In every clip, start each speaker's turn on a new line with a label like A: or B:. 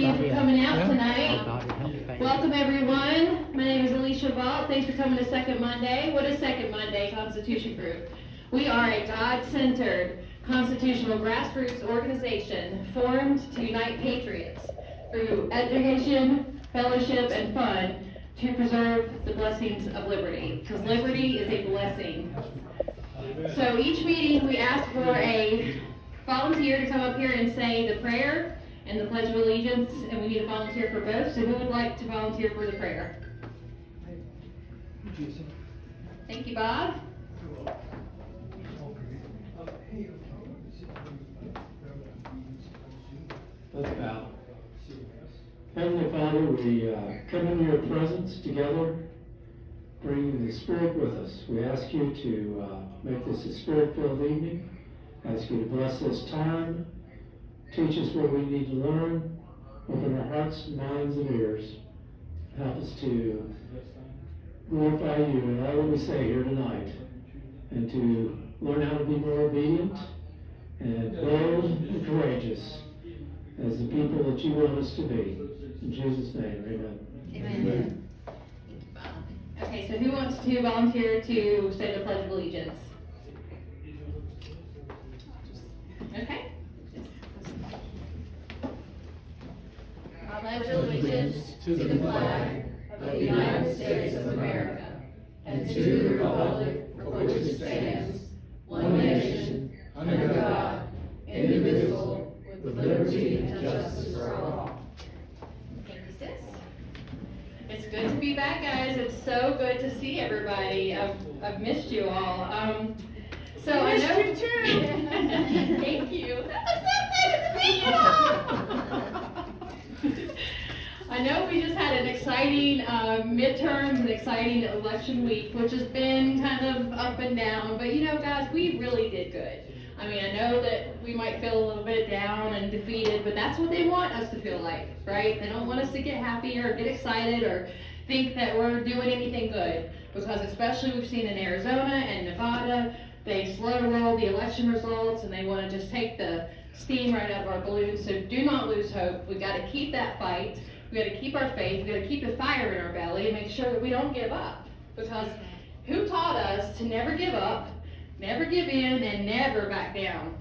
A: you for coming out tonight. Welcome, everyone. My name is Alicia Vault. Thanks for coming to Second Monday. What is Second Monday Constitution Group? We are a God-centered, constitutional grassroots organization formed to unite patriots through education, fellowship, and fun to preserve the blessings of liberty, because liberty is a blessing. So each meeting we ask for a volunteer to come up here and say the prayer and the Pledge of Allegiance, and we need a volunteer for both. So who would like to volunteer for the prayer? Thank you, Bob.
B: Let's bow. Heavenly Father, we come in your presence together, bringing the Spirit with us. We ask you to make this a Spirit-filled evening. Ask you to bless this time. Teach us what we need to learn. Open our hearts, minds, and ears. Help us to glorify you in all that we say here tonight, and to learn how to be more obedient and bold and courageous as the people that you want us to be. In Jesus' name, amen.
A: Amen. Okay, so who wants to volunteer to say the Pledge of Allegiance? Okay. I pledge allegiance to the flag of the United States of America and to the republic for which it stands, one nation, under God, indivisible, with liberty and justice for all. Thank you, sis. It's good to be back, guys. It's so good to see everybody. I've missed you all. So I know you too. Thank you. It's so good to see you all. I know we just had an exciting midterm, an exciting election week, which has been kind of up and down. But you know, guys, we really did good. I mean, I know that we might feel a little bit down and defeated, but that's what they want us to feel like, right? They don't want us to get happy or get excited or think that we're doing anything good. Because especially we've seen in Arizona and Nevada, they slow roll the election results and they want to just take the steam right out of our balloons. So do not lose hope. We got to keep that fight. We got to keep our faith. We got to keep the fire in our belly and make sure that we don't give up. Because who taught us to never give up, never give in, and never back down?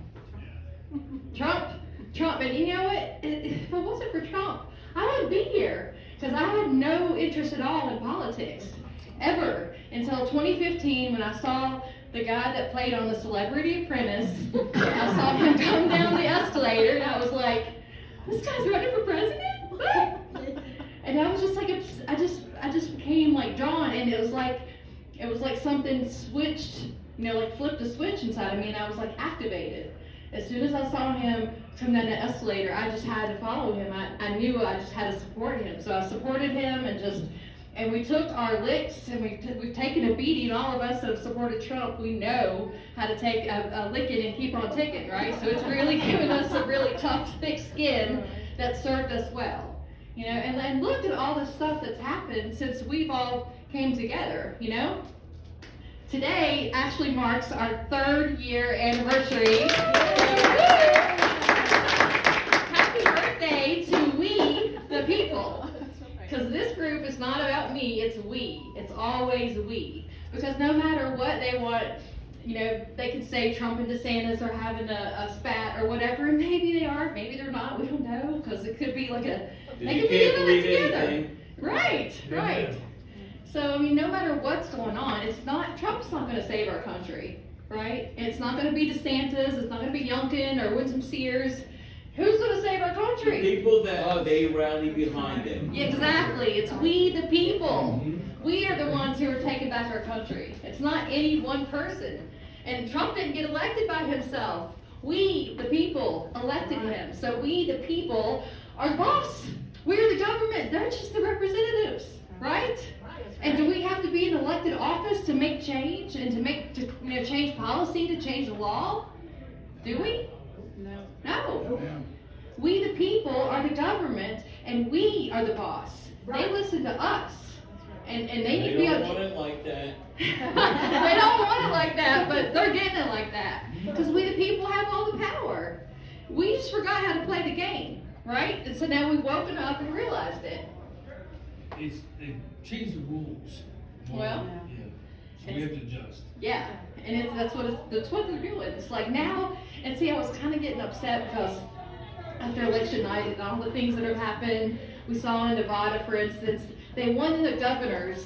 A: Trump. And you know what? If it wasn't for Trump, I wouldn't be here. Because I had no interest at all in politics. Ever. Until 2015 when I saw the guy that played on The Celebrity Apprentice. I saw him come down the escalator and I was like, this guy's running for president? What? And I was just like, I just became like drawn, and it was like something switched, you know, like flipped a switch inside of me, and I was like activated. As soon as I saw him come down the escalator, I just had to follow him. I knew I just had to support him. So I supported him and we took our licks, and we've taken a beating. All of us that have supported Trump, we know how to take a licking and keep on ticking, right? So it's really given us a really tough, thick skin that served us well. You know, and look at all the stuff that's happened since we've all came together, you know? Today actually marks our 3rd year anniversary. Happy birthday to we, the people. Because this group is not about me, it's we. It's always we. Because no matter what they want, you know, they could say Trump and DeSantis are having a spat or whatever, and maybe they are, Maybe they're not, we don't know, because it could be like they could be doing it together. Anything. Right. So, I mean, no matter what's going on, Trump's not going to save our country, right? It's not going to be DeSantis, it's not going to be Youngkin or Winsome Sears. Who's going to save our country?
C: The people that they rally behind them.
A: Exactly. It's we, the people. We are the ones who are taking back our country. It's not any one person. And Trump didn't get elected by himself. We, the people, elected him. So we, the people, are the boss. We're the government. They're just the representatives, right? And do we have to be in elected office to make change and to change policy, to change the law? Do we? No. We, the people, are the government, and we are the boss. They listen to us. And they need to be
C: able to. They don't want it like that.
A: They don't want it like that, but they're getting it like that. Because we, the people, have all the power. We just forgot how to play the game. right? And so now we've woken up and realized it.
D: They changed the rules.
A: Well,
D: Yeah, so we have to adjust.
A: yeah, and that's what they're doing. It's like now, and see, I was kind of getting upset because after election night and all the things that have happened, we saw in Nevada, for instance, they won the governor's,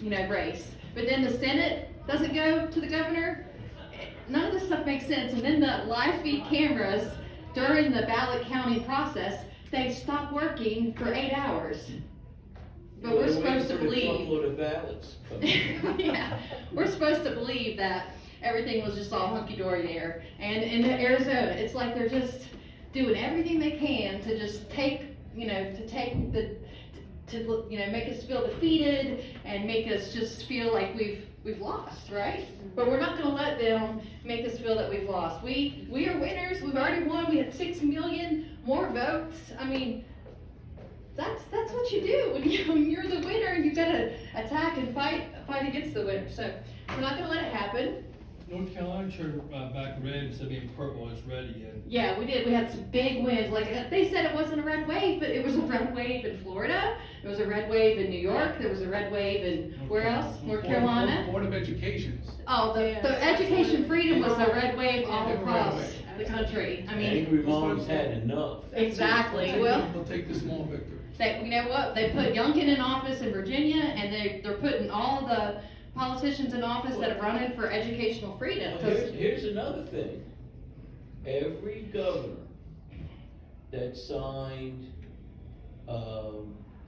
A: race, but then the Senate doesn't go to the governor. None of this stuff makes sense. And then the live feed cameras during the ballot counting process, they stop working for 8 hours. But we're supposed to believe.
C: Truckload of ballots.
A: Yeah, we're supposed to believe that everything was just all hunky-dory there. And in Arizona, it's like they're just doing everything they can to just make us feel defeated and make us just feel like we've lost, right? But we're not gonna let them make us feel that we've lost. We are winners. We've already won. We had 6 million more votes. I mean, that's what you do when you're the winner. You gotta attack and fight against the winner. So we're not gonna let it happen.
D: North Carolina turned back red instead of being purple, it's red again.
A: Yeah, we did. We had some big wins. Like they said, it wasn't a red wave, but it was a red wave in Florida. There was a red wave in New York. There was a red wave in where else? North Carolina.
E: Board of Education.
A: Oh, the education freedom was a red wave all across the country. I mean,
C: Angry moms had enough.
A: exactly. Well,
E: They'll take the small victories.
A: you know what? They put Youngkin in office in Virginia, and they're putting all the politicians in office that are running for educational freedom.
C: Well, here's another thing. Every governor that signed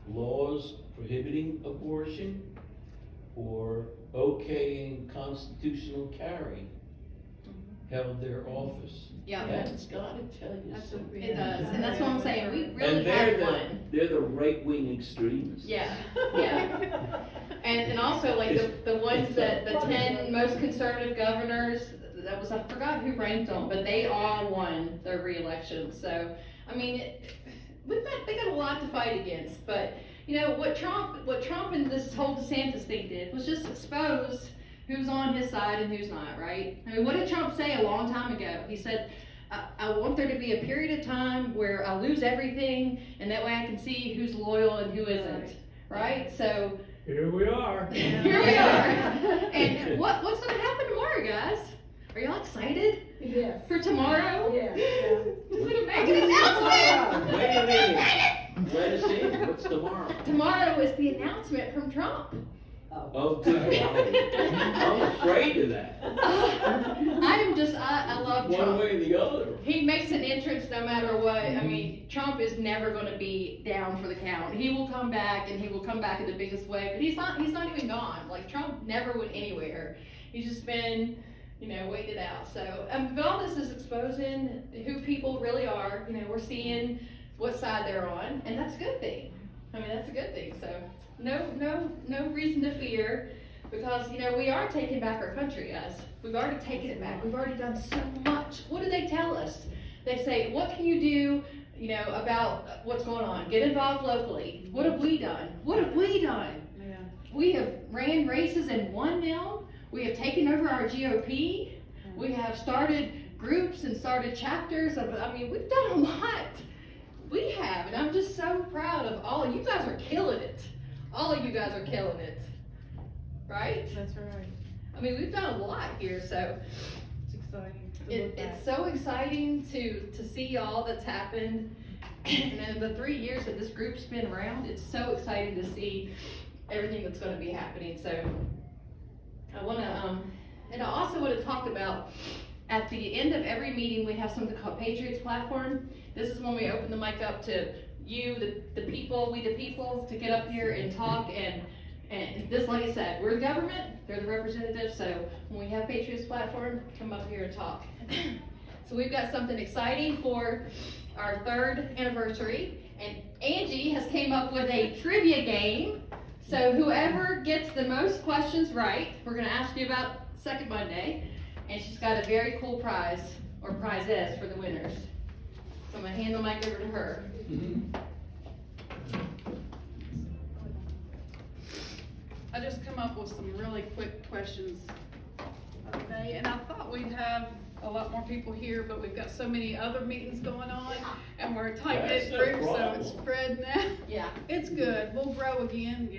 C: laws prohibiting abortion or okaying constitutional carry held their office.
A: Yeah.
C: That's gotta tell you something.
A: It does, and that's what I'm saying. We really
C: And
A: have one.
C: they're the right-wing extremists.
A: Yeah, yeah. And also like the ones that, the 10 most conservative governors, I forgot who ranked them, but they all won their re-election. So, I mean, they got a lot to fight against, but what Trump and this whole DeSantis thing did was just expose who's on his side and who's not, right? I mean, what did Trump say a long time ago? He said, I want there to be a period of time where I lose everything, and that way I can see who's loyal and who isn't, right? So
B: Here we are.
A: here we are. And what's going to happen tomorrow, guys? Are y'all excited
F: Yes.
A: for tomorrow?
F: Yeah.
A: We're going to make an announcement.
C: Wait a minute. Let us in. What's tomorrow?
A: Tomorrow is the announcement from Trump.
C: Oh, good God. I'm afraid of that.
A: I love Trump.
C: One way or the other.
A: He makes an entrance no matter what. I mean, Trump is never going to be down for the count. He will come back, and he will come back in the biggest way. But he's not even gone. Like, Trump never went anywhere. He's just been, waited out. So, but all this is exposing who people really are. We're seeing what side they're on, and that's a good thing. I mean, that's a good thing. So, no reason to fear, because we are taking back our country, guys. We've already taken it back. We've already done so much. What do they tell us? They say, what can you do, about what's going on? Get involved locally. What have we done? What have we done?
F: Yeah.
A: We have ran races and won them. We have taken over our GOP. We have started groups and started chapters of, we've done a lot. We have, and I'm just so proud of all of you. Guys are killing it. All of you guys are killing it. Right?
F: That's right.
A: We've done a lot here, so
F: It's exciting. to look back.
A: it's so exciting to see all that's happened. And in the 3 years that this group's been around, it's so exciting to see everything that's going to be happening. So I want to, and I also want to talk about, at the end of every meeting, we have something called Patriots Platform. This is when we open the mic up to you, the people, we the people, to get up here and talk. And this, like I said, we're the government, they're the representatives, so when we have Patriots Platform, come up here and talk. So we've got something exciting for our 3rd anniversary, and Angie has came up with a trivia game. So whoever gets the most questions right, we're gonna ask you about Second Monday, and she's got a very cool prize, or prizes, for the winners. So I'm gonna hand the mic over to her.
F: I just come up with some really quick questions today, and I thought we'd have a lot more people here, but we've got so many other meetings going on, and we're a tight
C: That's
F: knit
C: no
F: group, so
C: problem.
F: it's spreading out.
A: Yeah.
F: It's good, we'll grow again,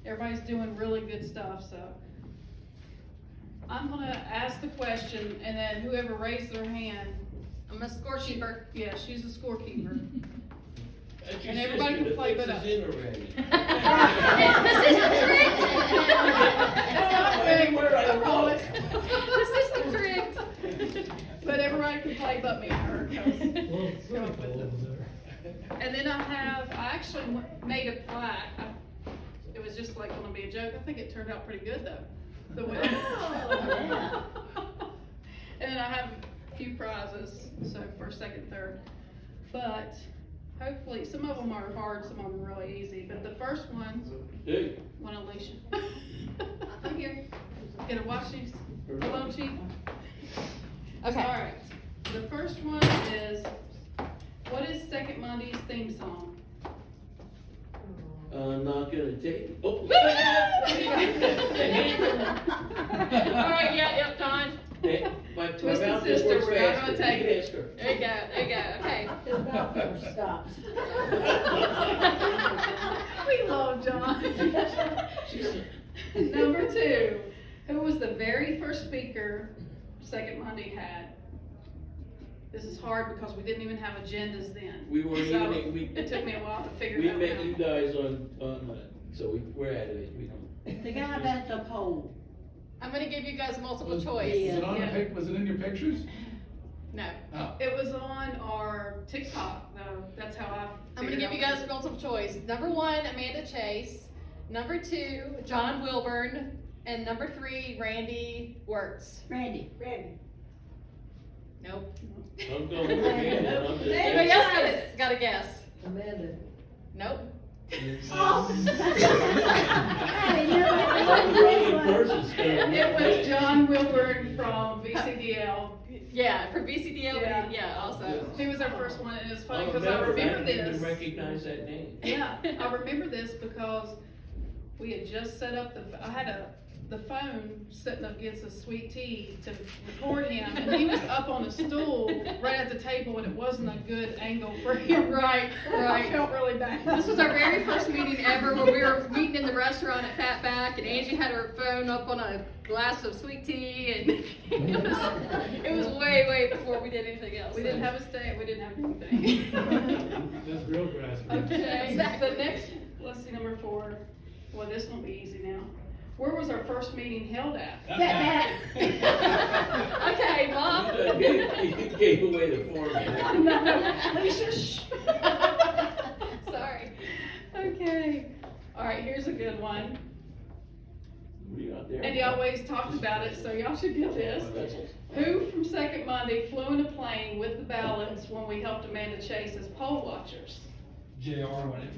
F: everybody's doing really good stuff, so. I'm gonna ask the question, and then whoever raised their hand,
A: I'm a scorekeeper.
F: yeah, she's the scorekeeper.
C: That's your
F: And everybody
C: sister
F: can play
C: that
F: with us.
C: fixes it already.
A: The system's rigged.
C: Anywhere I look.
A: The system's rigged.
F: But everybody can play but me and her, 'cause- and then I actually made a plaque. It was just like gonna be a joke. I think it turned out pretty good though. The winner.
A: yeah.
F: And then I have a few prizes, so first, second, third. But hopefully, some of them are hard, some of them are really easy. But the first one,
C: Dude,
F: Alicia. I'm here. Gonna watch these. Hello, Chief.
A: Okay.
F: All right. The first one is, what is Second Monday's theme song?
C: I'm not gonna take. Oh.
A: All right, yep, John.
C: Hey, my
F: Twisted
C: mouth just
F: sister,
C: works
F: we're not gonna
C: faster.
F: take
C: You
F: it.
C: ask her.
A: There you go, okay.
G: His mouth never stops.
F: We love John. Number 2, who was the very first speaker Second Monday had? This is hard because we didn't even have agendas then.
C: We weren't
F: So,
C: even,
F: it took me a while to figure
C: we
F: that
C: met
F: out.
C: you guys on, so we're out of it, we don't.
G: The guy about the pole.
A: I'm gonna give you guys multiple
E: Was
A: choice.
E: it on the
F: Yeah.
E: was it in your pictures?
A: No.
E: Oh.
F: It was on our TikTok, though. That's how I
A: I'm gonna
F: figured
A: give you
F: out
A: guys multiple choice. Number 1, Amanda Chase. Number 2, John Wilburn. And number 3, Randy Wirtz.
G: Randy.
A: Nope.
C: I'm going with Amanda, I'm just.
A: Anybody else got a guess?
G: Amanda.
A: Nope.
G: Oh.
C: I'm the wrong person standing
F: It
C: there.
F: was John Wilburn from VCDL.
A: Yeah, for BCDL,
F: Yeah.
A: yeah, also.
F: He was our first one, and it's funny
C: I'll
F: because I
C: never
F: remember
C: even
F: this.
C: recognize that name.
F: Yeah, I remember this because we had just set up I had the phone sitting up against a sweet tea to record him, and he was up on a stool right at the table, and it wasn't a good angle for him.
A: Right.
F: I felt really bad.
A: This was our very first meeting ever when we were meeting in the restaurant at Fatback, and Angie had her phone up on a glass of sweet tea, and it was way before we did anything else.
F: We didn't have a stage, we didn't have anything.
E: That's real grassroots.
F: Okay,
A: Exactly.
F: the next, let's see, number 4. Well, this will be easy now. Where was our first meeting held at?
A: Okay, Bob.
C: You gave away the formula.
F: Alicia, shh.
A: Sorry.
F: Okay. All right, here's a good one.
C: We out there.
F: And y'all always talked about it, so y'all should get this. Who from Second Monday flew in a plane with the ballots when we helped Amanda Chase as poll watchers?
D: JR won it.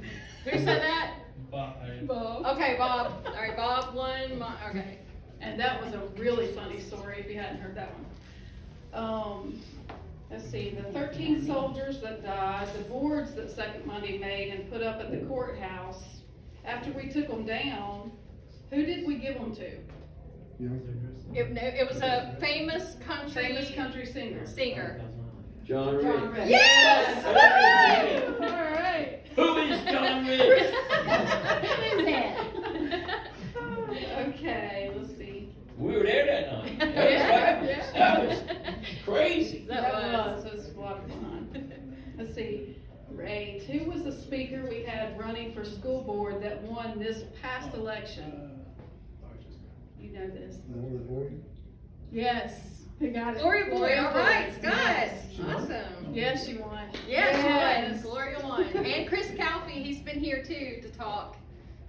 A: Who said that?
D: Bob.
F: Bob.
A: Okay, Bob. All right, Bob won. Okay.
F: And that was a really funny story if you hadn't heard that one. Let's see, the 13 soldiers that died, the boards that Second Monday made and put up at the courthouse, after we took them down, who did we give them to?
A: It was a famous country
F: singer.
C: John
F: John
C: Rick.
F: Rick.
A: Yes!
F: All right.
C: Who is John Rick?
G: Who's that?
F: Okay, let's see.
C: We were there that night.
F: Yeah.
C: That was crazy.
A: That was.
F: It was a lot of fun. Let's see, Ray, who was the speaker we had running for school board that won this past election? You know this. Yes, who got it?
A: Gloria Boy, all right, Scott.
F: Yes.
A: Awesome.
F: Yes, she won.
A: Yes, she won. Gloria won. And Chris Calfee, he's been here too to talk.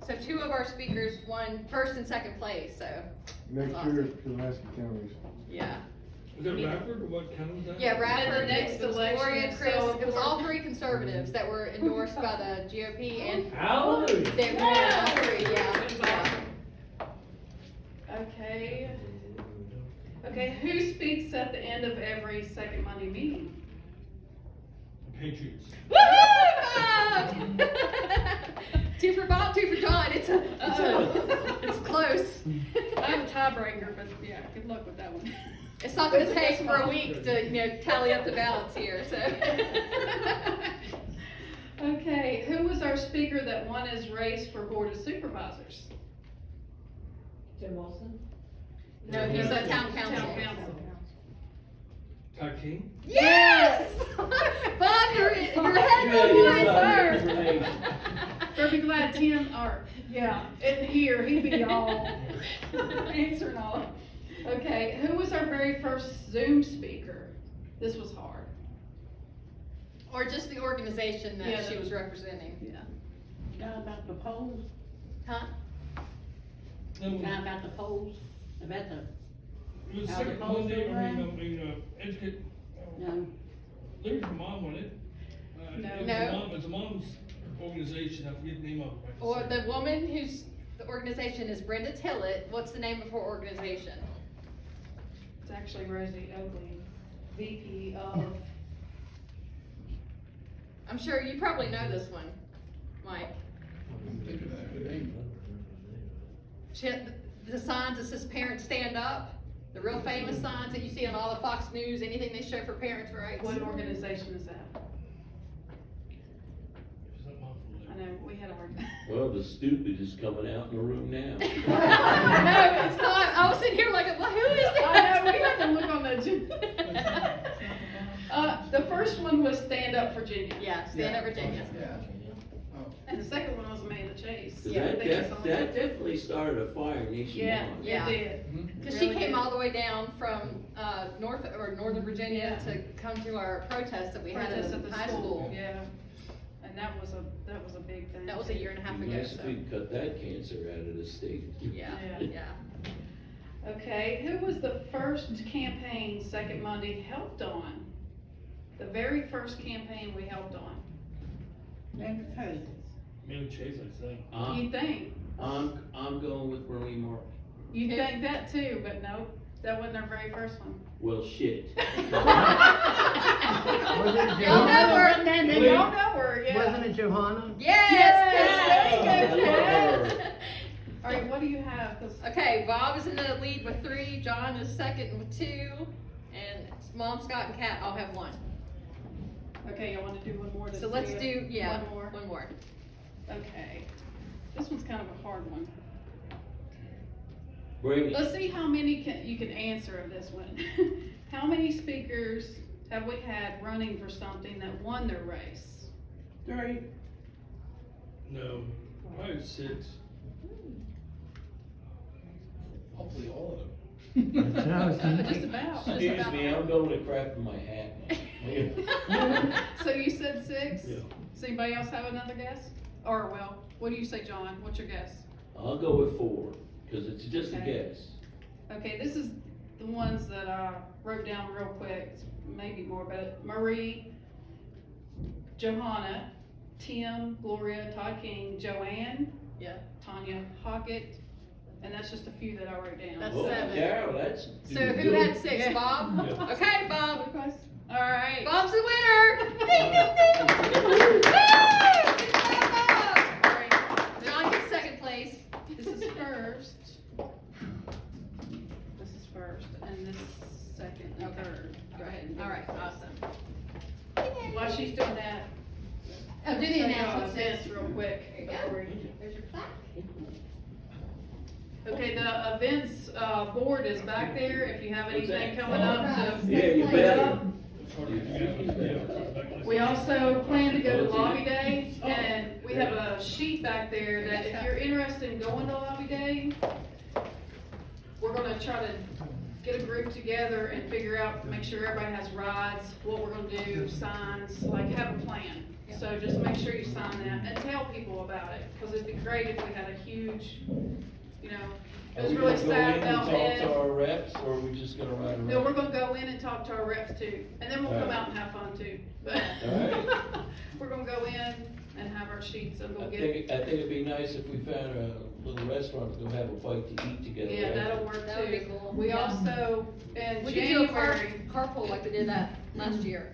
A: So 2 of our speakers won first and second place, so.
H: Next
A: Awesome.
H: year, Pulaski County's.
A: Yeah.
D: Was it Radford or what county was that?
A: Yeah, Radford,
F: And the next
A: it was
F: election
A: Gloria,
F: is
A: Chris,
F: so
A: it was all
F: important.
A: 3 conservatives that were endorsed by the GOP and
C: Hallelujah.
A: they won all 3, yeah.
F: Okay. Okay, who speaks at the end of every Second Monday meeting?
D: Patriots.
A: Woo! 2 for Bob, 2 for John. It's close.
F: I'm tiebreaker, but yeah, good luck with that one.
A: It's not gonna take for a week to, tally up the ballots here, so.
F: Okay, who was our speaker that won his race for Board of Supervisors?
G: Jim Wilson?
A: No, he's a town council.
F: Town council.
D: Ty King?
A: Yes! Bob, you're ahead
C: You
A: of
C: gotta
A: one
C: get some
A: first.
C: information.
F: Better be glad Tim, yeah, in here, he'd be all answering all. Okay, who was our very first Zoom speaker? This was hard.
A: Or just the organization
F: Yeah,
A: that she
F: the-
A: was representing.
F: Yeah.
G: Guy about the polls?
A: Huh?
G: Guy about the polls? About the,
D: It was
G: How
D: second
G: the polls
D: Monday,
G: were
D: educate,
G: no,
D: Larry's your mom, wasn't it?
F: No.
D: It's a mom's organization, I forget the name of it. right this
A: Or
D: second.
A: the woman whose, the organization is Brenda Tillett. What's the name of her organization?
F: It's actually Rosie Oakley, VP of,
A: I'm sure you probably know this one, Mike.
E: Think of that name.
A: She had the signs that says parents stand up, the real famous signs that you see on all the Fox News, anything they show for parents' rights.
F: what organization is that?
D: It's not mom for
F: I
D: Larry.
F: know, we had a hard.
C: Well, the stupid is coming out in the room now.
A: No, it's not. I was sitting here like, well, who is that?
F: I know, we had to look on the agenda. The first one was Stand Up Virginia.
A: Yeah, Stand Up Virginia.
E: Yeah. Oh.
F: And the second one was Amanda Chase.
C: 'Cause
A: Yeah,
C: that,
F: I think it's on
C: that definitely started a fire
F: Yeah,
C: nationwide.
A: Yeah.
F: it did.
A: Because
F: Really
A: she came
F: did.
A: all the way down from, Northern Virginia
F: Yeah.
A: to come to our protest that we had
F: Protest
A: at
F: at
A: the
F: the
A: high school.
F: Yeah, and that was a big thing.
A: That was a year and a half
C: It'd be
A: ago,
C: nice if
A: so.
C: we could cut that cancer out of the state.
A: Yeah,
F: Yeah.
A: yeah.
F: Okay, who was the first campaign Second Monday helped on? The very first campaign we helped on.
G: David Cousins.
D: Mary Chase, I think.
F: You think?
C: I'm going with Marie Martin.
F: You think that too, but no, that wasn't our very first one.
C: Well, shit.
A: Y'all know her.
F: Y'all know her, yeah.
G: Wasn't it Johanna?
A: Yes, Kat, there you go,
C: I love
A: Kat.
F: All right, what do you have? 'Cause-
A: Okay, Bob is in the lead with 3, John is second with 2, and Mom, Scott, and Kat all have 1.
F: Okay, y'all wanna do one more? to
A: So let's
F: see
A: do,
F: if-
A: yeah,
F: One more?
A: one more.
F: Okay. This one's kind of a hard one.
C: Bring it.
F: Let's see how many you can answer of this one. How many speakers have we had running for something that won their race?
G: 3.
D: No, probably 6.
E: Hopefully all of them.
F: Just about.
C: Excuse me, I'm going to crap in my hat.
F: So you said 6?
C: Yeah.
F: Does anybody else have another guess? Or, well, what do you say, John? What's your guess?
C: I'll go with 4, because it's just a
F: Okay.
C: guess.
F: Okay, this is the ones that I wrote down real quick, It's maybe more, but Marie, Johanna, Tim, Gloria, Todd King, Joanne,
A: Yeah.
F: Tanya Hockett, and that's just a few that I wrote down.
A: That's
C: Oh,
A: 7.
C: Carol, that's.
A: So who
C: good.
A: had 6,
F: Yeah.
A: Bob?
D: Yeah.
A: Okay, Bob.
F: All right.
A: Bob's the winner! Ding, ding, ding! Woo! Good job, Bob!
F: All right.
A: John gets second place.
F: This is first. This is first, and this is second and third. Go ahead and do
A: All right,
F: it.
A: awesome.
F: While she's doing that,
A: Oh, do the
F: tell y'all
A: announcements.
F: events real quick.
A: There you go.
F: before we-
A: There's your plaque.
F: Okay, the events, board is back there, if you have anything coming up to.
C: Yeah, you
F: put
C: better.
F: up. We also plan to go to Lobby Day, and we have a sheet back there that if you're interested in going to Lobby Day, we're gonna try to get a group together and figure out, make sure everybody has rides, what we're gonna do, signs, like have a plan. So just make sure you sign that and tell people about it, cause it'd be great if we had a huge, you know, it
C: Are
F: was
C: we
F: really
C: gonna go
F: sad
C: in and
F: about
C: talk
F: Ed.
C: to our reps, or are we just gonna ride around?
F: No, we're gonna go in and talk to our reps too, and then we'll come
C: Alright.
F: out and have fun too. But
C: Alright.
F: we're gonna go in and have our sheets and
C: I
F: go get,
C: think it'd be nice if we found a little restaurant to go have a bite to eat together.
F: yeah,
C: right?
F: that'll work
A: That would be
F: too.
A: cool.
F: We
A: Yeah.
F: also, in
A: We could do a
F: January,
A: carpool like we did that last year.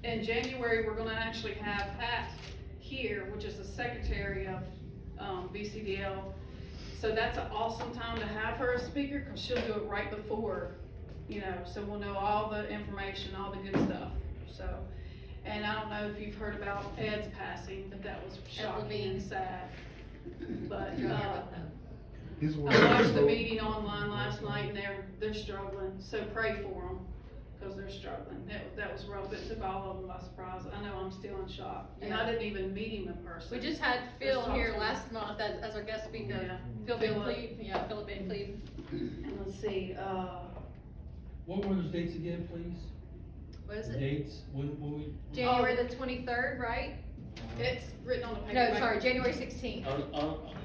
F: in January, we're gonna actually have Pat here, which is the secretary of, VCDL, So that's an awesome time to have her as speaker, cause she'll do it right before, you know, so we'll know all the information, all the good stuff, so. And I don't know if you've heard about Ed's passing, but that was shocking and sad. But, I watched the meeting online last night and they're struggling, so pray for them, cause they're struggling. That was rough, it took all of them by surprise. I know I'm still in shock, and I didn't even meet him in person.
A: We just had Phil
F: Just
A: here
F: talked to
A: last month as our guest speaker.
F: Yeah.
A: Phil Van
F: Philip.
A: Cleve, yeah, Philip Van Cleve.
F: And let's see,
D: What were those dates again, please?
A: What is
D: The
A: it?
D: dates, when we?
A: January the 23rd, right?
F: it's written on the paper.
A: No, sorry, January 16th.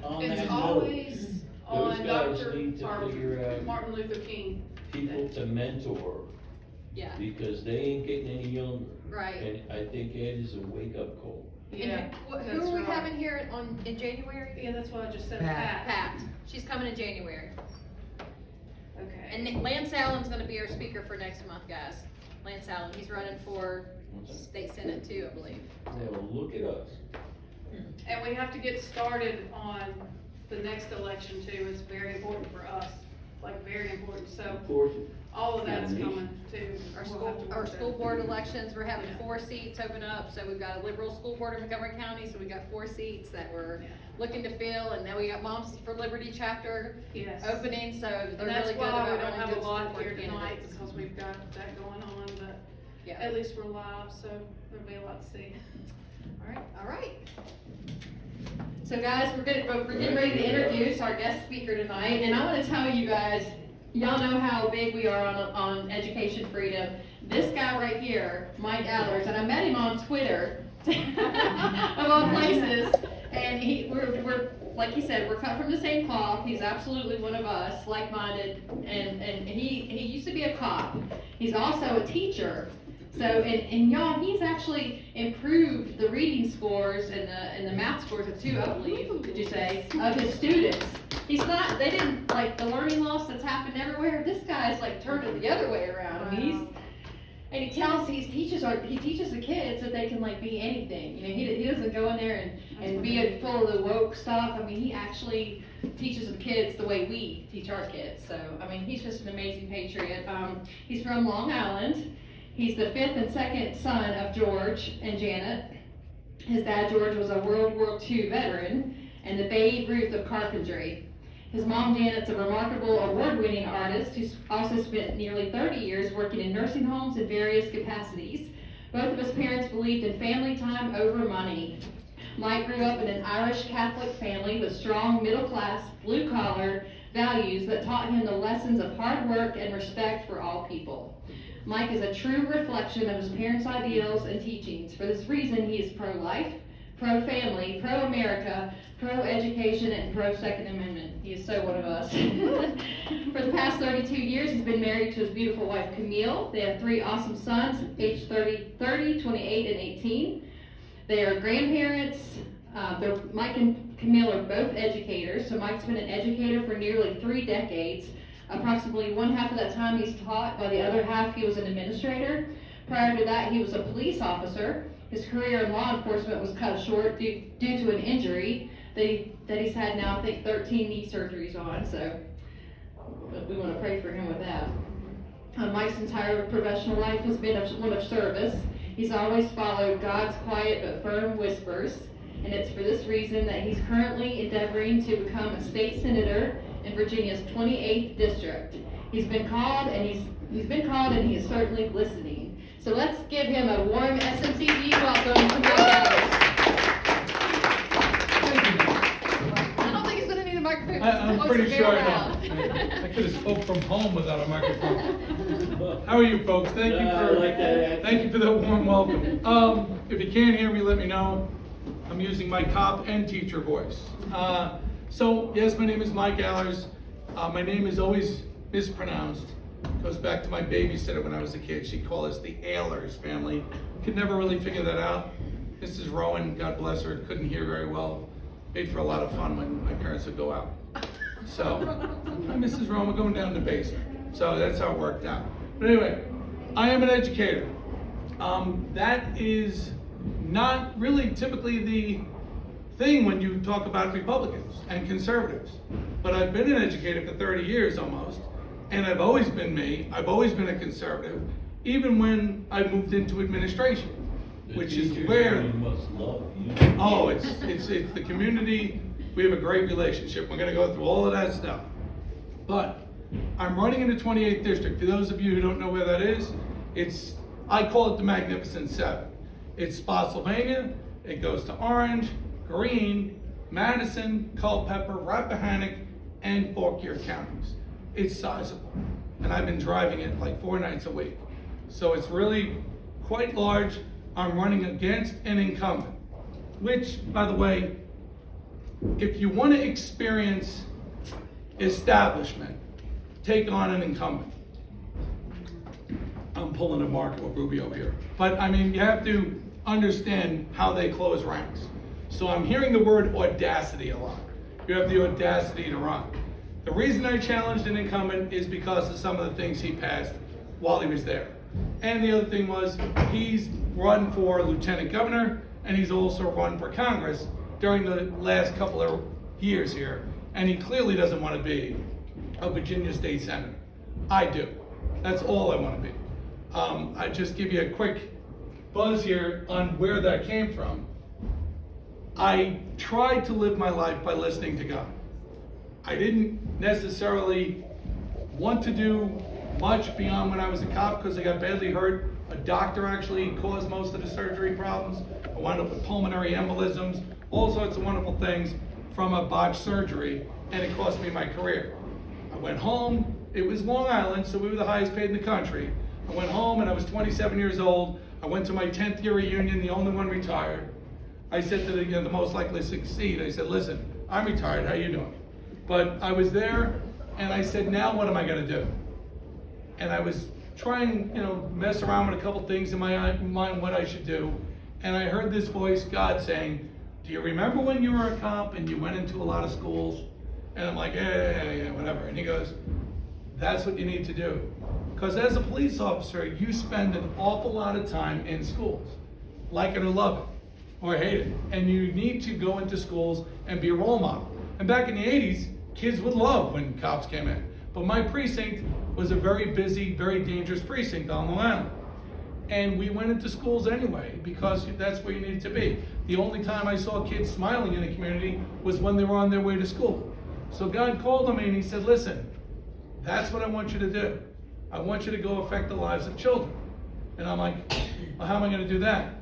C: On
F: It's
C: that
F: always
C: note,
F: on
C: those guys
F: Dr.
C: need to
F: or
C: figure out
F: Martin Luther King.
C: people to mentor,
A: Yeah,
C: because they ain't getting any younger.
A: right.
C: And I think Ed is a wake-up call.
F: Yeah,
A: And who
F: that's
A: are we
F: right.
A: having here in January?
F: Yeah, that's what I just said,
H: Pat.
A: Pat. She's coming in January.
F: Okay.
A: And Lance Allen's gonna be our speaker for next month, guys. Lance Allen, he's running for state senate too, I believe.
C: Well, look at us.
F: And we have to get started on the next election too, it's very important for us, like very important, so
C: Of course,
F: all of that's coming too.
A: Our school board elections, we're having 4 seats open up, so we've got a liberal school board in Montgomery County, so we got 4 seats that we're
F: Yeah.
A: looking to fill, and then we got Moms for Liberty chapter
F: Yes.
A: opening, so they're
F: And
A: really
F: that's
A: good
F: why
A: about
F: we don't
A: running
F: have
A: good
F: a
A: school
F: lot
A: board
F: here tonight,
A: candidates.
F: because we've got that going on, but
A: Yeah.
F: at least we're live, so there'll be a lot to see.
A: All right. So guys, we're getting ready to introduce our guest speaker tonight, and I wanna tell you guys, y'all know how big we are on education freedom. This guy right here, Mike Allers, and I met him on Twitter, of all places, and we're, like he said, we're cut from the same cloth. He's absolutely one of us, like-minded, and he used to be a cop. He's also a teacher. So, and y'all, he's actually improved the reading scores and the math scores of 2, I believe, did you say, of his students. They didn't, like, the learning loss that's happened everywhere, this guy's like turned it the other way around. I mean, and he teaches the kids that they can, like, be anything. You know, he doesn't go in there and be full of the woke stuff. I mean, he actually teaches the kids the way we teach our kids. So, I mean, he's just an amazing patriot. He's from Long Island. He's the 5th and 2nd son of George and Janet. His dad, George, was a World War II veteran and the Babe Ruth of carpentry. His mom, Janet's a remarkable award-winning artist who's also spent nearly 30 years working in nursing homes in various capacities. Both of his parents believed in family time over money. Mike grew up in an Irish Catholic family with strong middle-class, blue-collar values that taught him the lessons of hard work and respect for all people. Mike is a true reflection of his parents' ideals and teachings. For this reason, he is pro-life, pro-family, pro-America, pro-education, and pro-Second Amendment. He is so one of us. For the past 32 years, he's been married to his beautiful wife, Camille. They have 3 awesome sons, aged 30, 28, and 18. They are grandparents. Mike and Camille are both educators. So Mike's been an educator for nearly 3 decades. Approximately 1/2 of that time he's taught, while the other half he was an administrator. Prior to that, he was a police officer. His career in law enforcement was cut short due to an injury that he's had now, I think, 13 knee surgeries on, so we want to pray for him with that. Mike's entire professional life has been one of service. He's always followed God's quiet but firm whispers, and it's for this reason that he's currently endeavoring to become a state senator in Virginia's 28th district. He's been called, and he is certainly listening. So let's give him a warm SMCG welcome to Mike Allers. I don't think he's gonna need a microphone.
I: I'm
A: Voice
I: pretty
A: is
I: sure
A: very
I: I
A: loud.
I: don't. I could have spoke from home without a microphone. How are you folks? Thank you for the warm welcome. If you can't hear me, let me know. I'm using my cop and teacher voice. So yes, my name is Mike Allers. My name is always mispronounced. Goes back to my babysitter when I was a kid. She'd call us the Allers family. Could never really figure that out. Mrs. Rowan, God bless her, couldn't hear very well. Made for a lot of fun when my parents would go out. So, hi Mrs. Rowan, we're going down to the basement. So that's how it worked out. But anyway, I am an educator. That is not really typically the thing when you talk about Republicans and conservatives. But I've been an educator for 30 years almost, and I've always been me. I've always been a conservative, even when I moved into administration, which is where.
C: Must love you.
I: Oh, it's the community. We have a great relationship. We're gonna go through all of that stuff. But I'm running in the 28th district. For those of you who don't know where that is, I call it the Magnificent Seven. It's Spotsylvania. It goes to Orange, Greene, Madison, Culpeper, Rappahannock, and Fauquier counties. It's sizable, and I've been driving it like 4 nights a week. So it's really quite large. I'm running against an incumbent, which, by the way, if you want to experience establishment, take on an incumbent. I'm pulling a Marco Rubio here. But I mean, you have to understand how they close ranks. So I'm hearing the word audacity a lot. You have the audacity to run. The reason I challenged an incumbent is because of some of the things he passed while he was there. And the other thing was, he's run for lieutenant governor, and he's also run for Congress during the last couple of years here. And he clearly doesn't want to be a Virginia state senator. I do. That's all I want to be. I just give you a quick buzz here on where that came from. I tried to live my life by listening to God. I didn't necessarily want to do much beyond when I was a cop because I got badly hurt. A doctor actually caused most of the surgery problems. I wound up with pulmonary embolisms, all sorts of wonderful things from a botched surgery, and it cost me my career. I went home. It was Long Island, so we were the highest paid in the country. I went home and I was 27 years old. I went to my 10th year reunion, the only one retired. I said to the most likely to succeed, I said, listen, I'm retired, how you doing? But I was there and I said, now what am I gonna do? And I was trying, mess around with a couple things in my mind what I should do. And I heard this voice, God saying, do you remember when you were a cop and you went into a lot of schools? And I'm like, yeah, whatever. And he goes, that's what you need to do. Because as a police officer, you spend an awful lot of time in schools, like it or love it, or hate it. And you need to go into schools and be a role model. And back in the 80s, kids would love when cops came in. But my precinct was a very busy, very dangerous precinct on Long Island. And we went into schools anyway, because that's where you needed to be. The only time I saw kids smiling in the community was when they were on their way to school. So God called on me and he said, listen, that's what I want you to do. I want you to go affect the lives of children. And I'm like, well, how am I gonna do that?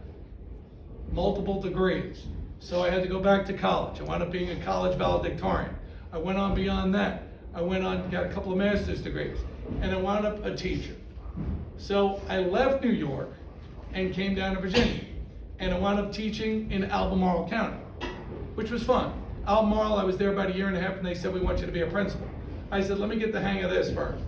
I: Multiple degrees. So I had to go back to college. I wound up being a college valedictorian. I went on beyond that. I went on, got a couple of master's degrees, and I wound up a teacher. So I left New York and came down to Virginia, and I wound up teaching in Albemarle County, which was fun. Albemarle, I was there about a year and a half, and they said, we want you to be a principal. I said, let me get the hang of this first.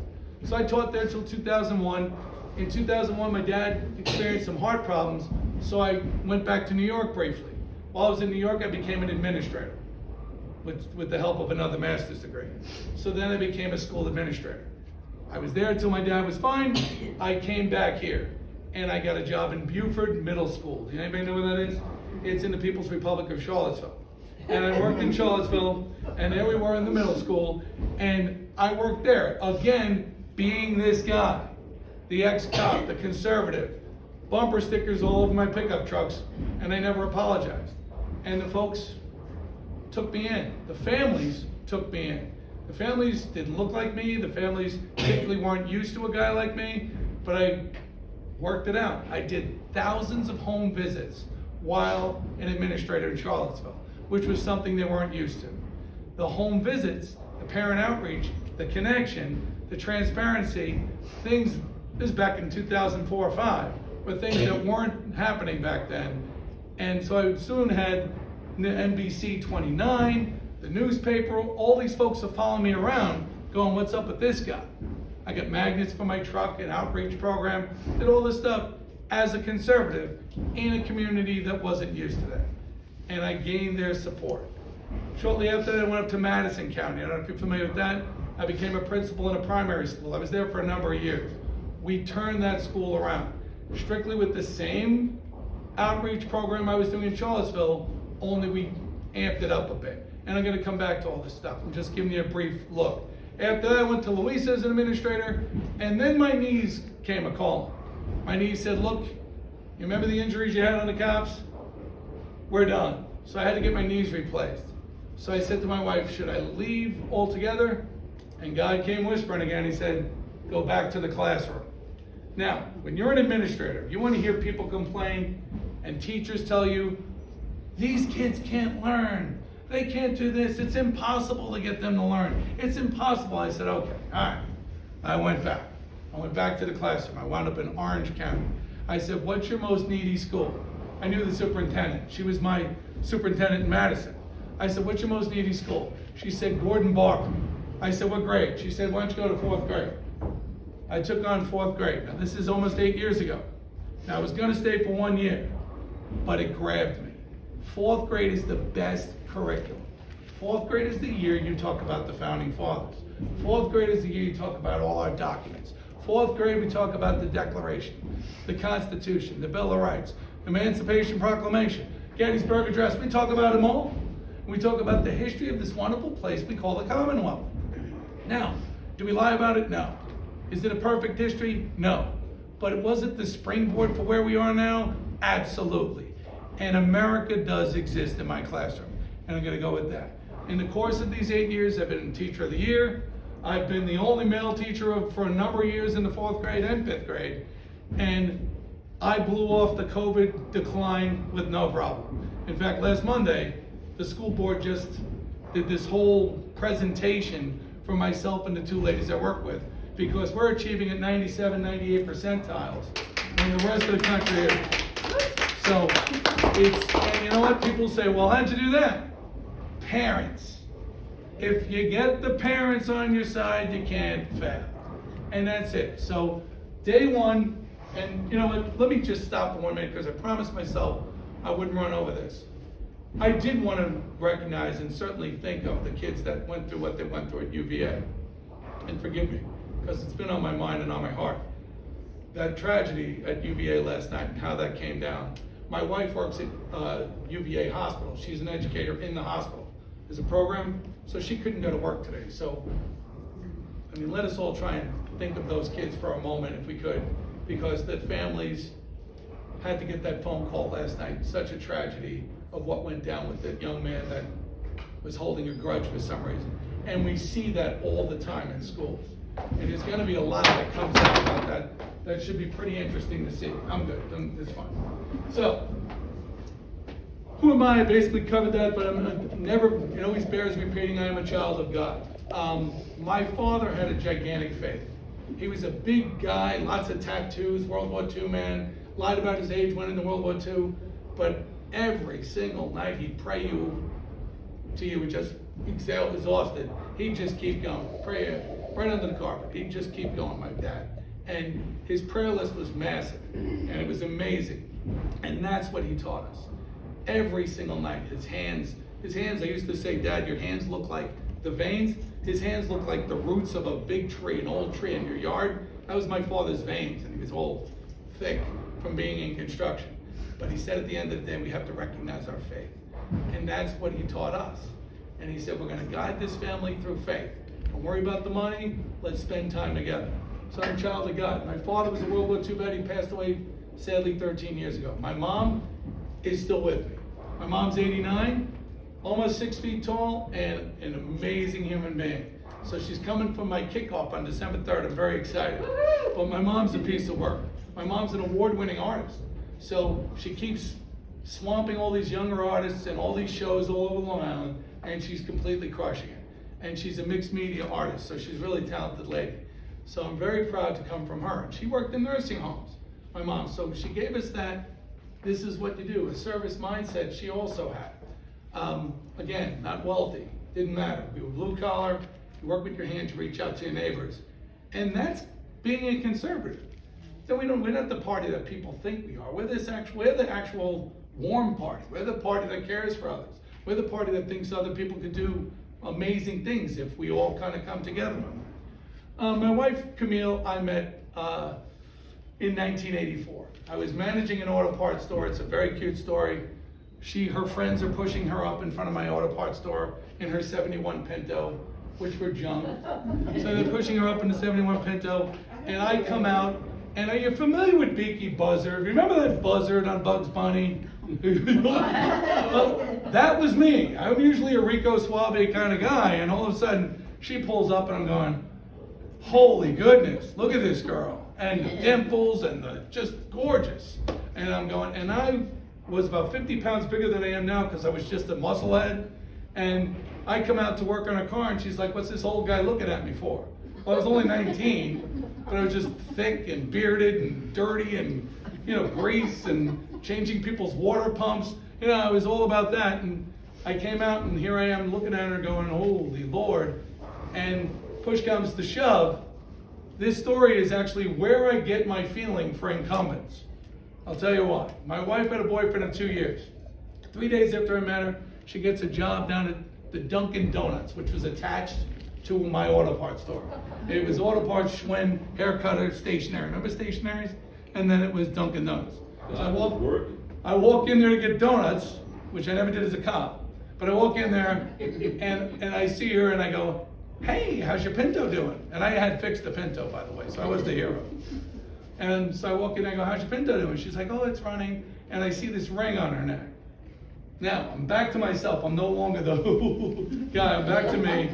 I: So I taught there till 2001. In 2001, my dad experienced some heart problems, so I went back to New York briefly. While I was in New York, I became an administrator with the help of another master's degree. So then I became a school administrator. I was there until my dad was fine. I came back here, and I got a job in Beaufort Middle School. Do anybody know where that is? It's in the People's Republic of Charlottesville. And I worked in Charlottesville, and there we were in the middle school, and I worked there, again, being this guy, the ex-cop, the conservative, bumper stickers all over my pickup trucks, and I never apologized. And the folks took me in. The families took me in. The families didn't look like me. The families typically weren't used to a guy like me, but I worked it out. I did thousands of home visits while an administrator in Charlottesville, which was something they weren't used to. The home visits, the parent outreach, the connection, the transparency, things, this is back in 2004 or 5, were things that weren't happening back then. And so I soon had the NBC 29, the newspaper, all these folks are following me around going, what's up with this guy? I got magnets for my truck, an outreach program, did all this stuff as a conservative in a community that wasn't used to that. And I gained their support. Shortly after that, I went up to Madison County. I don't know if you're familiar with that. I became a principal in a primary school. I was there for a number of years. We turned that school around, strictly with the same outreach program I was doing in Charlottesville, only we amped it up a bit. And I'm gonna come back to all this stuff. I'm just giving you a brief look. After that, I went to Louisa as an administrator, and then my knees came a-calling. My knees said, look, you remember the injuries you had on the cops? We're done. So I had to get my knees replaced. So I said to my wife, should I leave altogether? And God came whispering again. He said, go back to the classroom. Now, when you're an administrator, you want to hear people complain and teachers tell you, these kids can't learn. They can't do this. It's impossible to get them to learn. It's impossible. I said, okay, all right. I went back. I went back to the classroom. I wound up in Orange County. I said, what's your most needy school? I knew the superintendent. She was my superintendent in Madison. I said, what's your most needy school? She said, Gordon Barker. I said, what grade? She said, why don't you go to 4th grade? I took on 4th grade. Now, this is almost 8 years ago. Now, I was going to stay for 1 year, but it grabbed me. 4th grade is the best curriculum. 4th grade is the year you talk about the Founding Fathers. 4th grade is the year you talk about all our documents. 4th grade, we talk about the Declaration, the Constitution, the Bill of Rights, Emancipation Proclamation, Gettysburg Address. We talk about them all. We talk about the history of this wonderful place we call the Commonwealth. Now, do we lie about it? No. Is it a perfect history? No. But was it the springboard for where we are now? Absolutely. And America does exist in my classroom. And I'm going to go with that. In the course of these 8 years, I've been Teacher of the Year. I've been the only male teacher for a number of years in the 4th grade and 5th grade. And I blew off the COVID decline with no problem. In fact, last Monday, the school board just did this whole presentation for myself and the 2 ladies I work with, because we're achieving at 97, 98 percentiles when the rest of the country is. So and you know what? People say, well, how'd you do that? Parents. If you get the parents on your side, you can't fail. And that's it. So day one, and you know what, let me just stop for 1 minute, because I promised myself I wouldn't run over this. I did want to recognize and certainly think of the kids that went through what they went through at UVA. And forgive me, because it's been on my mind and on my heart. That tragedy at UVA last night and how that came down. My wife works at UVA hospital. She's an educator in the hospital. There's a program, so she couldn't go to work today. So, I mean, let us all try and think of those kids for a moment if we could, because the families had to get that phone call last night. Such a tragedy of what went down with that young man that was holding a grudge for some reason. And we see that all the time in schools. And there's gonna be a lot that comes out about that. That should be pretty interesting to see. I'm good, it's fine. So, who am I? I basically covered that, but I'm never, it always bears repeating, I am a child of God. My father had a gigantic faith. He was a big guy, lots of tattoos, World War II man, lied about his age, went into World War II, but every single night he'd pray you till you were just exhausted. He'd just keep going, prayer right under the carpet. He'd just keep going, my dad. And his prayer list was massive, and it was amazing. And that's what he taught us. Every single night, his hands, I used to say, Dad, your hands look like the veins. His hands look like the roots of a big tree, an old tree in your yard. That was my father's veins, and he was all thick from being in construction. But he said at the end of the day, we have to recognize our faith. And that's what he taught us. And he said, we're gonna guide this family through faith. Don't worry about the money, let's spend time together. So I'm a child of God. My father was a World War II vet. He passed away, sadly, 13 years ago. My mom is still with me. My mom's 89, almost 6 feet tall, and an amazing human being. So she's coming from my kickoff on December 3rd. I'm very excited. But my mom's a piece of work. My mom's an award-winning artist. So she keeps swamping all these younger artists and all these shows all over Long Island, and she's completely crushing it. And she's a mixed media artist, so she's a really talented lady. So I'm very proud to come from her. And she worked in nursing homes, my mom. So she gave us that, this is what you do. A service mindset she also had. Again, not wealthy, didn't matter. We were blue collar, you work with your hands, you reach out to your neighbors. And that's being a conservative. So we're not the party that people think we are. We're the actual warm party. We're the party that cares for others. We're the party that thinks other people could do amazing things if we all kind of come together on that. My wife, Camille, I met in 1984. I was managing an auto parts store. It's a very cute story. her friends are pushing her up in front of my auto parts store in her 71 Pinto, which were junk. So they're pushing her up in the 71 Pinto, and I come out, and are you familiar with Beaky Buzzard? Remember that buzzard on Bugs Bunny? Well, that was me. I'm usually a Rico Suave kind of guy, and all of a sudden, she pulls up, and I'm going, holy goodness, look at this girl. And the dimples, and the just gorgeous. And I'm going, and I was about 50 pounds bigger than I am now because I was just a musclehead. And I come out to work on her car, and she's like, what's this old guy looking at me for? Well, I was only 19, but I was just thick and bearded and dirty and, grease and changing people's water pumps. I was all about that. And I came out, and here I am looking at her going, holy Lord. And push comes to shove. This story is actually where I get my feeling for incumbents. I'll tell you why. My wife had a boyfriend of 2 years. 3 days after I met her, she gets a job down at the Dunkin' Donuts, which was attached to my auto parts store. It was auto parts, Schwinn, hair cutter, stationery. Remember stationaries? And then it was Dunkin' Donuts. So I walk in there to get donuts, which I never did as a cop. But I walk in there and I see her and I go, hey, how's your Pinto doing? And I had fixed the Pinto, by the way, so I was the hero. And so I walk in and I go, how's your Pinto doing? She's like, oh, it's running. And I see this ring on her neck. Now, I'm back to myself. I'm no longer the guy. I'm back to me.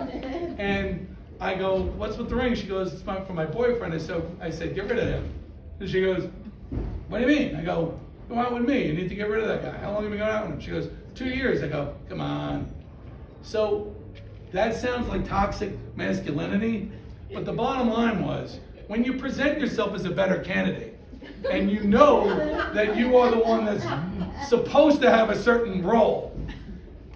I: And I go, what's with the ring? She goes, it's for my boyfriend. I said, get rid of him. And she goes, what do you mean? I go out with me. You need to get rid of that guy. How long have you been going out with him? She goes, 2 years. I go, come on. So that sounds like toxic masculinity. But the bottom line was, when you present yourself as a better candidate, and you know that you are the one that's supposed to have a certain role,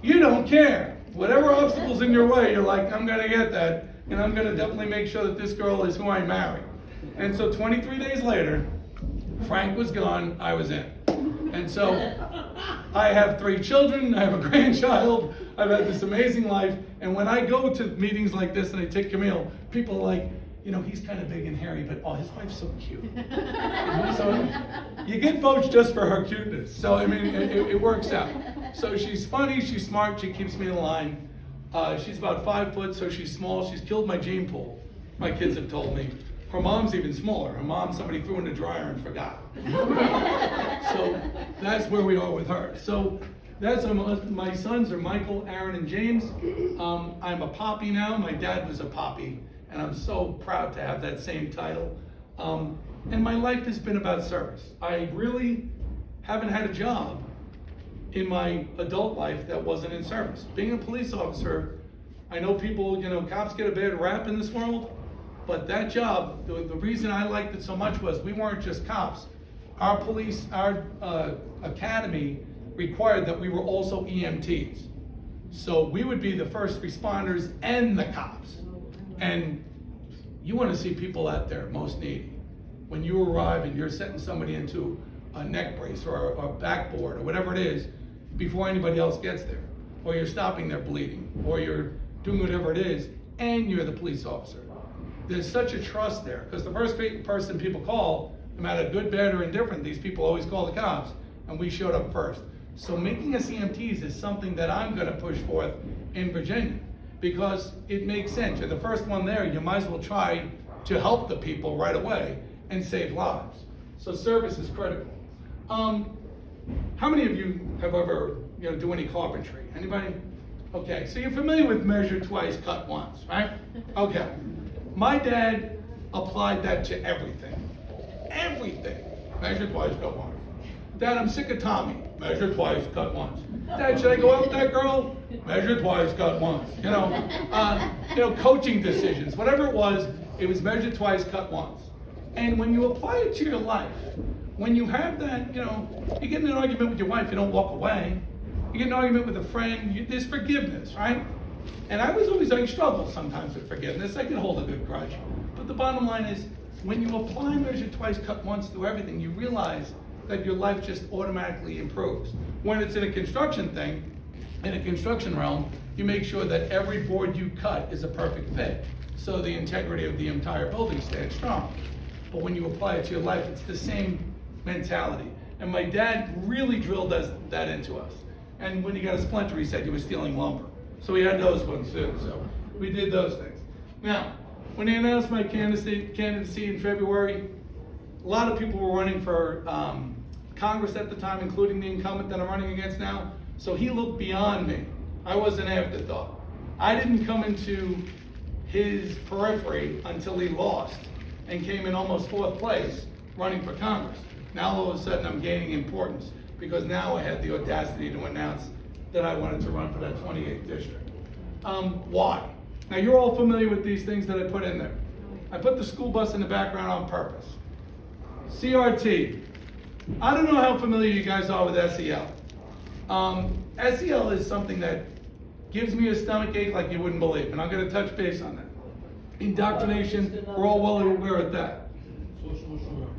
I: you don't care. Whatever obstacles in your way, you're like, I'm gonna get that, and I'm gonna definitely make sure that this girl is who I marry. And so 23 days later, Frank was gone, I was in. And so I have 3 children, I have a grandchild, I've had this amazing life, and when I go to meetings like this and I take Camille, people are like, he's kind of big and hairy, but his wife's so cute. So you get votes just for her cuteness. So it works out. So she's funny, she's smart, she keeps me in line. She's about 5 foot, so she's small. She's killed my gene pool, my kids have told me. Her mom's even smaller. Her mom, somebody threw in the dryer and forgot. So that's where we are with her. So that's my sons are Michael, Aaron, and James. I'm a poppy now. My dad was a poppy. And I'm so proud to have that same title. And my life has been about service. I really haven't had a job in my adult life that wasn't in service. Being a police officer, I know people, cops get a bad rap in this world, but that job, the reason I liked it so much was we weren't just cops. Our academy required that we were also EMTs. So we would be the first responders and the cops. And you want to see people out there most needy. When you arrive and you're setting somebody into a neck brace or a backboard or whatever it is before anybody else gets there, or you're stopping their bleeding, or you're doing whatever it is, and you're the police officer. There's such a trust there, because the first person people call, no matter good, bad, or indifferent, these people always call the cops, and we showed up first. So making us EMTs is something that I'm going to push forth in Virginia, because it makes sense. You're the first one there, you might as well try to help the people right away and save lives. So service is critical. How many of you have ever, do any carpentry? Anybody? Okay, so you're familiar with measure twice, cut once, right? Okay. My dad applied that to everything. Everything. Measure twice, cut once. Dad, I'm sick of Tommy. Measure twice, cut once. Dad, should I go out with that girl? Measure twice, cut once. Coaching decisions, whatever it was measure twice, cut once. And when you apply it to your life, when you have that, you get in an argument with your wife, you don't walk away. You get in an argument with a friend, there's forgiveness, right? And I struggle sometimes with forgiveness. I can hold a good grudge. But the bottom line is, when you apply measure twice, cut once to everything, you realize that your life just automatically improves. When it's in a construction thing, in a construction realm, you make sure that every board you cut is a perfect fit, so the integrity of the entire building stays strong. But when you apply it to your life, it's the same mentality. And my dad really drilled that into us. And when he got a splinter, he said you were stealing lumber. So we had those ones too, so we did those things. Now, when they announced my candidacy in February, a lot of people were running for Congress at the time, including the incumbent that I'm running against now. So he looked beyond me. I was an afterthought. I didn't come into his periphery until he lost and came in almost 4th place running for Congress. Now all of a sudden I'm gaining importance because now I had the audacity to announce that I wanted to run for that 28th district. Why? Now you're all familiar with these things that I put in there. I put the school bus in the background on purpose. CRT. I don't know how familiar you guys are with SEL. SEL is something that gives me a stomach ache like you wouldn't believe, and I'm going to touch base on that. Indoctrination, we're all well aware of that.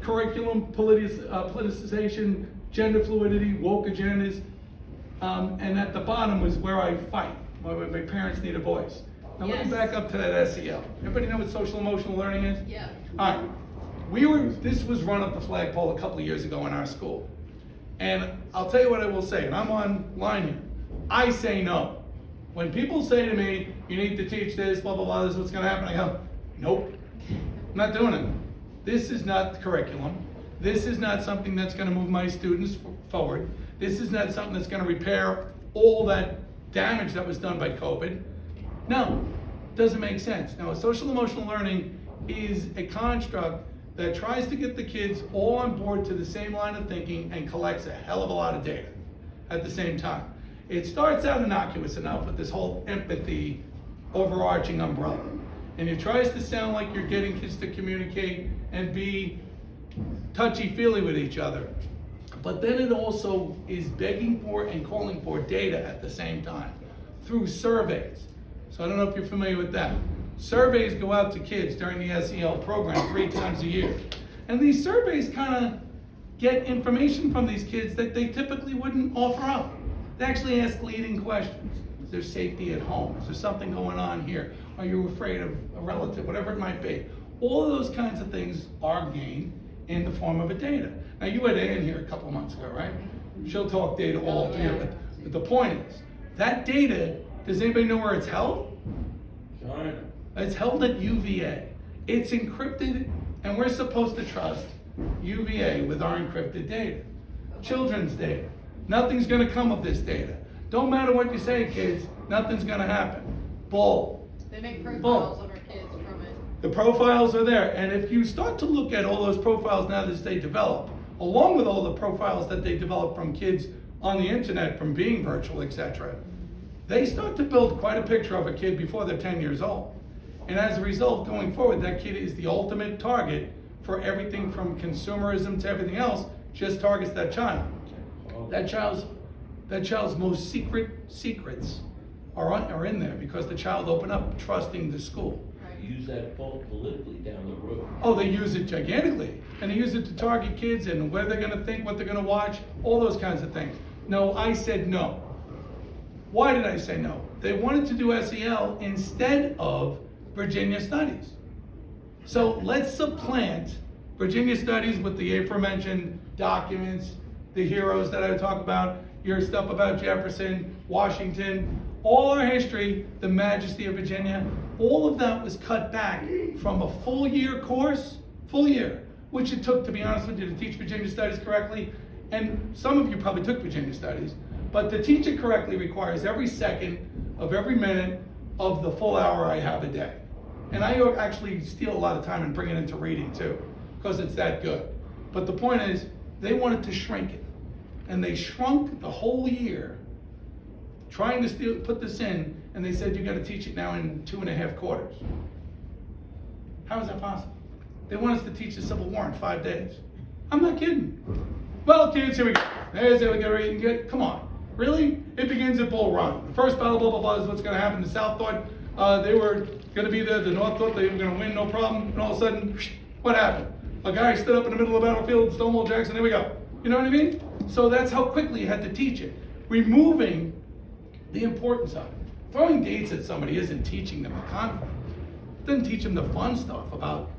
I: Curriculum, politicization, gender fluidity, woke agendas, and at the bottom was where I fight, where my parents need a voice. Now let me back up to that SEL. Everybody know what social emotional learning is?
F: Yeah.
I: All right. This was run up the flagpole a couple of years ago in our school. And I'll tell you what I will say, and I'm online here. I say no. When people say to me, you need to teach this, blah, blah, blah, this is what's gonna happen, I go, nope, I'm not doing it. This is not the curriculum. This is not something that's gonna move my students forward. This is not something that's gonna repair all that damage that was done by COVID. No, doesn't make sense. Now, social emotional learning is a construct that tries to get the kids all on board to the same line of thinking and collects a hell of a lot of data at the same time. It starts out innocuous enough with this whole empathy overarching umbrella. And it tries to sound like you're getting kids to communicate and be touchy-feely with each other. But then it also is begging for and calling for data at the same time through surveys. So I don't know if you're familiar with that. Surveys go out to kids during the SEL program 3 times a year. And these surveys kind of get information from these kids that they typically wouldn't offer up. They actually ask leading questions. Is there safety at home? Is there something going on here? Are you afraid of a relative? Whatever it might be. All of those kinds of things are gained in the form of a data. Now you had Ann here a couple of months ago, right? She'll talk data all through, but the point is, that data, does anybody know where it's held?
C: China.
I: It's held at UVA. It's encrypted, and we're supposed to trust UVA with our encrypted data. Children's data. Nothing's gonna come of this data. Don't matter what you say, kids, nothing's gonna happen. Bull.
A: They make profiles of our kids from it.
I: The profiles are there, and if you start to look at all those profiles now that they develop, along with all the profiles that they develop from kids on the internet, from being virtual, etc., they start to build quite a picture of a kid before they're 10 years old. And as a result, going forward, that kid is the ultimate target for everything from consumerism to everything else, just targets that child. That child's most secrets are in there because the child opened up trusting the school.
C: Use that politically down the road.
I: Oh, they use it gigantically. And they use it to target kids and where they're gonna think, what they're gonna watch, all those kinds of things. No, I said no. Why did I say no? They wanted to do SEL instead of Virginia Studies. So let's supplant Virginia Studies with the aforementioned documents, the heroes that I talk about, your stuff about Jefferson, Washington, all our history, the majesty of Virginia, all of that was cut back from a full year course, which it took, to be honest with you, to teach Virginia Studies correctly. And some of you probably took Virginia Studies, but to teach it correctly requires every second of every minute of the full hour I have a day. And I actually steal a lot of time and bring it into reading too, because it's that good. But the point is, they wanted to shrink it. And they shrunk the whole year trying to put this in, and they said you gotta teach it now in 2.5 quarters. How is that possible? They want us to teach the Civil War in 5 days. I'm not kidding. Well, kids, here we go. There's how we go reading good. Come on, really? It begins at Bull Run. The first battle, blah, blah, blah, is what's gonna happen. The South thought they were gonna be there, the North thought they were gonna win, no problem, and all of a sudden, what happened? A guy stood up in the middle of the battlefield, Stonewall Jackson, there we go. You know what I mean? So that's how quickly you had to teach it. Removing the importance of it. Throwing dates at somebody isn't teaching them the conflict. It doesn't teach them the fun stuff about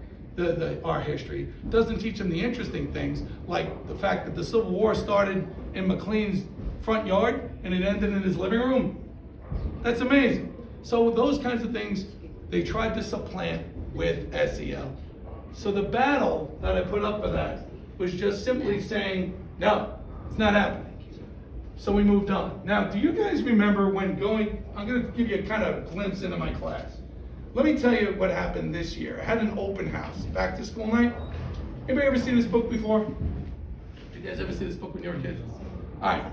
I: our history. It doesn't teach them the interesting things, like the fact that the Civil War started in McLean's front yard and it ended in his living room. That's amazing. So those kinds of things, they tried to supplant with SEL. So the battle that I put up for that was just simply saying, no, it's not happening. So we moved on. Now, do you guys remember when I'm gonna give you a kind of glimpse into my class. Let me tell you what happened this year. I had an open house, back to school night. Anybody ever seen this book before? Did you guys ever see this book when you were kids? All right.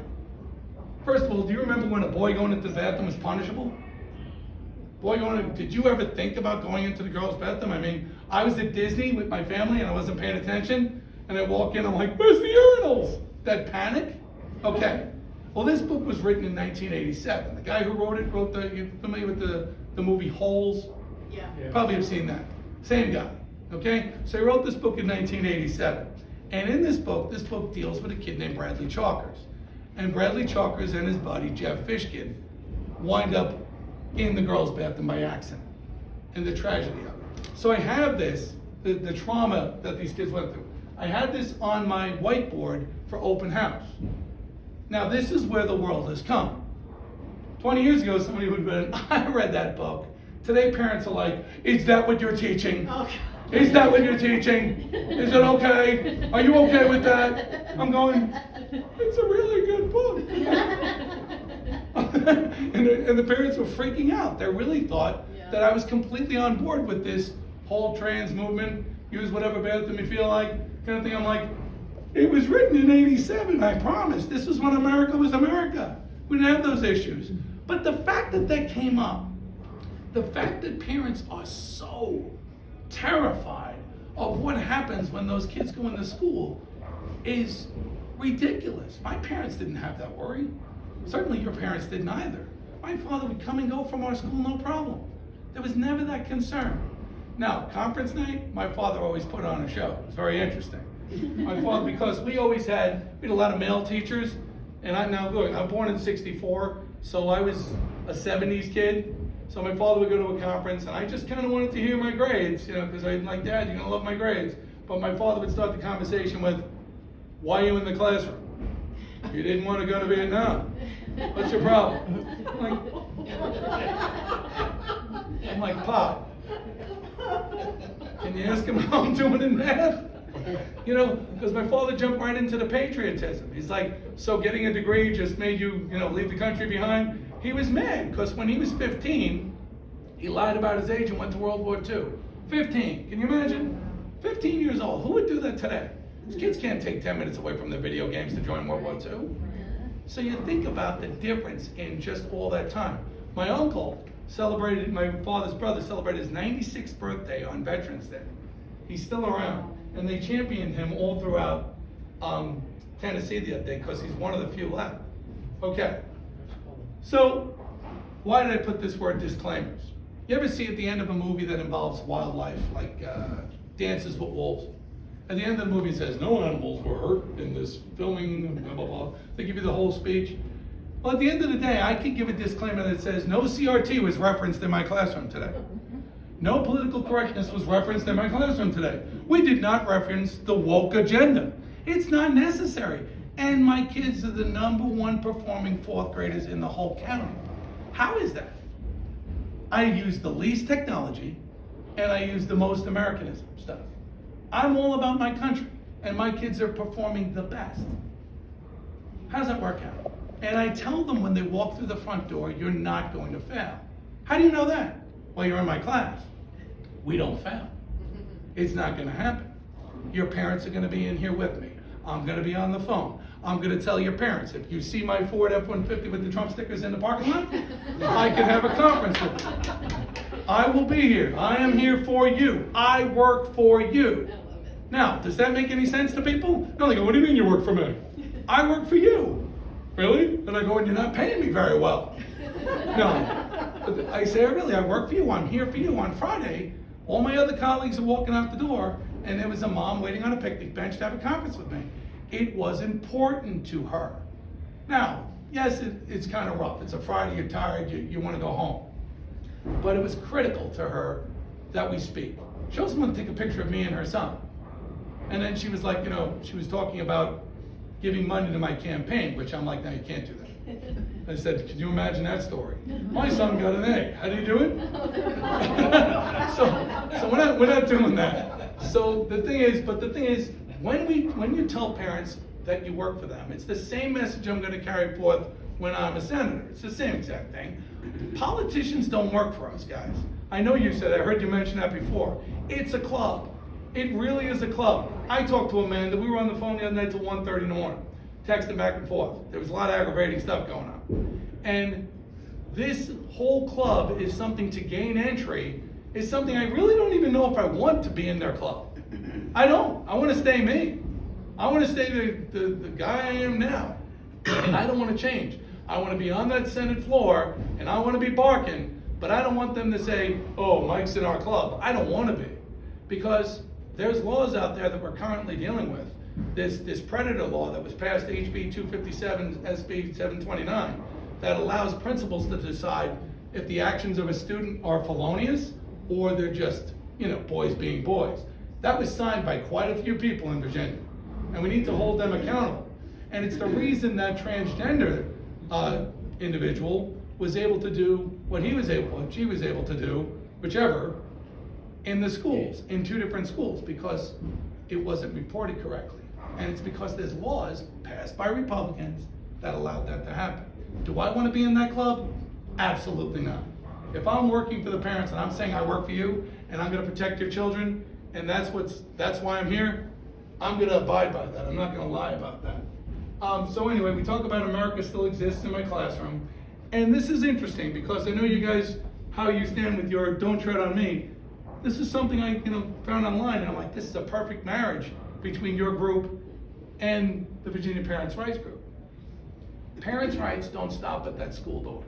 I: First of all, do you remember when a boy going into the bathroom was punishable? Did you ever think about going into the girls' bathroom? I mean, I was at Disney with my family and I wasn't paying attention. And I walk in, I'm like, where's the urinals? That panic? Okay. Well, this book was written in 1987. The guy who wrote it you familiar with the movie Holes?
F: Yeah.
I: Probably have seen that. Same guy, okay? So he wrote this book in 1987. And in this book deals with a kid named Bradley Chalkers. And Bradley Chalkers and his buddy, Jeff Fishkin, wind up in the girls' bathroom by accident. And the tragedy of it. So I have this, the trauma that these kids went through. I had this on my whiteboard for open house. Now this is where the world has come. 20 years ago, somebody would have been, I read that book. Today parents are like, is that what you're teaching?
F: Oh,
I: Is that what you're teaching? Is it okay? Are you okay with that? I'm going, it's a really good book. and the parents were freaking out. They really thought that I was completely on board with this whole trans movement, use whatever bathroom you feel like, kind of thing. I'm like, it was written in 87, I promise. This was when America was America. We didn't have those issues. But the fact that came up, the fact that parents are so terrified of what happens when those kids go into school is ridiculous. My parents didn't have that worry. Certainly your parents didn't either. My father would come and go from our school, no problem. There was never that concern. Now, conference night, my father always put on a show. It was very interesting. My father, because we had a lot of male teachers, and I'm born in '64, so I was a '70s kid. So my father would go to a conference, and I just kind of wanted to hear my grades, because I'm like, Dad, you're gonna love my grades. But my father would start the conversation with, why are you in the classroom? You didn't want to go to Vietnam. What's your problem? I'm like, Pop, can you ask him how I'm doing in math? Because my father jumped right into the patriotism. He's like, so getting a degree just made you, leave the country behind? He was mad, because when he was 15, he lied about his age and went to World War II. 15, can you imagine? 15 years old, who would do that today? These kids can't take 10 minutes away from their video games to join World War II. So you think about the difference in just all that time. My uncle my father's brother celebrated his 96th birthday on Veterans Day. He's still around, and they championed him all throughout Tennessee the other day, because he's one of the few left. Okay, so why did I put this word disclaimers? You ever see at the end of a movie that involves wildlife, like Dances with Wolves? At the end of the movie it says, no animals were hurt in this filming, blah, blah, blah. They give you the whole speech. Well, at the end of the day, I could give a disclaimer that says, no CRT was referenced in my classroom today. No political correctness was referenced in my classroom today. We did not reference the woke agenda. It's not necessary. And my kids are the #1 performing 4th graders in the whole county. How is that? I use the least technology, and I use the most Americanism stuff. I'm all about my country, and my kids are performing the best. How does that work out? And I tell them when they walk through the front door, you're not going to fail. How do you know that? Well, you're in my class. We don't fail. It's not going to happen. Your parents are going to be in here with me. I'm going to be on the phone. I'm going to tell your parents, if you see my Ford F-150 with the Trump stickers in the parking lot, I can have a conference with you. I will be here. I am here for you. I work for you. Now, does that make any sense to people? No, they go, what do you mean you work for me? I work for you. Really? And I go, and you're not paying me very well. No. But I say, really, I work for you. I'm here for you. On Friday, all my other colleagues are walking out the door, and there was a mom waiting on a picnic bench to have a conference with me. It was important to her. Now, yes, it's kind of rough. It's a Friday, you're tired, you want to go home. But it was critical to her that we speak. She also wanted to take a picture of me and her son. And then she was like, she was talking about giving money to my campaign, which I'm like, no, you can't do that. I said, can you imagine that story? My son got an A. How do you do it? so we're not doing that. So the thing is, when you tell parents that you work for them, it's the same message I'm going to carry forth when I'm a senator. It's the same exact thing. Politicians don't work for us, guys. I know you said, I heard you mention that before. It's a club. It really is a club. I talked to Amanda, we were on the phone the other night till 1:30 in the morning, texting back and forth. There was a lot of aggravating stuff going on. And this whole club is something to gain entry, is something I really don't even know if I want to be in their club. I don't. I want to stay me. I want to stay the guy I am now. And I don't want to change. I want to be on that Senate floor, and I want to be barking, but I don't want them to say, oh, Mike's in our club. I don't want to be. Because there's laws out there that we're currently dealing with. This predator law that was passed, HB 257, SB 729, that allows principals to decide if the actions of a student are felonious or they're just, boys being boys. That was signed by quite a few people in Virginia, and we need to hold them accountable. And it's the reason that transgender individual was able to do what she was able to do, whichever, in the schools, in 2 different schools, because it wasn't reported correctly. And it's because there's laws passed by Republicans that allowed that to happen. Do I want to be in that club? Absolutely not. If I'm working for the parents and I'm saying I work for you and I'm going to protect your children, and that's why I'm here, I'm going to abide by that. I'm not going to lie about that. So anyway, we talk about America still exists in my classroom. And this is interesting because I know you guys, how you stand with your don't tread on me. This is something I found online, and I'm like, this is a perfect marriage between your group and the Virginia Parents' Rights Group. Parents' rights don't stop at that school door.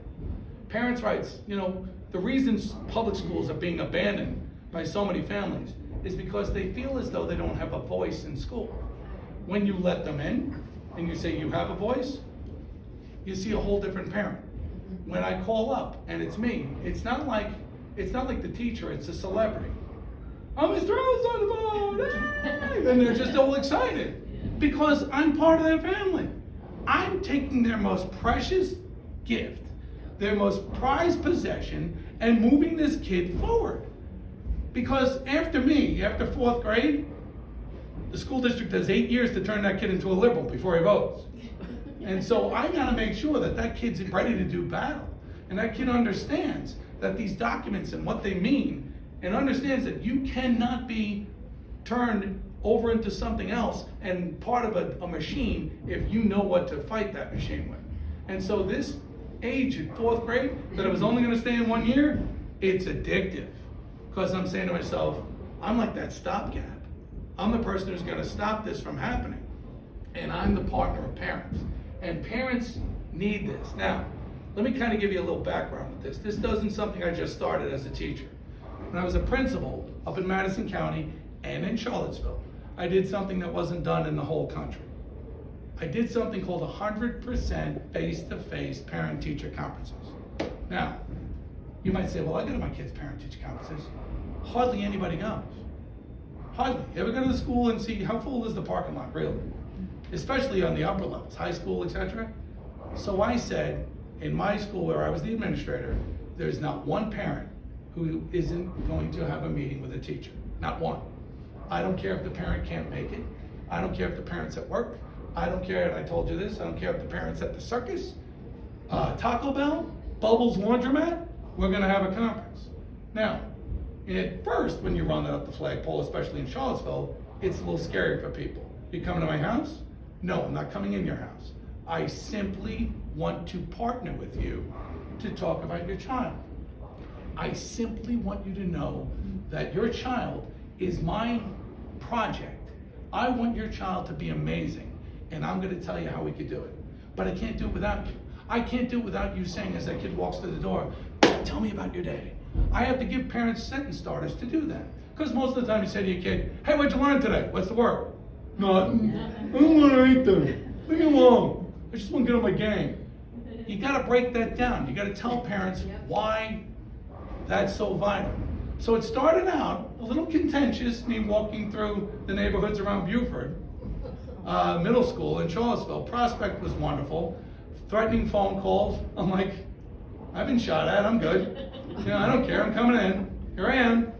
I: Parents' rights, the reasons public schools are being abandoned by so many families is because they feel as though they don't have a voice in school. When you let them in and you say you have a voice, you see a whole different parent. When I call up and it's me, it's not like the teacher, it's a celebrity. Oh, Mr. Rose on the phone, hey! And they're just all excited because I'm part of their family. I'm taking their most precious gift, their most prized possession, and moving this kid forward. Because after me, after 4th grade, the school district has 8 years to turn that kid into a liberal before he votes. And so I gotta make sure that kid's ready to do battle. And that kid understands that these documents and what they mean, and understands that you cannot be turned over into something else and part of a machine if you know what to fight that machine with. And so this age in 4th grade, that I was only gonna stay in 1 year, it's addictive. Because I'm saying to myself, I'm like that stopgap. I'm the person who's gonna stop this from happening. And I'm the partner of parents. And parents need this. Now, let me kind of give you a little background with this. This isn't something I just started as a teacher. When I was a principal up in Madison County and in Charlottesville, I did something that wasn't done in the whole country. I did something called 100% face-to-face parent-teacher conferences. Now, you might say, well, I go to my kids' parent-teacher conferences. Hardly anybody goes. Hardly. You ever go to the school and see how full is the parking lot, really? Especially on the upper levels, high school, etc. So I said, in my school where I was the administrator, there's not one parent who isn't going to have a meeting with a teacher. Not one. I don't care if the parent can't make it. I don't care if the parent's at work. I don't care, and I told you this, I don't care if the parent's at the circus, Taco Bell, Bubbles Laundromat, we're gonna have a conference. Now, at first, when you run up the flagpole, especially in Charlottesville, it's a little scary for people. You coming to my house? No, I'm not coming in your house. I simply want to partner with you to talk about your child. I simply want you to know that your child is my project. I want your child to be amazing, and I'm gonna tell you how we could do it. But I can't do it without you. I can't do it without you saying as that kid walks through the door, tell me about your day. I have to give parents sentence starters to do that. Because most of the time you say to your kid, hey, what'd you learn today? What's the word? Nothing. I don't want to eat them. Leave me alone. I just want to get on my game. You got to break that down. You got to tell parents why that's so vital. So it started out a little contentious, me walking through the neighborhoods around Beaufort. middle school in Charlottesville. Prospect was wonderful. Threatening phone calls. I'm like, I've been shot at, I'm good. You know, I don't care, I'm coming in. Here I am.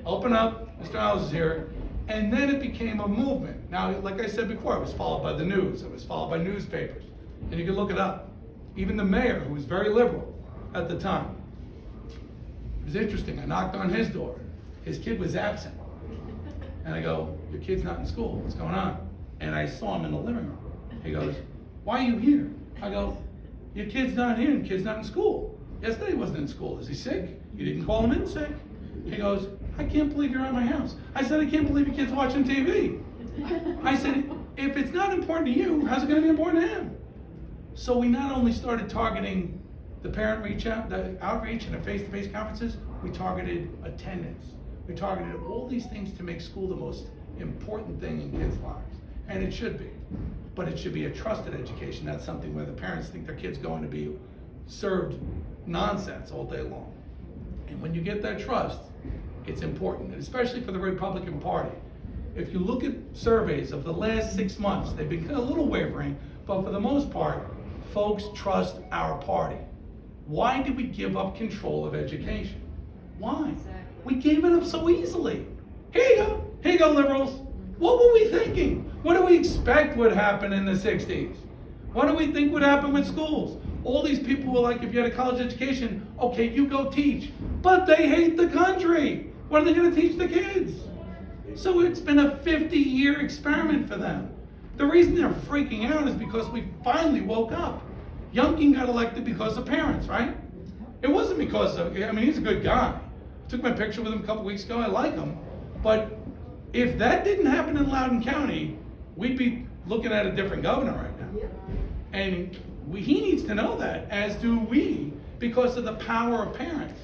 I: Open up, Mr. House is here. And then it became a movement. Now, like I said before, it was followed by the news. It was followed by newspapers. And you can look it up. Even the mayor, who was very liberal at the time. It was interesting, I knocked on his door. His kid was absent. And I go, your kid's not in school, what's going on? And I saw him in the living room. He goes, why are you here? I go, your kid's not here, your kid's not in school. Yesterday he wasn't in school, is he sick? You didn't call him in sick. He goes, I can't believe you're at my house. I said, I can't believe your kid's watching TV. I said, if it's not important to you, how's it gonna be important to him? So we not only started targeting the parent the outreach and the face-to-face conferences, we targeted attendance. We targeted all these things to make school the most important thing in kids' lives. And it should be. But it should be a trusted education, not something where the parents think their kid's going to be served nonsense all day long. And when you get that trust, it's important, and especially for the Republican Party. If you look at surveys of the last 6 months, they've been a little wavering, but for the most part, folks trust our party. Why did we give up control of education? Why? We gave it up so easily. Here you go, liberals. What were we thinking? What do we expect would happen in the 60s? What do we think would happen with schools? All these people were like, if you had a college education, okay, you go teach. But they hate the country. What are they gonna teach the kids? So it's been a 50-year experiment for them. The reason they're freaking out is because we finally woke up. Youngkin got elected because of parents, right? It wasn't because of, I mean, he's a good guy. I took my picture with him a couple weeks ago, I like him. But if that didn't happen in Loudoun County, we'd be looking at a different governor right now. And he needs to know that, as do we, because of the power of parents.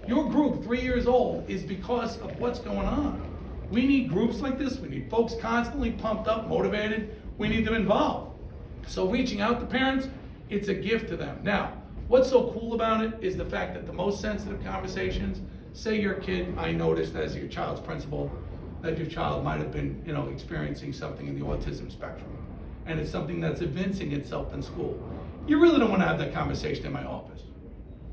I: Your group, 3 years old, is because of what's going on. We need groups like this. We need folks constantly pumped up, motivated. We need them involved. So reaching out to parents, it's a gift to them. Now, what's so cool about it is the fact that the most sensitive conversations, say your kid, I noticed as your child's principal, that your child might have been, experiencing something in the autism spectrum. And it's something that's evincing itself in school. You really don't want to have that conversation in my office.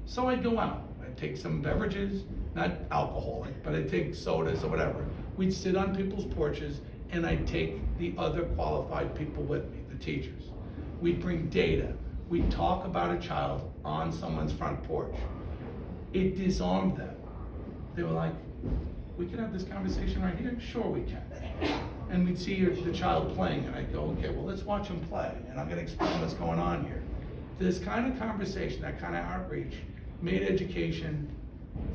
I: So I'd go out. I'd take some beverages, not alcoholic, but I'd take sodas or whatever. We'd sit on people's porches and I'd take the other qualified people with me, the teachers. We'd bring data. We'd talk about a child on someone's front porch. It disarmed them. They were like, we can have this conversation right here? Sure we can. And we'd see the child playing and I'd go, okay, well, let's watch him play. And I'm gonna explain what's going on here. This kind of conversation, that kind of outreach, made education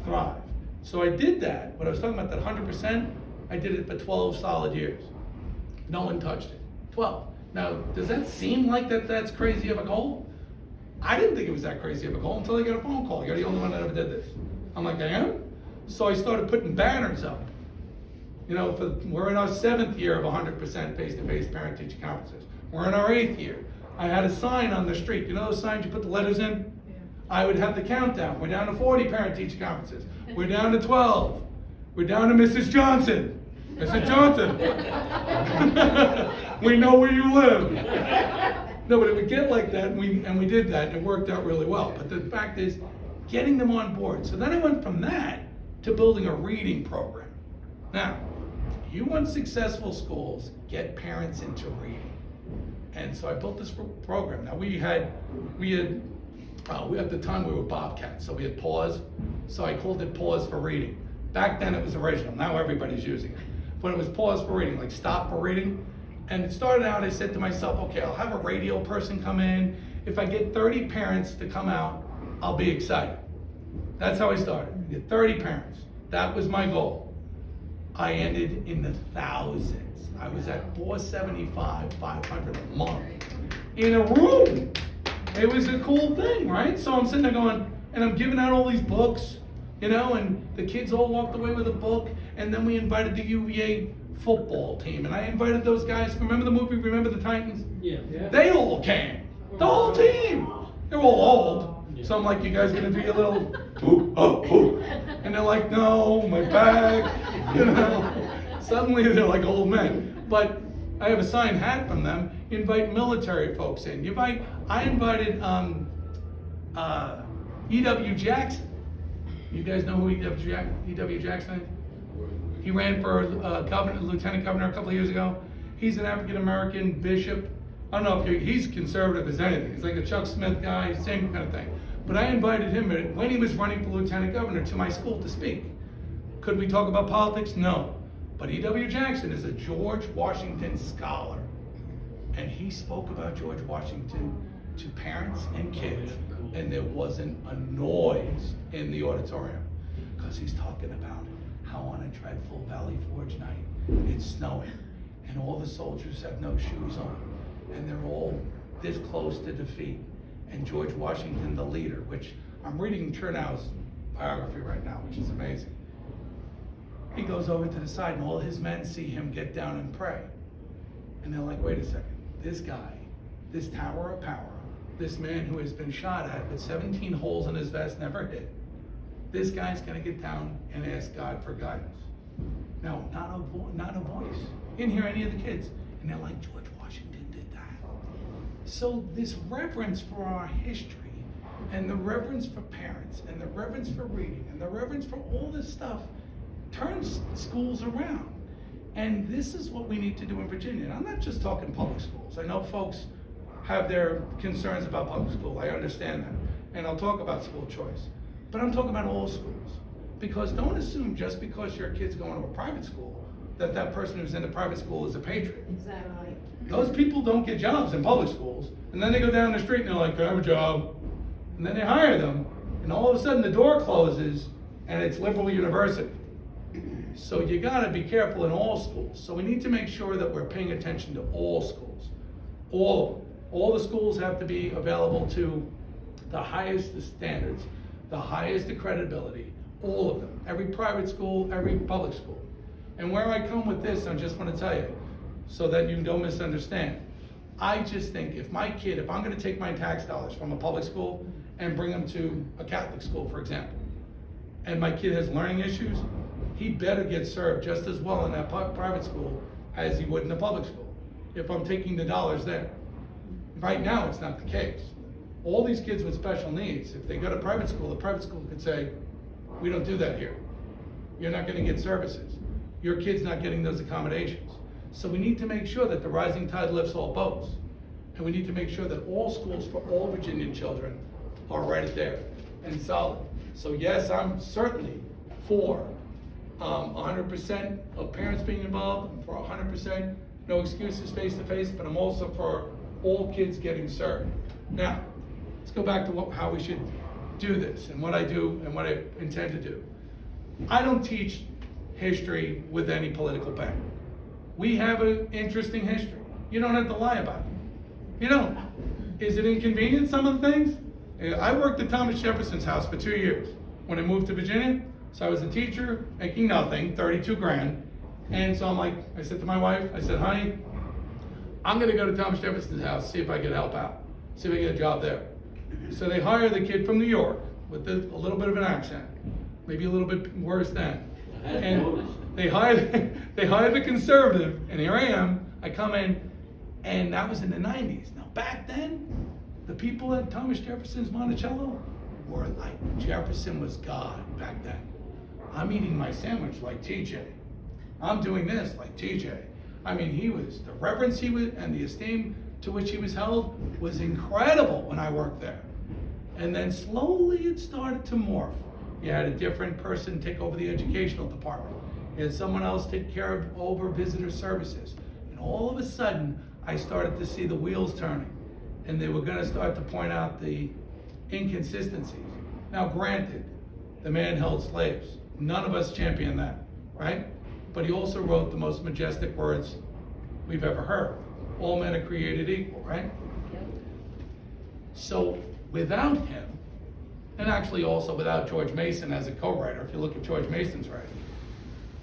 I: thrive. So I did that. When I was talking about that 100%, I did it for 12 solid years. No one touched it. 12. Now, does that seem like that's crazy of a goal? I didn't think it was that crazy of a goal until I got a phone call. You're the only one that ever did this. I'm like, I am? So I started putting banners up. We're in our 7th year of 100% face-to-face parent-teacher conferences. We're in our 8th year. I had a sign on the street. You know those signs you put the letters in? Yeah. I would have the countdown. We're down to 40 parent-teacher conferences. We're down to 12. We're down to Mrs. Johnson. Mrs. Johnson. We know where you live. No, but it would get like that, and we did that, and it worked out really well. But the fact is, getting them on board. So then I went from that to building a reading program. Now, you want successful schools, get parents into reading. And so I built this program. Now at the time we were Bobcats, so we had Pause. So I called it Pause for Reading. Back then it was original, now everybody's using it. But it was Pause for Reading, like stop for reading. And it started out, I said to myself, okay, I'll have a radio person come in. If I get 30 parents to come out, I'll be excited. That's how I started, get 30 parents. That was my goal. I ended in the thousands. I was at 475, 500 a month in a room. It was a cool thing, right? So I'm sitting there going, and I'm giving out all these books, and the kids all walked away with a book, and then we invited the UVA football team, and I invited those guys. Remember the movie, Remember the Titans?
D: Yeah.
I: They all came, the whole team. They're all old. So I'm like, you guys gonna do your little, ooh, oh, ooh. And they're like, no, my back, Suddenly they're like old men. But I have a signed hat from them. You invite military folks in. I invited E.W. Jackson. You guys know who E.W. Jackson is? He ran for lieutenant governor a couple of years ago. He's an African-American bishop. I don't know if he's conservative as anything. He's like a Chuck Smith guy, same kind of thing. But I invited him when he was running for lieutenant governor to my school to speak. Could we talk about politics? No. But E.W. Jackson is a George Washington scholar. And he spoke about George Washington to parents and kids. And there wasn't a noise in the auditorium. Because he's talking about how on a dreadful Valley Forge night, it's snowing. And all the soldiers have no shoes on. And they're all this close to defeat. And George Washington, the leader, which I'm reading Chernow's biography right now, which is amazing. He goes over to the side and all his men see him get down and pray. And they're like, wait a second, this guy, this tower of power, this man who has been shot at with 17 holes in his vest, never hit, this guy's gonna get down and ask God for guidance. Now, not a voice. You didn't hear any of the kids. And they're like, George Washington did that. So this reverence for our history and the reverence for parents and the reverence for reading and the reverence for all this stuff turns schools around. And this is what we need to do in Virginia. And I'm not just talking public schools. I know folks have their concerns about public school. I understand that. And I'll talk about school choice. But I'm talking about all schools. Because don't assume just because your kid's going to a private school that person who's in the private school is a patriot.
G: Exactly right.
I: Those people don't get jobs in public schools, and then they go down the street and they're like, I have a job. And then they hire them, and all of a sudden the door closes, and it's liberal university. So you gotta be careful in all schools. So we need to make sure that we're paying attention to all schools. All of them. All the schools have to be available to the highest standards, the highest accreditability, all of them. Every private school, every public school. And where I come with this, I just want to tell you, so that you don't misunderstand. I just think if I'm going to take my tax dollars from a public school and bring them to a Catholic school, for example, and my kid has learning issues, he better get served just as well in that private school as he would in the public school, if I'm taking the dollars there. Right now, it's not the case. All these kids with special needs, if they go to private school, the private school could say, we don't do that here. You're not going to get services. Your kid's not getting those accommodations. So we need to make sure that the rising tide lifts all boats. And we need to make sure that all schools for all Virginian children are right there and solid. So yes, I'm certainly for 100% of parents being involved, and for 100% no excuses face-to-face, but I'm also for all kids getting served. Now, let's go back to how we should do this and what I do and what I intend to do. I don't teach history with any political bent. We have an interesting history. You don't have to lie about it. You don't. Is it inconvenient, some of the things? I worked at Thomas Jefferson's house for 2 years when I moved to Virginia. So I was a teacher making nothing, 32 grand. And so I said to my wife, I said, honey, I'm gonna go to Thomas Jefferson's house, see if I can help out, see if I get a job there. So they hire the kid from New York with a little bit of an accent, maybe a little bit worse than. And they hired the conservative, and here I am, I come in, and that was in the 90s. Now back then, the people at Thomas Jefferson's Monticello were like, Jefferson was God back then. I'm eating my sandwich like TJ. I'm doing this like TJ. I mean, the reverence he was, and the esteem to which he was held was incredible when I worked there. And then slowly it started to morph. You had a different person take over the educational department. You had someone else take care of over visitor services. And all of a sudden, I started to see the wheels turning. And they were gonna start to point out the inconsistencies. Now granted, the man held slaves. None of us champion that, right? But he also wrote the most majestic words we've ever heard. All men are created equal, right? So without him, and actually also without George Mason as a co-writer, if you look at George Mason's writing,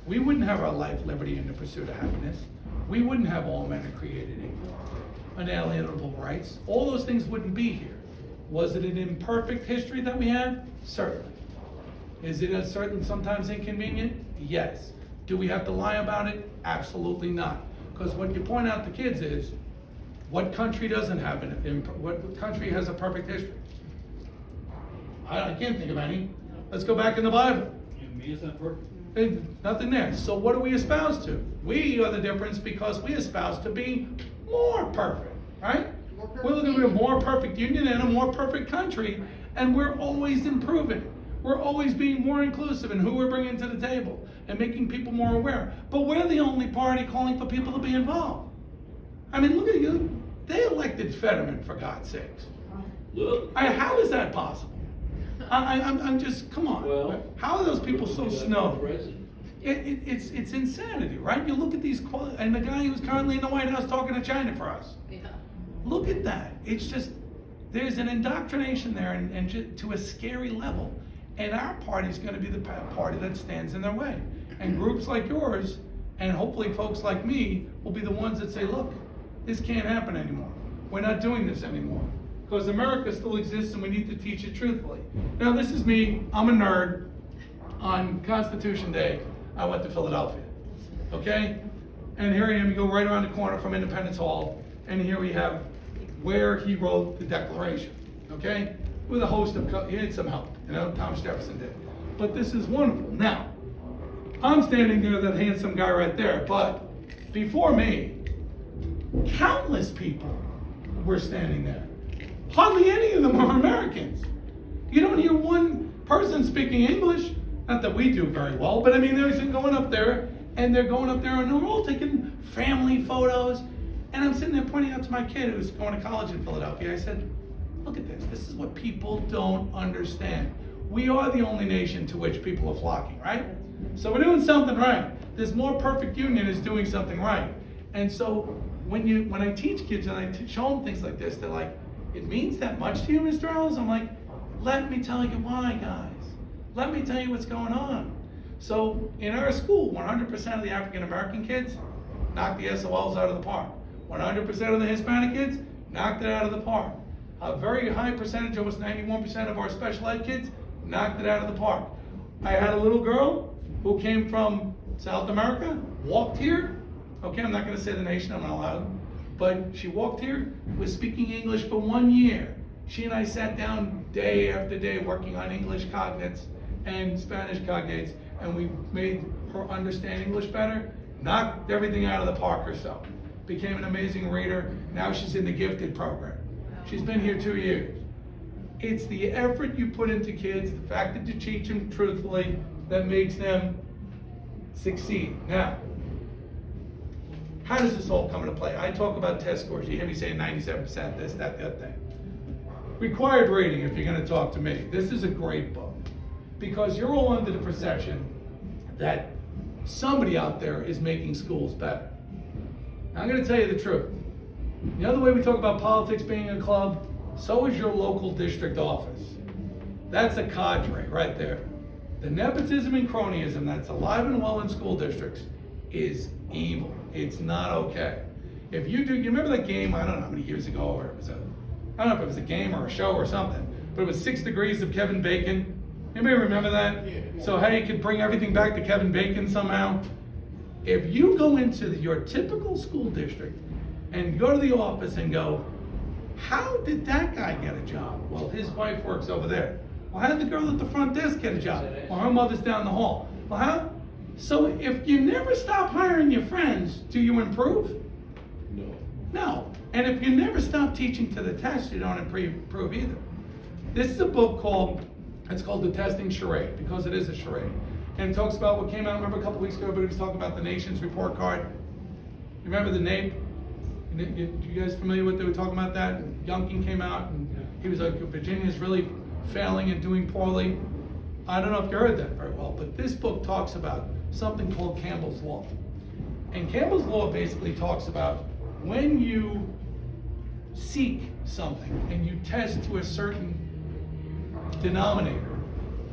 I: we wouldn't have our life, liberty, and the pursuit of happiness. We wouldn't have all men are created equal, unalienable rights. All those things wouldn't be here. Was it an imperfect history that we have? Certainly. Is it sometimes inconvenient? Yes. Do we have to lie about it? Absolutely not. Because what you point out to kids is, what country doesn't have what country has a perfect history? I can't think of any. Let's go back in the Bible.
D: Me is not perfect.
I: Nothing there. So what do we espouse to? We are the difference because we espouse to be more perfect, right? We're looking for a more perfect union and a more perfect country, and we're always improving. We're always being more inclusive in who we're bringing to the table and making people more aware. But we're the only party calling for people to be involved. I mean, look at you. They elected Fetterman, for God's sakes. How is that possible? I'm just, come on.
C: Well,
I: how are those people so snowed?
C: President.
I: It's insanity, right? You look at these, and the guy who's currently in the White House talking to China for us.
F: Yeah.
I: Look at that. It's just, there's an indoctrination there and just, to a scary level. And our party's gonna be the party that stands in their way. And groups like yours, and hopefully folks like me, will be the ones that say, look, this can't happen anymore. We're not doing this anymore. Because America still exists and we need to teach it truthfully. Now this is me, I'm a nerd. On Constitution Day, I went to Philadelphia, okay? And here I am, you go right around the corner from Independence Hall, and here we have where he wrote the Declaration, okay? With a host of, he had some help, Thomas Jefferson did. But this is wonderful. Now, I'm standing there, that handsome guy right there, but before me, countless people were standing there. Hardly any of them are Americans. You don't hear one person speaking English. Not that we do very well, but I mean, they're going up there, and they're all taking family photos. And I'm sitting there pointing out to my kid who's going to college in Philadelphia. I said, look at this. This is what people don't understand. We are the only nation to which people are flocking, right? So we're doing something right. This more perfect union is doing something right. And so when I teach kids and I show them things like this, they're like, it means that much to you, Mr. Ellis? I'm like, let me tell you why, guys. Let me tell you what's going on. So in our school, 100% of the African American kids knocked the SOLs out of the park. 100% of the Hispanic kids knocked it out of the park. A very high percentage, almost 91% of our special ed kids knocked it out of the park. I had a little girl who came from South America, walked here. Okay, I'm not gonna say the nation, I'm not allowed. But she walked here, was speaking English for 1 year. She and I sat down day after day working on English cognates and Spanish cognates, and we made her understand English better, knocked everything out of the park herself. Became an amazing reader. Now she's in the gifted program. She's been here 2 years. It's the effort you put into kids, the fact that you teach them truthfully, that makes them succeed. Now, how does this all come into play? I talk about test scores. You hear me say 97%, this, that, the other thing. Required reading, if you're gonna talk to me. This is a great book. Because you're all under the perception that somebody out there is making schools better. Now, I'm gonna tell you the truth. The other way we talk about politics being a club, so is your local district office. That's a cadre right there. The nepotism and cronyism that's alive and well in school districts is evil. It's not okay. If you do, you remember that game, I don't know how many years ago, or it was I don't know if it was a game or a show or something, but it was 6 Degrees of Kevin Bacon. Anybody remember that?
E: Yeah.
I: So how you could bring everything back to Kevin Bacon somehow? If you go into your typical school district and go to the office and go, how did that guy get a job? Well, his wife works over there. Well, how did the girl at the front desk get a job? Well, her mother's down the hall. Well, how? So if you never stop hiring your friends, do you improve?
C: No.
I: No. And if you never stop teaching to the test, you don't improve either. This is a book it's called The Testing Charade, because it is a charade. And it talks about what came out, remember a couple weeks ago, but it was talking about the nation's report card. You remember the NAEP? You guys familiar with, they were talking about that? Youngkin came out and he was like, Virginia's really failing and doing poorly. I don't know if you heard that very well, but this book talks about something called Campbell's Law. And Campbell's Law basically talks about when you seek something and you test to a certain denominator,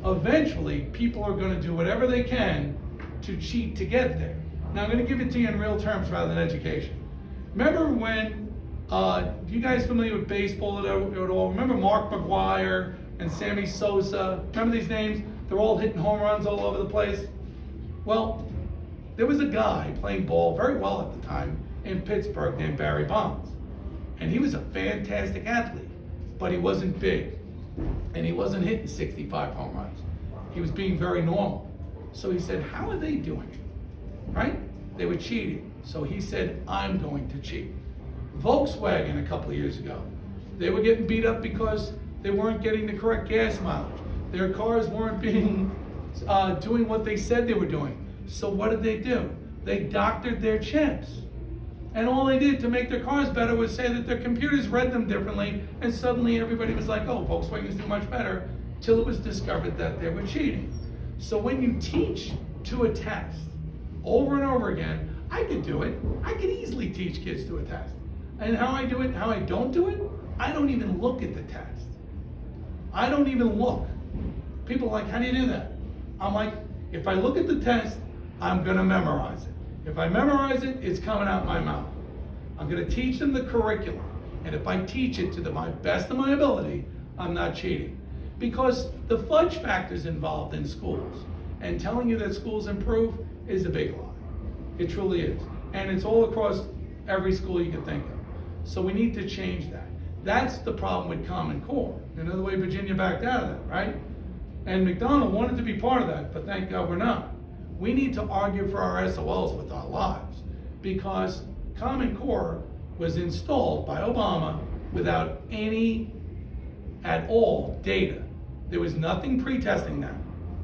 I: eventually people are going to do whatever they can to cheat to get there. Now I'm going to give it to you in real terms rather than education. Remember when, you guys familiar with baseball at all? Remember Mark McGwire and Sammy Sosa? Remember these names? They're all hitting home runs all over the place. Well, there was a guy playing ball very well at the time in Pittsburgh named Barry Bonds. And he was a fantastic athlete, but he wasn't big. And he wasn't hitting 65 home runs. He was being very normal. So he said, how are they doing it? Right? They were cheating. So he said, I'm going to cheat. Volkswagen a couple of years ago, they were getting beat up because they weren't getting the correct gas mileage. Their cars weren't being doing what they said they were doing. So what did they do? They doctored their chips. And all they did to make their cars better was say that their computers read them differently, and suddenly everybody was like, oh, Volkswagen's do much better, till it was discovered that they were cheating. So when you teach to a test over and over again, I could do it. I could easily teach kids to a test. And how I do it, how I don't do it, I don't even look at the test. I don't even look. People are like, how do you do that? I'm like, if I look at the test, I'm gonna memorize it. If I memorize it, it's coming out my mouth. I'm gonna teach them the curriculum. And if I teach it to the best of my ability, I'm not cheating. Because the fudge factor's involved in schools. And telling you that schools improve is a big lie. It truly is. And it's all across every school you can think of. So we need to change that. That's the problem with Common Core. Another way Virginia backed out of that, right? And McDonald wanted to be part of that, but thank God we're not. We need to argue for our SOLs with our lives, because Common Core was installed by Obama without any at all data. There was nothing pre-testing that.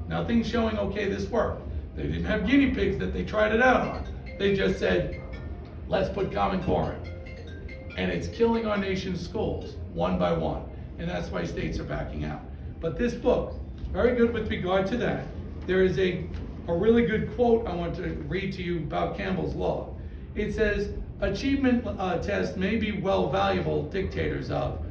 I: Nothing showing, okay, this worked. They didn't have guinea pigs that they tried it out on. They just said, let's put Common Core in. And it's killing our nation's schools one by one. And that's why states are backing out. But this book, very good with regard to that. There is a really good quote I want to read to you about Campbell's Law. It says, achievement tests may be well valuable dictators of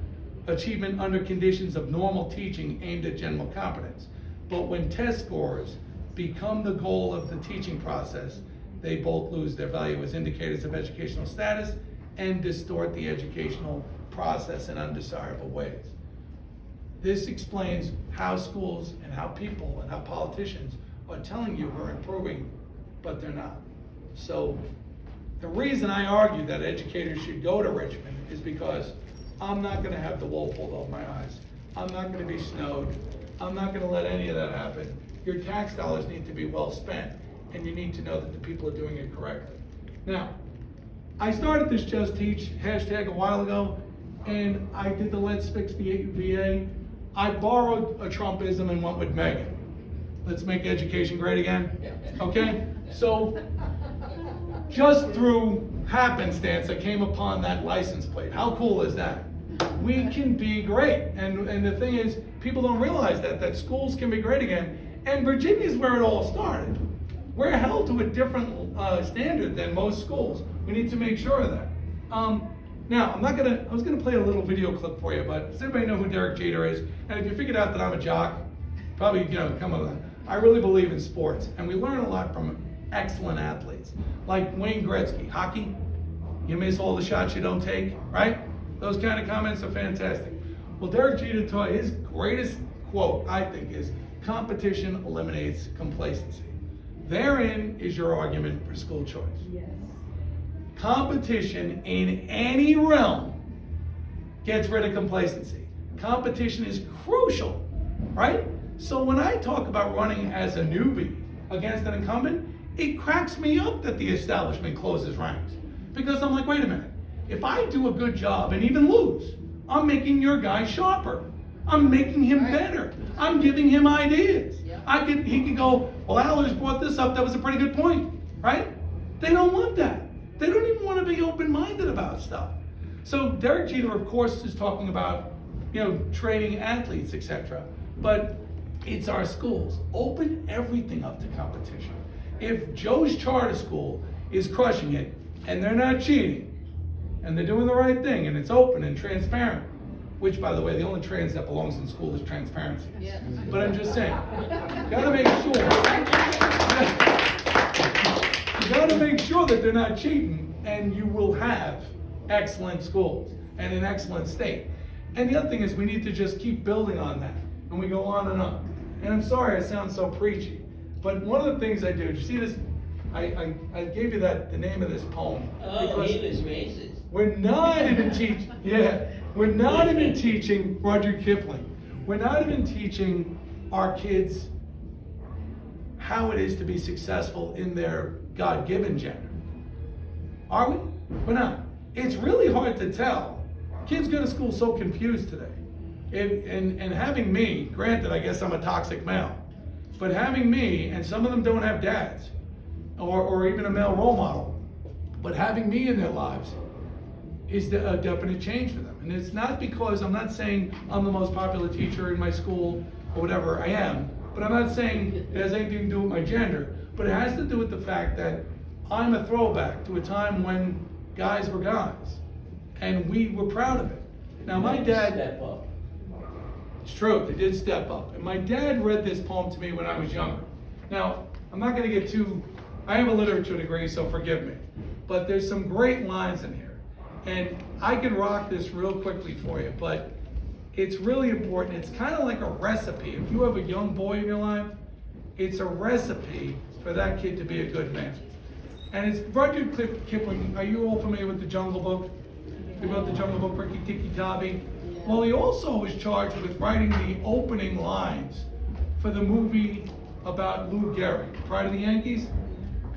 I: achievement under conditions of normal teaching aimed at general competence. But when test scores become the goal of the teaching process, they both lose their value as indicators of educational status and distort the educational process in undesirable ways. This explains how schools and how people and how politicians are telling you we're improving, but they're not. So the reason I argue that educators should go to Richmond is because I'm not gonna have the wool pulled over my eyes. I'm not gonna be snowed. I'm not gonna let any of that happen. Your tax dollars need to be well spent, and you need to know that the people are doing it correctly. Now, I started this Just Teach hashtag a while ago, and I did the Let's Fix the VA. I borrowed a Trumpism and went with Megan. Let's make education great again, okay? So, just through happenstance, I came upon that license plate. How cool is that? We can be great, and the thing is, people don't realize that schools can be great again, and Virginia's where it all started. We're held to a different standard than most schools. We need to make sure of that. Now, I was gonna play a little video clip for you, but does everybody know who Derek Jeter is? And if you figured out that I'm a jock, probably, come on. I really believe in sports, and we learn a lot from excellent athletes. Like Wayne Gretzky, hockey, you miss all the shots you don't take, right? Those kind of comments are fantastic. Well, Derek Jeter taught his greatest quote, I think, is competition eliminates complacency. Therein is your argument for school choice.
A: Yes.
I: Competition in any realm gets rid of complacency. Competition is crucial, right? So when I talk about running as a newbie against an incumbent, it cracks me up that the establishment closes ranks. Because I'm like, wait a minute, if I do a good job and even lose, I'm making your guy sharper. I'm making him better. I'm giving him ideas. He can go, well, Allers brought this up, that was a pretty good point, right? They don't want that. They don't even want to be open-minded about stuff. So Derek Jeter, of course, is talking about, training athletes, etc. But it's our schools. Open everything up to competition. If Joe's charter school is crushing it, and they're not cheating, and they're doing the right thing, and it's open and transparent, which, by the way, the only trans that belongs in school is transparency.
F: Yeah.
I: But I'm just saying, you gotta make sure that they're not cheating, and you will have excellent schools and an excellent state. And the other thing is, we need to just keep building on that, and we go on and on. And I'm sorry I sound so preachy, but one of the things I do, you see this I gave you the name of this poem.
C: Oh,
I: because
C: he was racist.
I: we're not even teaching, we're not even teaching Rudyard Kipling. We're not even teaching our kids how it is to be successful in their God-given gender. Are we? We're not. It's really hard to tell. Kids go to school so confused today. And having me, granted, I guess I'm a toxic male, but having me, and some of them don't have dads, or even a male role model, but having me in their lives is a definite change for them. And it's not because I'm not saying I'm the most popular teacher in my school or whatever I am, but I'm not saying it has anything to do with my gender, but it has to do with the fact that I'm a throwback to a time when guys were guys, and we were proud of it. Now my dad,
C: Step up.
I: it's true, they did step up. And my dad read this poem to me when I was younger. Now, I'm not gonna get too, I have a literature degree, so forgive me. But there's some great lines in here. And I can rock this real quickly for you, but it's really important. It's kind of like a recipe. If you have a young boy in your life, it's a recipe for that kid to be a good man. And it's Rudyard Kipling. Are you all familiar with the Jungle Book? He wrote the Jungle Book, Rikki Tikki Tavi. Well, he also was charged with writing the opening lines for the movie about Lou Gehrig, Pride of the Yankees.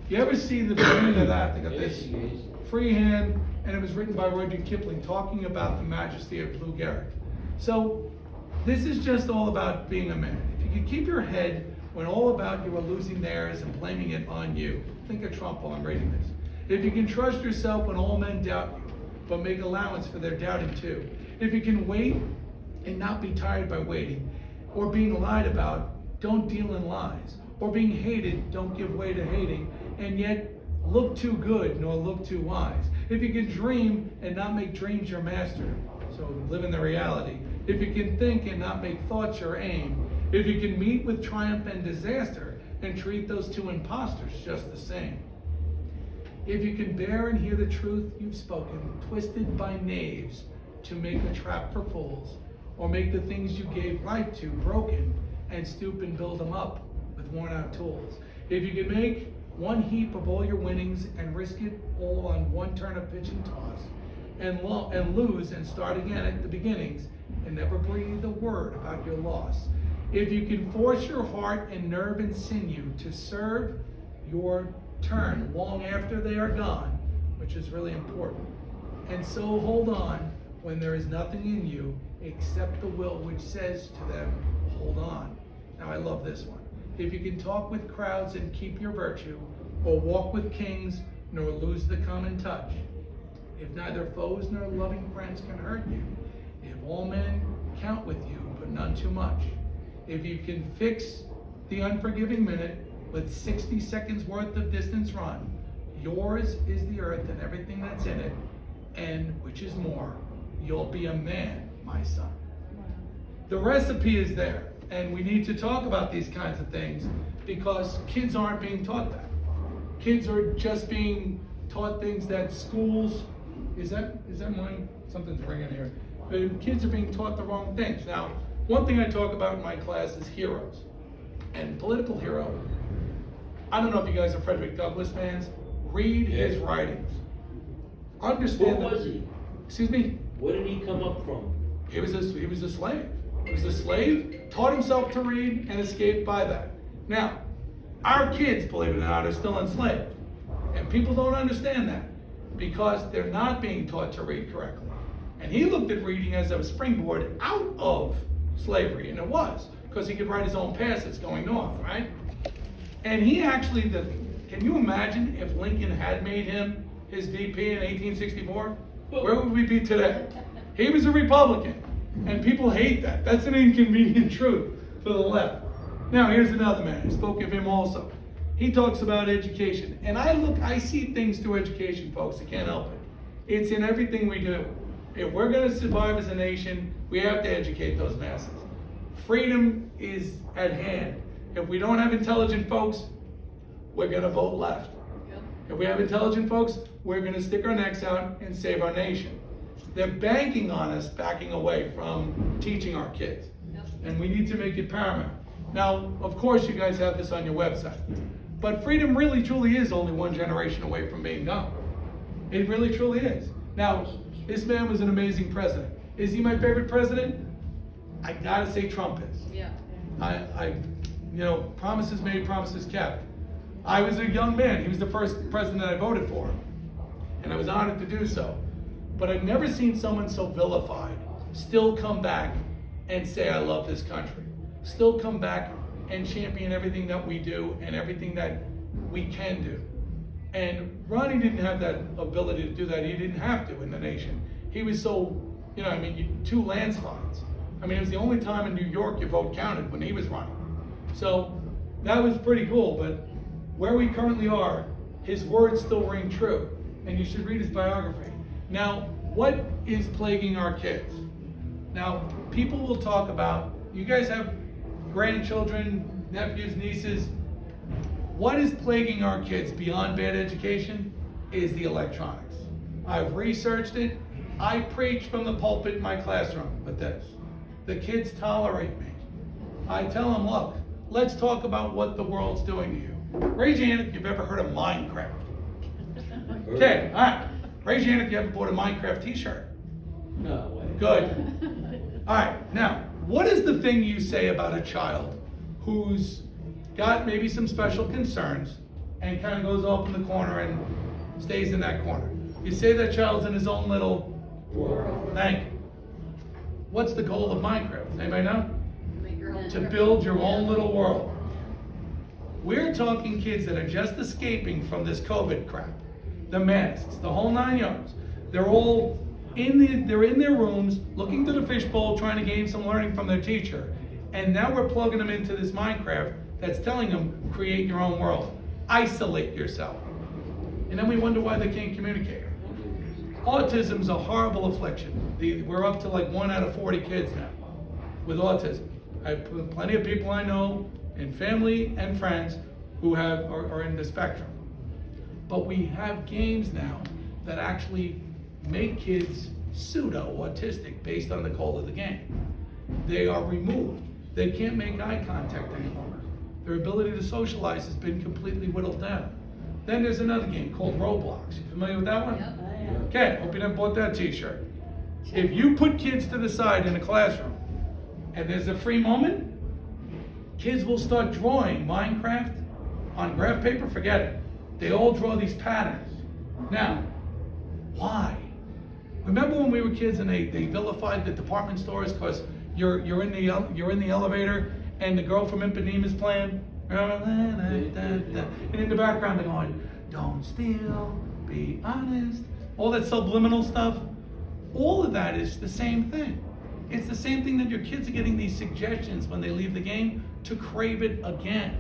I: You ever see the beginning of that? They got this freehand, and it was written by Rudyard Kipling talking about the majesty of Lou Gehrig. So this is just all about being a man. If you can keep your head when all about you are losing theirs and blaming it on you. Think of Trump while I'm reading this. If you can trust yourself when all men doubt you, but make allowance for their doubting too. If you can wait and not be tired by waiting, or being lied about, don't deal in lies, or being hated, don't give way to hating, and yet look too good nor look too wise. If you can dream and not make dreams your master, so live in the reality. If you can think and not make thoughts your aim. If you can meet with triumph and disaster and treat those two imposters just the same. If you can bear and hear the truth you've spoken, twisted by knaves to make a trap for fools, or make the things you gave life to broken and stoop and build them up with worn out tools. If you can make one heap of all your winnings and risk it all on one turn of pitch and toss, and lose and start again at the beginnings, and never breathe a word about your loss. If you can force your heart and nerve and sinew to serve your turn long after they are gone, which is really important, and so hold on when there is nothing in you except the will which says to them, hold on. Now I love this one. If you can talk with crowds and keep your virtue, or walk with kings, nor lose the common touch, if neither foes nor loving friends can hurt you, if all men count with you, but none too much, if you can fix the unforgiving minute with 60 seconds worth of distance run, yours is the earth and everything that's in it, and which is more, you'll be a man, my son. The recipe is there, and we need to talk about these kinds of things because kids aren't being taught that. Kids are just being taught things that schools, is that mine? Something's ringing here. Kids are being taught the wrong things. Now, one thing I talk about in my class is heroes. And political hero, I don't know if you guys are Frederick Douglass fans, read his writings. Understand
C: Who was he?
I: Excuse me?
C: Where did he come up from?
I: He was a slave. He was a slave, taught himself to read, and escaped by that. Now, our kids, believe it or not, are still enslaved. And people don't understand that because they're not being taught to read correctly. And he looked at reading as a springboard out of slavery, and it was, because he could write his own passes going north, right? And he actually, can you imagine if Lincoln had made him his VP in 1864? Where would we be today? He was a Republican, and people hate that. That's an inconvenient truth for the left. Now, here's another man. I spoke of him also. He talks about education. And I see things through education, folks. I can't help it. It's in everything we do. If we're going to survive as a nation, we have to educate those masses. Freedom is at hand. If we don't have intelligent folks, we're going to vote left. If we have intelligent folks, we're going to stick our necks out and save our nation. They're banking on us backing away from teaching our kids. And we need to make it paramount. Now, of course, you guys have this on your website. But freedom really truly is only one generation away from being gone. It really truly is. Now, this man was an amazing president. Is he my favorite president? I gotta say Trump is.
F: Yeah.
I: Promises made, promises kept. I was a young man. He was the first president I voted for. And I was honored to do so. But I've never seen someone so vilified still come back and say, I love this country. Still come back and champion everything that we do and everything that we can do. And Ronnie didn't have that ability to do that. He didn't have to in the nation. He was so, 2 landslides. It was the only time in New York your vote counted when he was running. So that was pretty cool, but where we currently are, his words still ring true. And you should read his biography. Now, what is plaguing our kids? Now, people will talk about, you guys have grandchildren, nephews, nieces. What is plaguing our kids beyond bad education is the electronics. I've researched it. I preach from the pulpit in my classroom with this. The kids tolerate me. I tell them, look, let's talk about what the world's doing to you. Raise your hand if you've ever heard of Minecraft. Okay, all right. Raise your hand if you ever bought a Minecraft t-shirt.
C: No way.
I: Good. All right, now, what is the thing you say about a child who's got maybe some special concerns and kind of goes off in the corner and stays in that corner? You say that child's in his own little world. Thank you. What's the goal of Minecraft? Does anybody know? To build your own little world. We're talking kids that are just escaping from this COVID crap. The masks, the whole 9 yards. They're all they're in their rooms, looking to the fishbowl, trying to gain some learning from their teacher. And now we're plugging them into this Minecraft that's telling them, create your own world. Isolate yourself. And then we wonder why they can't communicate. Autism's a horrible affliction. We're up to like 1 out of 40 kids now with autism. I have plenty of people I know, and family and friends, who are in the spectrum. But we have games now that actually make kids pseudo-autistic based on the goal of the game. They are removed. They can't make eye contact anymore. Their ability to socialize has been completely whittled down. Then there's another game called Roblox. You familiar with that one?
F: Yep.
I: Okay, hope you never bought that t-shirt. If you put kids to the side in a classroom and there's a free moment, kids will start drawing Minecraft on graph paper, forget it. They all draw these patterns. Now, why? Remember when we were kids and they vilified the department stores because you're in the elevator and the girl from Ipanema's playing? And in the background they're going, don't steal, be honest. All that subliminal stuff. All of that is the same thing. It's the same thing that your kids are getting these suggestions when they leave the game to crave it again.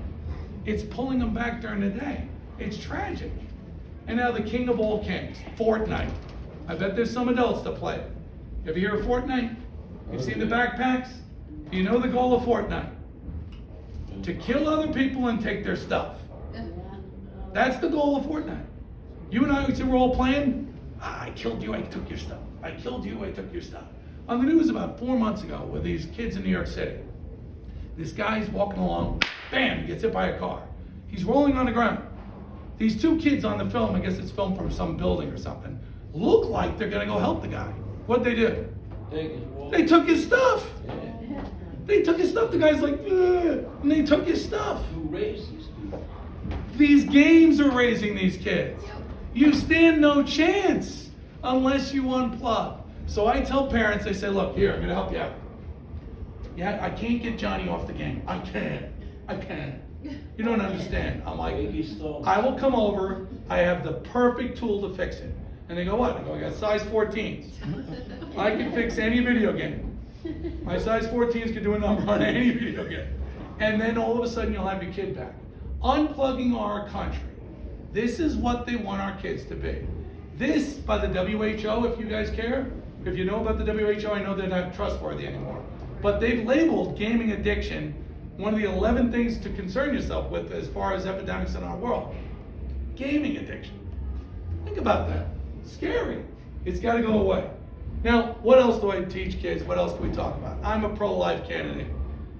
I: It's pulling them back during the day. It's tragic. And now the king of all kings, Fortnite. I bet there's some adults that play it. Have you heard of Fortnite? You've seen the backpacks? Do you know the goal of Fortnite? To kill other people and take their stuff. That's the goal of Fortnite. You and I were all playing. I killed you, I took your stuff. I killed you, I took your stuff. On the news about 4 months ago with these kids in New York City. This guy's walking along, bam, he gets hit by a car. He's rolling on the ground. These 2 kids on the film, I guess it's filmed from some building or something, look like they're gonna go help the guy. What'd they do? They took his stuff.
C: Yeah.
I: They took his stuff. The guy's like, ugh, and they took his stuff.
C: Who raised these people?
I: These games are raising these kids. You stand no chance unless you unplug. So I tell parents, I say, look, here, I'm gonna help you out. Yeah, I can't get Johnny off the game. I can't. You don't understand. I'm like, I will come over. I have the perfect tool to fix it. And they go, what? I go, I got size 14s. I can fix any video game. My size 14s can do a number on any video game. And then all of a sudden you'll have your kid back. Unplugging our country. This is what they want our kids to be. This, by the WHO, if you guys care, if you know about the WHO, I know they're not trustworthy anymore. But they've labeled gaming addiction one of the 11 things to concern yourself with as far as epidemics in our world. Gaming addiction. Think about that. It's scary. It's got to go away. Now, what else do I teach kids? What else can we talk about? I'm a pro-life candidate.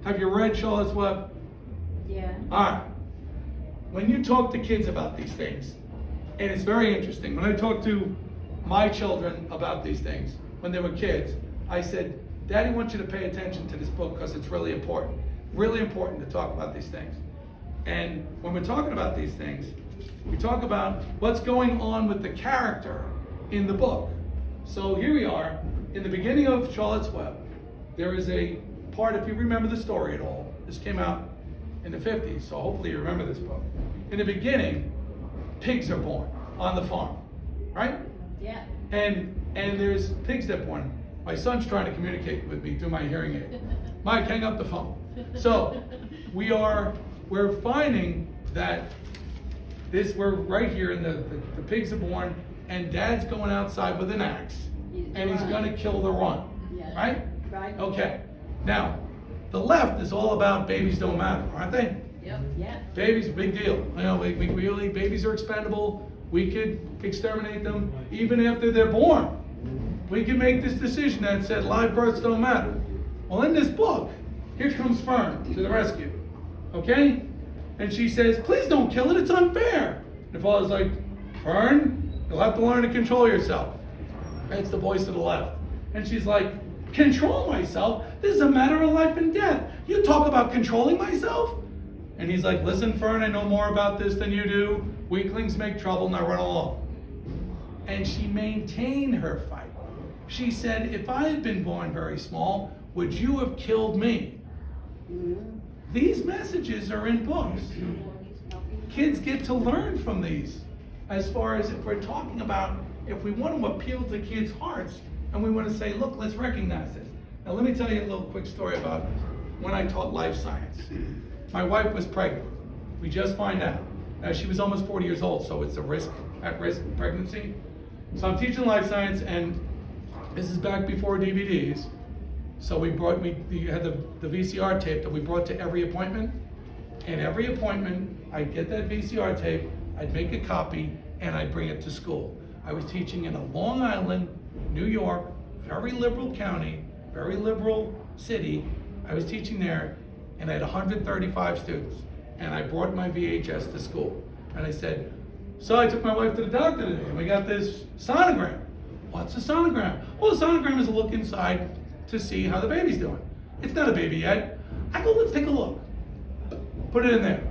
I: Have you read Charlotte's Web?
A: Yeah.
I: All right. when you talk to kids about these things, and it's very interesting, when I talk to my children about these things, when they were kids, I said, Daddy wants you to pay attention to this book because it's really important to talk about these things. And when we're talking about these things, we talk about what's going on with the character in the book. So here we are, in the beginning of Charlotte's Web. There is a part, if you remember the story at all, this came out in the 50s, so hopefully you remember this book. In the beginning, pigs are born on the farm, right?
G: Yeah.
I: And there's pigs that are born. My son's trying to communicate with me through my hearing aid. Mike, hang up the phone. So we're finding that we're right here, and the pigs are born, and Dad's going outside with an axe, and he's gonna kill the run,
G: Yeah.
I: right?
G: Right.
I: Okay. Now, the left is all about babies don't matter, aren't they?
G: Yep. Yeah.
I: Babies, big deal. You know, we really, babies are expendable. We could exterminate them even after they're born. We can make this decision that said live births don't matter. Well, in this book, here comes Fern to the rescue, okay? And she says, please don't kill it, it's unfair. And the father's like, Fern, you'll have to learn to control yourself. That's the voice of the left. And she's like, control myself? This is a matter of life and death. You talk about controlling myself? And he's like, listen, Fern, I know more about this than you do. Weaklings make trouble, now run along. And she maintained her fight. She said, if I had been born very small, would you have killed me?
G: Mm-hmm.
I: These messages are in books. Kids get to learn from these. As far as if we're talking about, if we want to appeal to kids' hearts, and we want to say, look, let's recognize it. Now let me tell you a little quick story about when I taught life science. My wife was pregnant. We just find out. Now she was almost 40 years old, so it's at-risk pregnancy. So I'm teaching life science, and this is back before DVDs. So we had the VCR tape that we brought to every appointment. And every appointment, I'd get that VCR tape, I'd make a copy, and I'd bring it to school. I was teaching in a Long Island, New York, very liberal county, very liberal city. I was teaching there, and I had 135 students. And I brought my VHS to school. And I said, so I took my wife to the doctor today, and we got this sonogram. What's a sonogram? Well, a sonogram is a look inside to see how the baby's doing. It's not a baby yet. I go, let's take a look. Put it in there.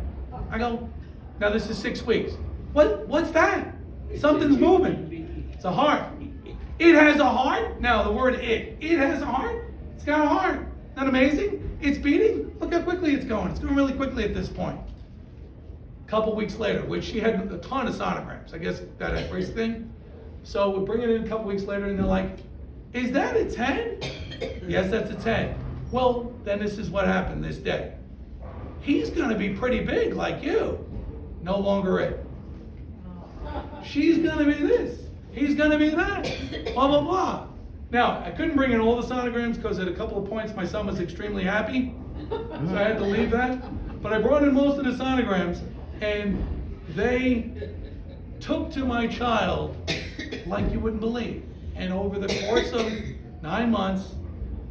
I: I go, now this is 6 weeks. What's that? Something's moving. It's a heart. It has a heart? Now the word it has a heart? It's got a heart. Isn't that amazing? It's beating. Look how quickly it's going. It's going really quickly at this point. A couple weeks later, which she had a ton of sonograms. I guess that at-risk thing. So we bring it in a couple weeks later, and they're like, is that its head? Yes, that's its head. Well, then this is what happened this day. He's going to be pretty big like you. No longer it. She's going to be this. He's going to be that. Blah, blah, blah. Now, I couldn't bring in all the sonograms because at a couple of points my son was extremely happy. So I had to leave that. But I brought in most of the sonograms, and they took to my child like you wouldn't believe. And over the course of 9 months,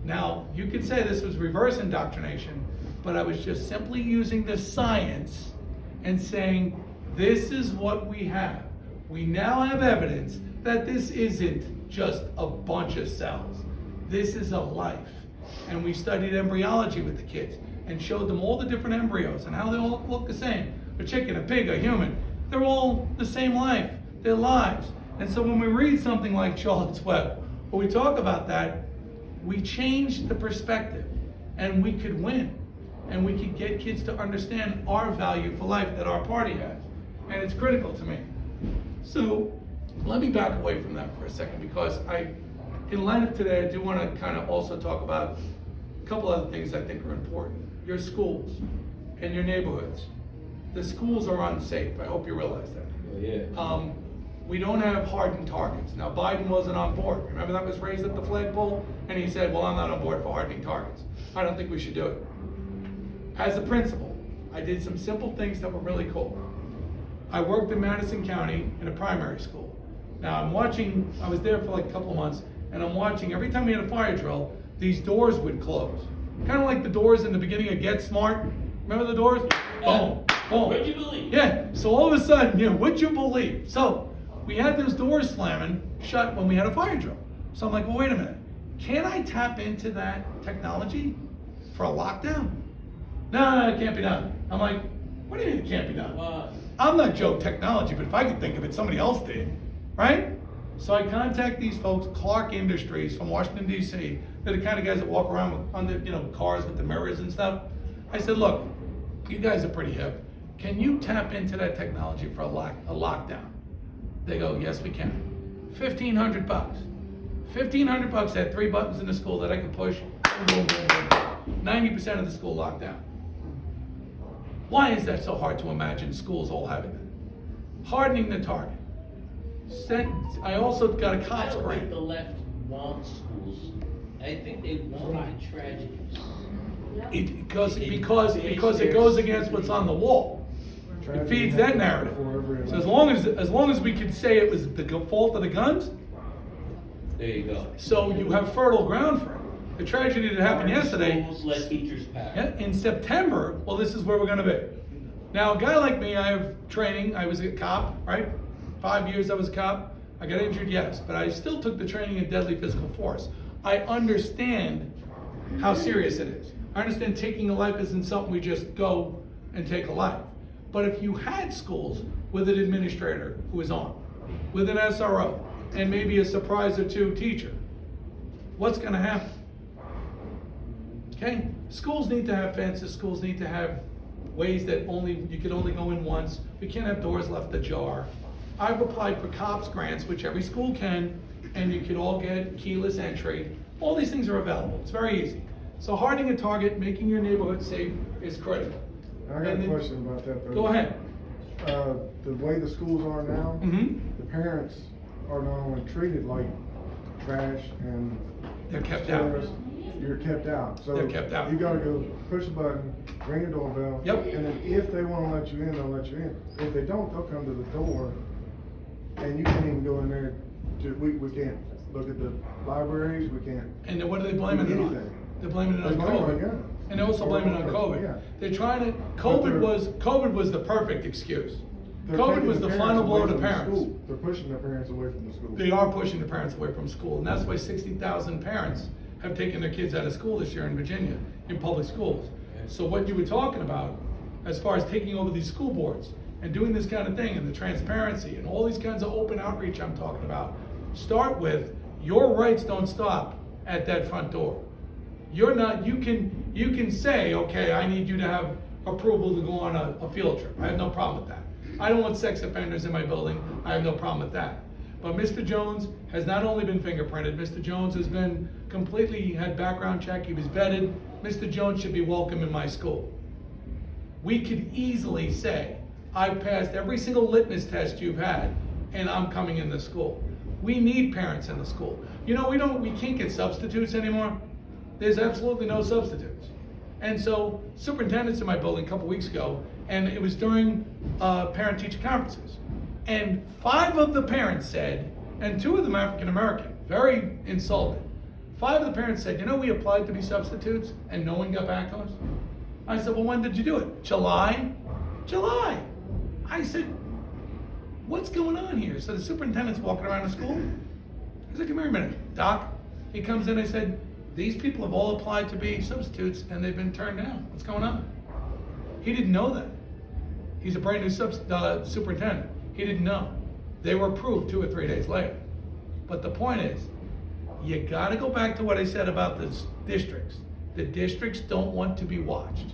I: now you could say this was reverse indoctrination, but I was just simply using the science and saying, this is what we have. We now have evidence that this isn't just a bunch of cells. This is a life. And we studied embryology with the kids and showed them all the different embryos and how they all look the same. A chicken, a pig, a human, they're all the same life, their lives. And so when we read something like Charlotte's Web, when we talk about that, we change the perspective, and we could win. And we could get kids to understand our value for life that our party has. And it's critical to me. So let me back away from that for a second, because in light of today, I do want to kind of also talk about a couple other things I think are important. Your schools and your neighborhoods. The schools are unsafe. I hope you realize that.
C: Oh, yeah.
I: We don't have hardened targets. Now, Biden wasn't on board. Remember that was raised at the flagpole? And he said, well, I'm not on board for hardening targets. I don't think we should do it. As a principal, I did some simple things that were really cool. I worked in Madison County in a primary school. Now, I was there for like a couple of months, and I'm watching, every time we had a fire drill, these doors would close. Kind of like the doors in the beginning of Get Smart. Remember the doors? Boom. Boom.
C: What'd you believe?
I: Yeah, so all of a sudden, what'd you believe? So, we had those doors slamming shut when we had a fire drill. So I'm like, well, wait a minute. Can I tap into that technology for a lockdown? No, it can't be done. I'm like, what do you mean it can't be done? I'm not Joe Technology, but if I could think of it, somebody else did, right? So I contact these folks, Clark Industries from Washington, D.C. They're the kind of guys that walk around with, on the, cars with the mirrors and stuff. I said, look, you guys are pretty hip. Can you tap into that technology for a lockdown? They go, yes, we can. $1,500. $1,500 had 3 buttons in the school that I can push. Boom, boom, boom, boom. 90% of the school locked down. Why is that so hard to imagine schools all having that? Hardening the target. I also got a
C: I
I: cops
C: don't think
I: grant.
C: the left wants schools. I think they want the tragedies.
I: Because it goes against what's on the wall. It feeds that narrative. So as long as we can say it was the fault of the guns,
C: There you go.
I: so you have fertile ground for it. The tragedy that happened yesterday,
C: Schools let teachers pack.
I: in September, well, this is where we're gonna be. Now, a guy like me, I have training, I was a cop, right? 5 years I was a cop. I got injured, yes, but I still took the training in deadly physical force. I understand how serious it is. I understand taking a life isn't something we just go and take a life. But if you had schools with an administrator who is on, with an SRO, and maybe a surprise or two teacher, what's gonna happen? Okay, schools need to have fences, schools need to have ways that you can only go in once. We can't have doors left ajar. I've applied for COPS grants, which every school can, and you can all get keyless entry. All these things are available, it's very easy. So hardening a target, making your neighborhood safe is critical.
H: I got
I: And
H: a
I: then-
H: question about that though.
I: Go ahead.
H: The way the schools are now, the parents are not only treated like trash and
I: They're kept out.
H: terrorists, you're kept out. So
I: They're kept out.
H: you gotta go push a button, ring a doorbell.
I: Yep.
H: And then if they wanna let you in, they'll let you in. If they don't, they'll come to the door and you can't even go in there we can't look at the libraries, we can't.
I: And then what are they blaming it on?
H: Anything.
I: They're blaming it on
H: They blame it on
I: COVID.
H: guns.
I: And they're also blaming it on
H: Yeah.
I: COVID. They're trying to,
H: But they're-
I: COVID was the perfect excuse.
H: They're
I: COVID
H: taking
I: was the
H: parents
I: final blow
H: away
I: to
H: from the
I: parents.
H: school. They're pushing their parents away from the school.
I: They are pushing the parents away from school, and that's why 60,000 parents have taken their kids out of school this year in Virginia, in public schools. So what you were talking about, as far as taking over these school boards and doing this kind of thing, and the transparency, and all these kinds of open outreach I'm talking about, start with, your rights don't stop at that front door. You're not, you can say, okay, I need you to have approval to go on a field trip. I have no problem with that. I don't want sex offenders in my building. I have no problem with that. But Mr. Jones has not only been fingerprinted, Mr. Jones has been completely, had background check, he was vetted. Mr. Jones should be welcome in my school. We could easily say, I've passed every single litmus test you've had, and I'm coming in the school. We need parents in the school. You know, we can't get substitutes anymore. There's absolutely no substitutes. And so superintendents in my building a couple weeks ago, and it was during parent-teacher conferences. And 5 of the parents said, and 2 of them African-American, very insulted. 5 of the parents said, we applied to be substitutes and no one got back to us. I said, well, when did you do it? July? July. I said, what's going on here? So the superintendent's walking around the school. He's like, come here a minute, Doc. He comes in, I said, these people have all applied to be substitutes and they've been turned down. What's going on? He didn't know that. He's a brand new superintendent. He didn't know. They were approved 2 or 3 days later. But the point is, you gotta go back to what I said about the districts. The districts don't want to be watched.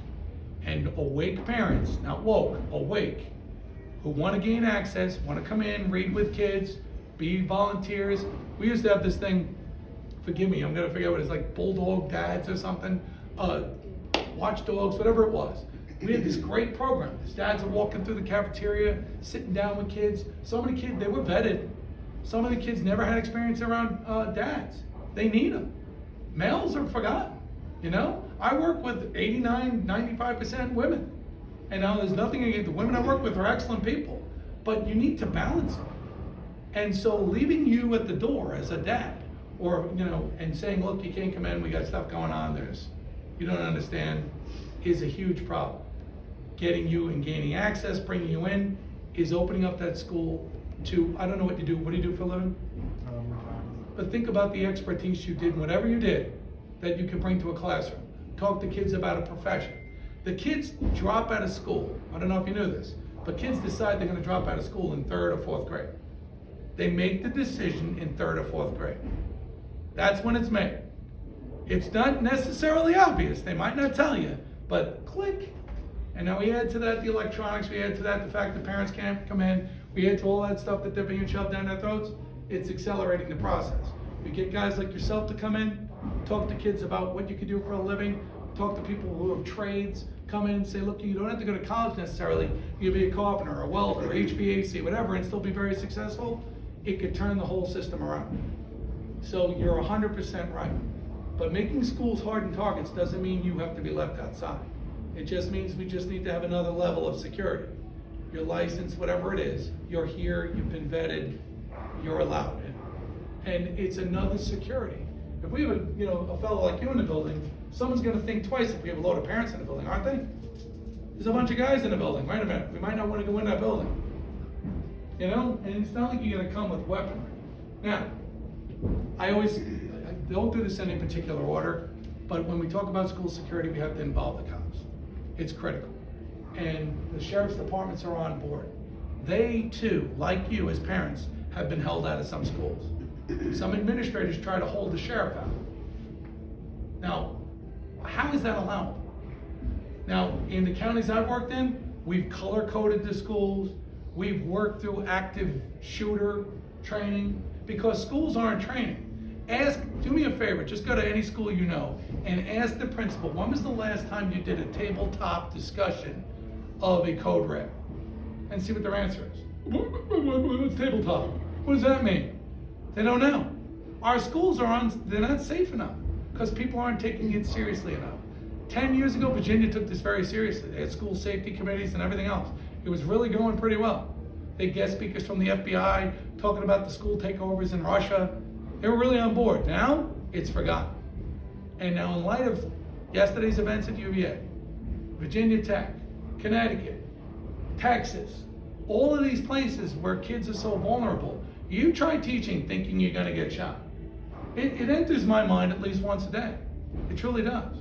I: And awake parents, not woke, awake, who wanna gain access, wanna come in, read with kids, be volunteers. We used to have this thing, forgive me, I'm gonna figure out what it's like, bulldog dads or something, watchdogs, whatever it was. We had this great program. These dads are walking through the cafeteria, sitting down with kids. So many kids, they were vetted. Some of the kids never had experience around dads. They need them. Males are forgotten, I work with 89, 95% women. And now there's nothing against the women I work with are excellent people. But you need to balance it. And so leaving you at the door as a dad, or, and saying, look, you can't come in, we got stuff going on, you don't understand, is a huge problem. getting you and gaining access, bringing you in, is opening up that school to, I don't know what you do. What do you do for a living? But think about the expertise you did, whatever you did, that you can bring to a classroom. Talk to kids about a profession. The kids drop out of school. I don't know if you knew this, but kids decide they're gonna drop out of school in 3rd or 4th grade. They make the decision in 3rd or 4th grade. That's when it's made. It's not necessarily obvious. They might not tell you, but click. And now we add to that the electronics, we add to that the fact that parents can't come in, we add to all that stuff that they're being shoved down their throats. It's accelerating the process. You get guys like yourself to come in, talk to kids about what you can do for a living, talk to people who have trades, come in and say, look, you don't have to go to college necessarily. You can be a carpenter, or a welder, or HVAC, whatever, and still be very successful. It could turn the whole system around. So you're 100% right. But making schools hardened targets doesn't mean you have to be left outside. It just means we just need to have another level of security. Your license, whatever it is, you're here, you've been vetted, you're allowed in. And it's another security. If we have a fellow like you in the building, someone's gonna think twice if we have a load of parents in the building, aren't they? There's a bunch of guys in the building, wait a minute, we might not wanna go in that building. And it's not like you're gonna come with weaponry. Now, I don't do this in any particular order, but when we talk about school security, we have to involve the cops. It's critical. And the sheriff's departments are on board. They too, like you as parents, have been held out of some schools. Some administrators try to hold the sheriff out. Now, how is that allowable? Now, in the counties I've worked in, we've color-coded the schools, we've worked through active shooter training, because schools aren't training. Do me a favor, just go to any school you know, and ask the principal, when was the last time you did a tabletop discussion of a code red? And see what their answer is. What's tabletop? What does that mean? They don't know. Our schools they're not safe enough, because people aren't taking it seriously enough. 10 years ago, Virginia took this very seriously. They had school safety committees and everything else. It was really going pretty well. They had guest speakers from the FBI talking about the school takeovers in Russia. They were really on board. Now, it's forgotten. And now in light of yesterday's events at UVA, Virginia Tech, Connecticut, Texas, all of these places where kids are so vulnerable, you try teaching thinking you're gonna get shot. It enters my mind at least once a day. It truly does.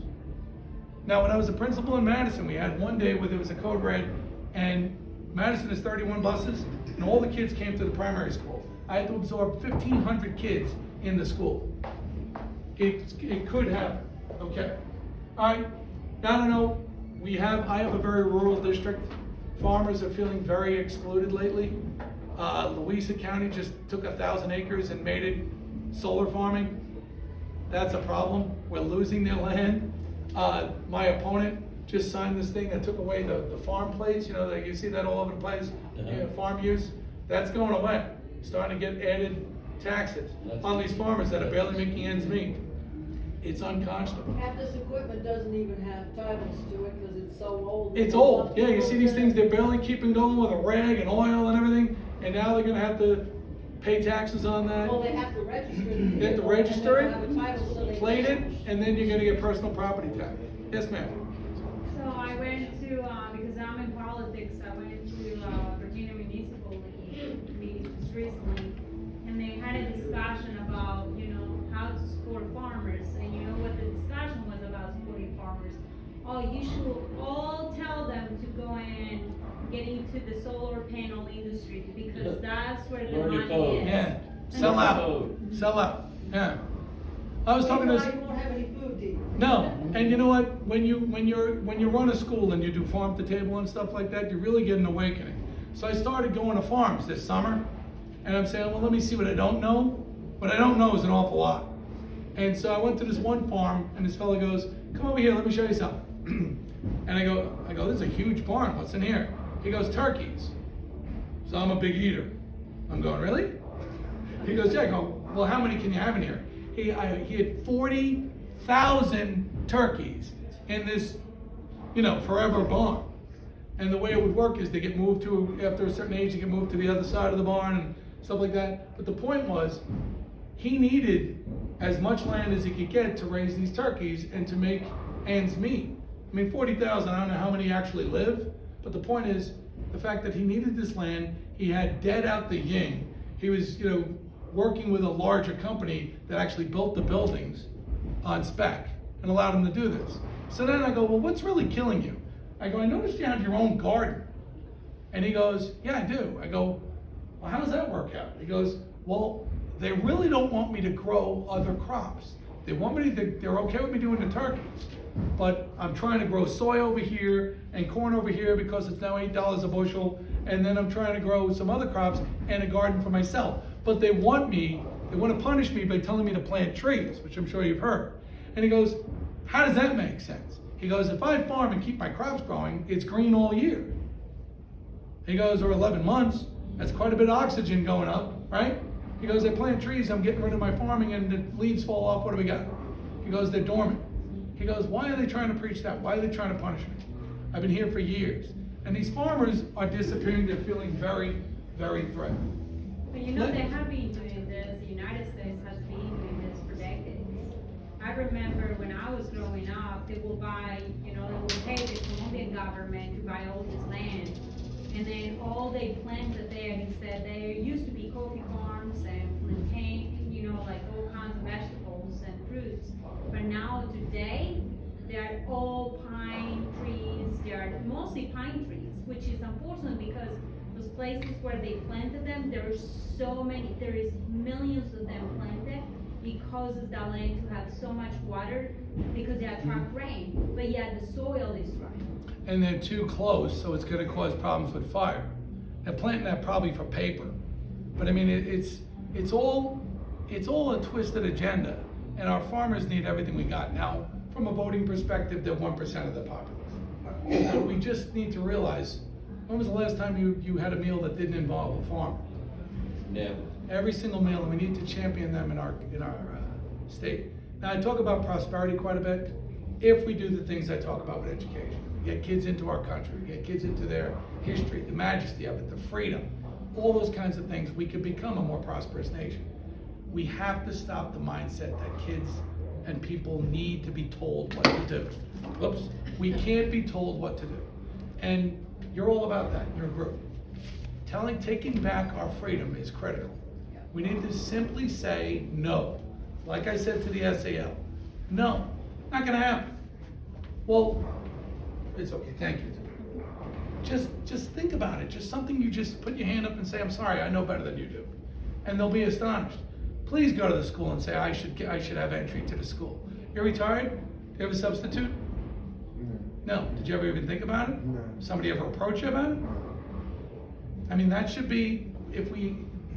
I: Now, when I was a principal in Madison, we had one day where there was a code red, and Madison has 31 buses, and all the kids came to the primary school. I had to absorb 1,500 kids in the school. It could happen, okay? All right, now I don't know, I have a very rural district. Farmers are feeling very excluded lately. Louisa County just took 1,000 acres and made it solar farming. That's a problem. We're losing their land. My opponent just signed this thing that took away the farm plates, you see that all over the place, farm use. That's going away. Starting to get added taxes on these farmers that are barely making ends meet. It's unconscionable.
A: Half this equipment doesn't even have titles to it because it's so old.
I: It's old, yeah, you see these things, they're barely keeping going with a rag and oil and everything, and now they're gonna have to pay taxes on that.
A: Well, they have to register it.
I: They have to register
A: And they don't have a title, so they
I: plate it,
A: can't.
I: and then you're gonna get personal property tax. Yes, ma'am.
J: So I went to, because I'm in politics, I went to Virginia Municipal League meeting just recently, and they had a discussion about, how to support farmers, and you know what the discussion was about supporting farmers? Oh, you should all tell them to go and get into the solar panel industry, because that's where the
C: Learn the
J: money
C: code.
J: is.
I: Yeah, sell out, yeah. I was talking to
A: Well, you won't have any food to eat.
I: No, and you know what? When you run a school and you do farm to table and stuff like that, you really get an awakening. So I started going to farms this summer, and I'm saying, well, let me see what I don't know. What I don't know is an awful lot. And so I went to this one farm, and this fellow goes, "Come over here, let me show you something." And I go, "This is a huge barn. What's in here?" He goes, "Turkeys." So I'm a big eater. I'm going, "Really?" He goes, "Yeah." I go, "Well, how many can you have in here?" He had 40,000 turkeys in this, forever barn. And the way it would work is they get moved after a certain age, they get moved to the other side of the barn and stuff like that. But the point was, he needed as much land as he could get to raise these turkeys and to make ends meet. I mean, 40,000, I don't know how many actually live, But the point is, the fact that he needed this land, he had debt out the yin. He was, working with a larger company that actually built the buildings on spec and allowed him to do this. So then I go, well, what's really killing you? I go, I noticed you have your own garden. And he goes, yeah, I do. I go, well, how does that work out? He goes, well, they really don't want me to grow other crops. They want me to, they're okay with me doing the turkeys, but I'm trying to grow soy over here and corn over here because it's now $8 a bushel, and then I'm trying to grow some other crops and a garden for myself. But they want to punish me by telling me to plant trees, which I'm sure you've heard. And he goes, how does that make sense? He goes, if I farm and keep my crops growing, it's green all year. He goes, or 11 months, that's quite a bit of oxygen going up, right? He goes, I plant trees, I'm getting rid of my farming and the leaves fall off, what do we got? He goes, they're dormant. He goes, why are they trying to preach that? Why are they trying to punish me? I've been here for years. And these farmers are disappearing, they're feeling very, very threatened.
J: But they have been doing this, the United States has been doing this for decades. I remember when I was growing up, they will buy, they will pay the Colombian government to buy all this land. And then all they planted there, he said, there used to be coffee farms and plantain, like all kinds of vegetables and fruits. But now today, they're all pine trees, they are mostly pine trees, which is unfortunate because those places where they planted them, there is millions of them planted. It causes the land to have so much water because they attract rain, but yet the soil is dry.
I: And they're too close, so it's gonna cause problems with fire. They're planting that probably for paper. But I mean, it's all a twisted agenda, and our farmers need everything we got. Now, from a voting perspective, they're 1% of the populace. And we just need to realize, when was the last time you had a meal that didn't involve a farmer?
C: Never.
I: Every single meal, and we need to champion them in our state. Now, I talk about prosperity quite a bit, if we do the things I talk about with education. We get kids into our country, we get kids into their history, the majesty of it, the freedom, all those kinds of things, we could become a more prosperous nation. We have to stop the mindset that kids and people need to be told what to do. Whoops, we can't be told what to do. And you're all about that in your group. Taking back our freedom is critical. We need to simply say no. Like I said to the SAL, no, not gonna happen. Well, it's okay, thank you. Just think about it. Just something you just put your hand up and say, I'm sorry, I know better than you do. And they'll be astonished. Please go to the school and say, I should have entry to the school. You're retired? Do you have a substitute? No. Did you ever even think about it?
H: No.
I: Somebody ever approach you about it? I mean, that should be,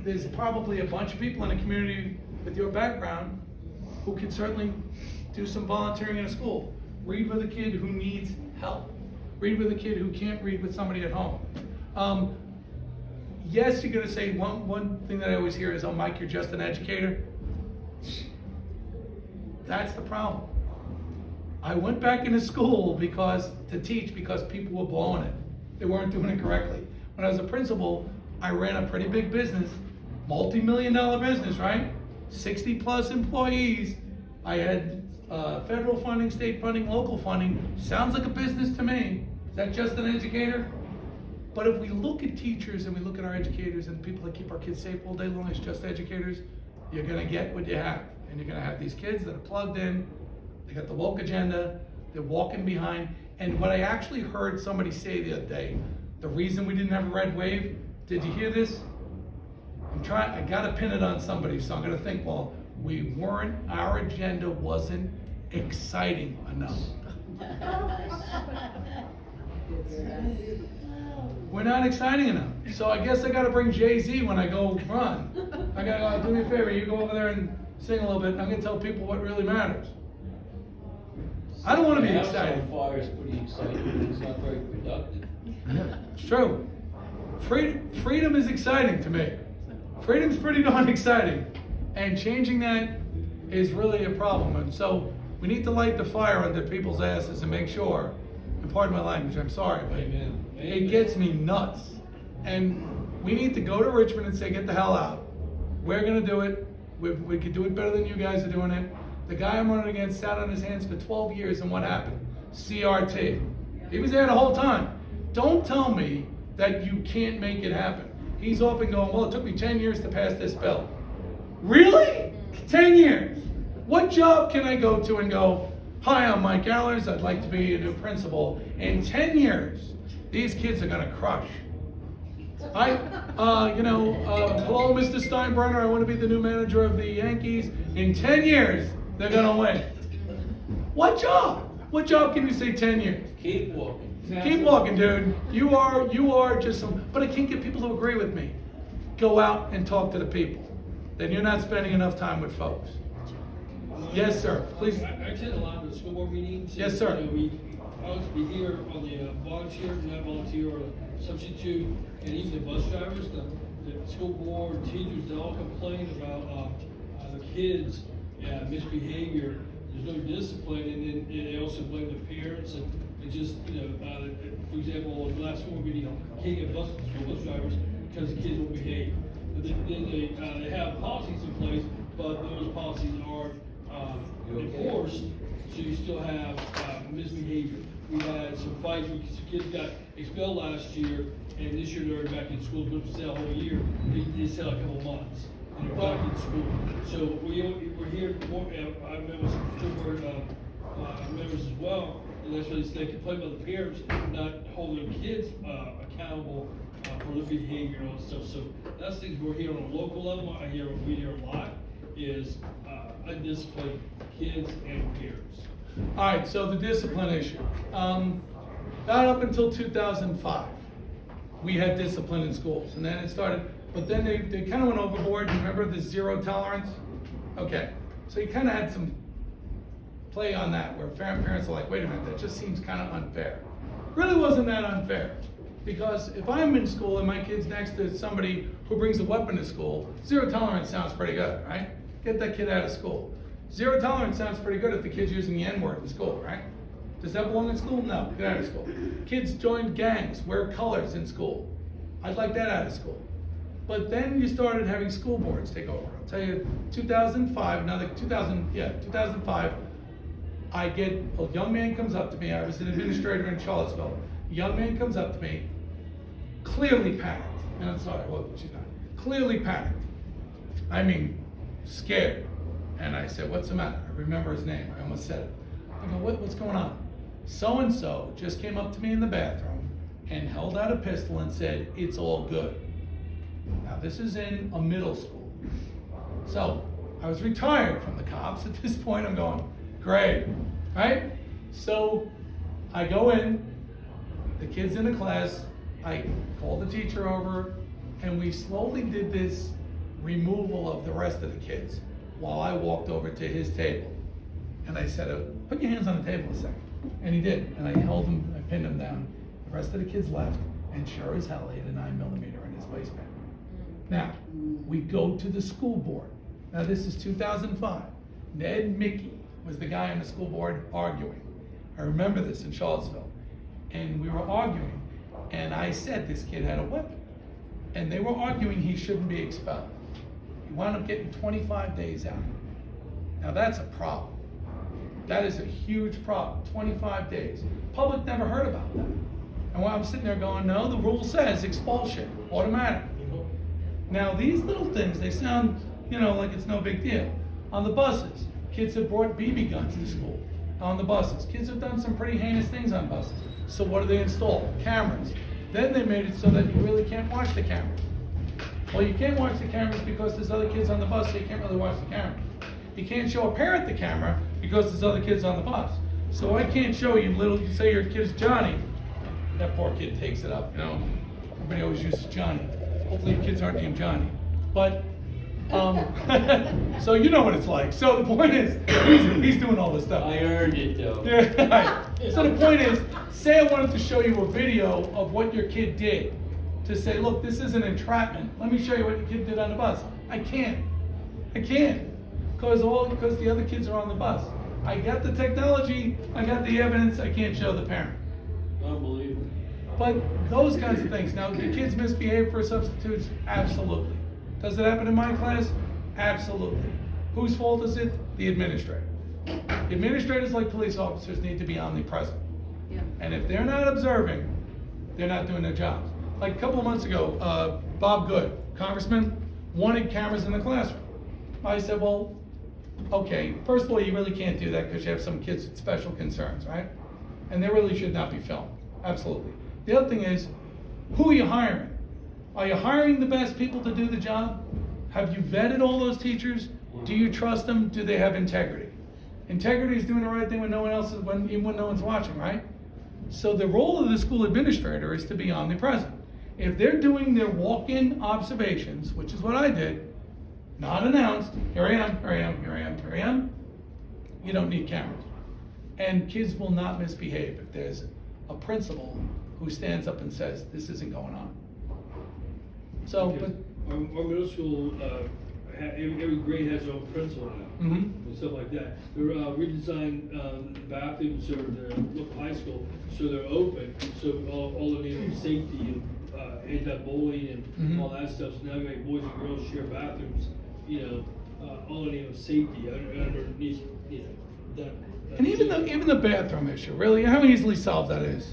I: there's probably a bunch of people in the community with your background who could certainly do some volunteering in a school. Read with a kid who needs help. Read with a kid who can't read with somebody at home. Yes, you're gonna say, one thing that I always hear is, oh, Mike, you're just an educator. That's the problem. I went back into school to teach because people were blowing it. They weren't doing it correctly. When I was a principal, I ran a pretty big business, multi-million-dollar business, right? 60 plus employees. I had federal funding, state funding, local funding. Sounds like a business to me. Is that just an educator? But if we look at teachers and we look at our educators and people that keep our kids safe all day long as just educators, you're gonna get what you have. And you're gonna have these kids that are plugged in, they got the woke agenda, they're walking behind. And what I actually heard somebody say the other day, the reason we didn't have a red wave, did you hear this? I gotta pin it on somebody, so I'm gonna think, well, our agenda wasn't exciting enough. We're not exciting enough. So I guess I gotta bring Jay-Z when I go run. I gotta go, do me a favor, you go over there and sing a little bit, and I'm gonna tell people what really matters. I don't wanna be excited.
C: House on fire is pretty exciting, but it's not very productive.
I: It's true. Freedom is exciting to me. Freedom's pretty darn exciting. And changing that is really a problem. And so we need to light the fire under people's asses and make sure, and pardon my language, I'm sorry, but
C: Amen.
I: it gets me nuts. And we need to go to Richmond and say, get the hell out. We're gonna do it. We could do it better than you guys are doing it. The guy I'm running against sat on his hands for 12 years, and what happened? CRT. He was there the whole time. Don't tell me that you can't make it happen. He's often going, well, it took me 10 years to pass this bill. Really? 10 years? What job can I go to and go, hi, I'm Mike Allers, I'd like to be a new principal. In 10 years, these kids are gonna crush. Hello, Mr. Steinbrenner, I want to be the new manager of the Yankees. In 10 years, they're gonna win. What job? What job can you say 10 years?
C: Keep walking.
I: Keep walking, dude. You are just some, but I can't get people to agree with me. Go out and talk to the people. Then you're not spending enough time with folks. Yes, sir, please.
D: I attend a lot of the school board meetings.
I: Yes, sir.
D: I was be here on the volunteer, not volunteer, or substitute, and even the bus drivers, the school board, teachers, they all complain about the kids misbehavior. There's no discipline, and then they also blame the parents and just, for example, the last school meeting, can't get school bus drivers because the kids won't behave. But then they have policies in place, but those policies aren't enforced, so you still have misbehavior. We had some fights, some kids got expelled last year, and this year they're back in school, but stay a whole year. They stay a couple months, and they're back in school. So we're here more, I met with some school board members as well, and that's why they complain about the parents not holding their kids accountable for their behavior and all that stuff. So that's things we're here on a local level. We hear a lot is undisciplined kids and parents.
I: All right, so the discipline issue. Not up until 2005, we had discipline in schools, and then it started, but then they kind of went overboard. You remember the zero tolerance? Okay, so you kind of had some play on that, where parents are like, wait a minute, that just seems kind of unfair. Really wasn't that unfair, because if I'm in school and my kid's next to somebody who brings a weapon to school, zero tolerance sounds pretty good, right? Get that kid out of school. Zero tolerance sounds pretty good if the kid's using the N-word in school, right? Does that belong in school? No, get out of school. Kids join gangs, wear colors in school. I'd like that out of school. But then you started having school boards take over. I'll tell you, 2005, 2005, a young man comes up to me, I was an administrator in Charlottesville. A young man comes up to me, clearly panicked, and I'm sorry, well, she's not, clearly panicked. I mean, scared. And I said, what's the matter? I remember his name, I almost said it. I go, what's going on? So-and-so just came up to me in the bathroom and held out a pistol and said, it's all good. Now this is in a middle school. So I was retired from the cops. At this point I'm going, great, right? So I go in, the kid's in the class, I called the teacher over, and we slowly did this removal of the rest of the kids while I walked over to his table. And I said, put your hands on the table a second. And he did, and I held him, I pinned him down. The rest of the kids left, and sure as hell, he had a 9mm in his waistband. Now, we go to the school board. Now this is 2005. Ned Mickey was the guy on the school board arguing. I remember this in Charlottesville. And we were arguing, and I said this kid had a weapon. And they were arguing he shouldn't be expelled. He wound up getting 25 days out. Now that's a problem. That is a huge problem, 25 days. Public never heard about that. And while I'm sitting there going, no, the rule says expulsion, automatic. Now these little things, they sound, like it's no big deal. On the buses, kids have brought BB guns to school on the buses. Kids have done some pretty heinous things on buses. So what do they install? Cameras. Then they made it so that you really can't watch the cameras. Well, you can't watch the cameras because there's other kids on the bus, so you can't really watch the camera. You can't show a parent the camera because there's other kids on the bus. So I can't show you say your kid's Johnny. That poor kid takes it up, Everybody always uses Johnny. Hopefully your kids aren't named Johnny. But, so you know what it's like. So the point is, he's doing all this stuff.
C: I earned it though.
I: Yeah, right. So the point is, say I wanted to show you a video of what your kid did. To say, look, this is an entrapment. Let me show you what your kid did on the bus. I can't. Because the other kids are on the bus. I got the technology, I got the evidence, I can't show the parent.
C: Unbelievable.
I: But those kinds of things. Now, do kids misbehave for substitutes? Absolutely. Does it happen in my class? Absolutely. Whose fault is it? The administrator. The administrators, like police officers, need to be omnipresent.
F: Yeah.
I: And if they're not observing, they're not doing their jobs. Like a couple of months ago, Bob Good, Congressman, wanted cameras in the classroom. I said, well, okay, first of all, you really can't do that because you have some kids with special concerns, right? And they really should not be filmed, absolutely. The other thing is, who are you hiring? Are you hiring the best people to do the job? Have you vetted all those teachers? Do you trust them? Do they have integrity? Integrity is doing the right thing when no one else is, even when no one's watching, right? So the role of the school administrator is to be omnipresent. If they're doing their walk-in observations, which is what I did, not announced, here I am, here I am, here I am, here I am, you don't need cameras. And kids will not misbehave if there's a principal who stands up and says, this isn't going on. So,
D: Because our middle school, every grade has their own principal now, and stuff like that. They're redesigned bathrooms, so the local high school, so they're open, so all the need of safety and anti-bullying and all that stuff. So now we make boys and girls share bathrooms, all in the name of safety underneath, that.
I: and even the bathroom issue, really, how easily solved that is.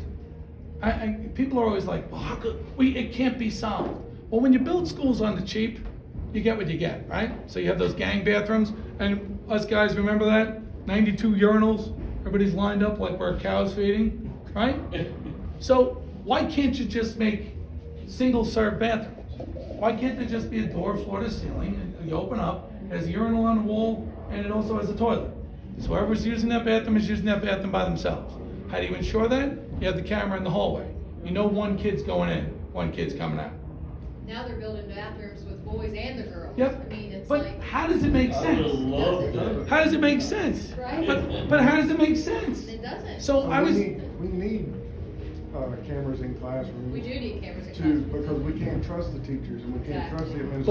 I: People are always like, well, how could it can't be solved. Well, when you build schools on the cheap, you get what you get, right? So you have those gang bathrooms, and us guys remember that? 92 urinals, everybody's lined up like we're cows feeding, right? So why can't you just make single-serve bathrooms? Why can't there just be a door floor to ceiling, and you open up, it has a urinal on the wall, and it also has a toilet. So whoever's using that bathroom is using that bathroom by themselves. How do you ensure that? You have the camera in the hallway. You know one kid's going in, one kid's coming out.
A: Now they're building bathrooms with boys and the girls.
I: Yep.
A: I mean, it's
I: But
A: like.
I: how does it make sense? How does it make sense?
A: Right?
I: But how does it make sense?
A: It doesn't.
I: So I was.
H: We need cameras in classrooms.
A: We do need cameras in
H: Too,
A: classrooms.
H: because we can't trust the teachers and we can't trust the administrators.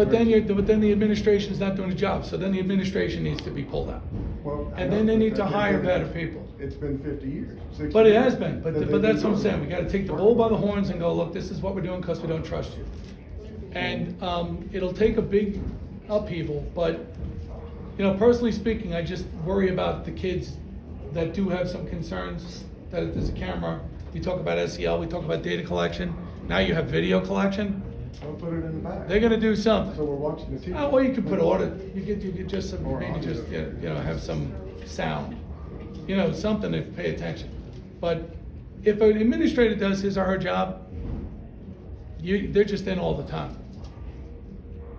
I: But then the administration's not doing the job. So then the administration needs to be pulled out.
H: Well, I
I: And
H: know,
I: then they
H: but
I: need to
H: they've
I: hire
H: been-
I: better people.
H: It's been 50 years, 60
I: But it
H: years
I: has been.
H: that they've
I: But that's
H: been
I: what I'm saying. We
H: doing
I: got to take the
H: it.
I: bull by the horns and go, look, this is what we're doing because we don't trust you. And it'll take a big upheaval, but personally speaking, I just worry about the kids that do have some concerns that there's a camera. We talk about SEL, we talk about data collection. Now you have video collection.
H: Don't put it in the back.
I: They're gonna do something.
H: So we're watching the teacher.
I: Or you could put audit. You could just
H: Or
I: maybe
H: audio.
I: just have some sound. Something to pay attention. But if an administrator does his or her job, they're just in all the time.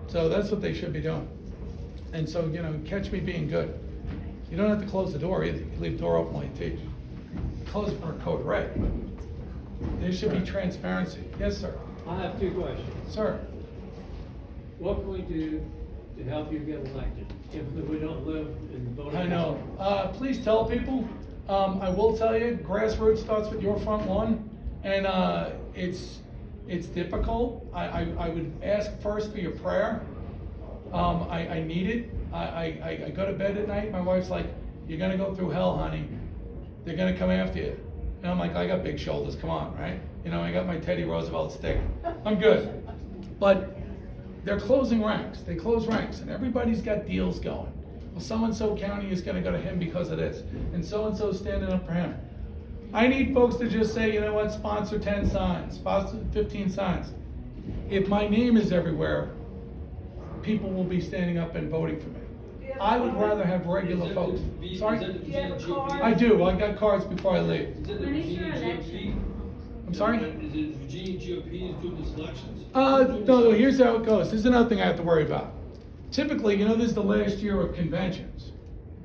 I: So that's what they should be doing. And so, catch me being good. You don't have to close the door either. You leave the door open while you teach. Close it for a code red, but there should be transparency. Yes, sir.
B: I have two questions.
I: Sir.
B: What can we do to help you get elected if we don't live in the voting?
I: I know. Please tell people. I will tell you, grassroots starts with your front lawn, and it's difficult. I would ask first for your prayer. I need it. I go to bed at night. My wife's like, "You're gonna go through hell, honey. They're gonna come after you." And I'm like, "I got big shoulders. Come on, right? I got my Teddy Roosevelt stick. I'm good." But they're closing ranks. They close ranks, and everybody's got deals going. Well, so-and-so county is gonna go to him because of this, and so-and-so's standing up for him. I need folks to just say, you know what, sponsor 10 signs, sponsor 15 signs. If my name is everywhere, people will be standing up and voting for me. I would rather have regular folks. Sorry?
D: Is that the
J: Do you have a
D: Virginia
J: card?
I: I do. I got cards before I leave.
D: Is it the
J: When is
D: Virginia
J: your
D: GOP?
J: election?
I: I'm sorry?
D: Is it Virginia GOP is doing this elections?
I: No, here's how it goes. This is another thing I have to worry about. Typically, this is the last year of conventions.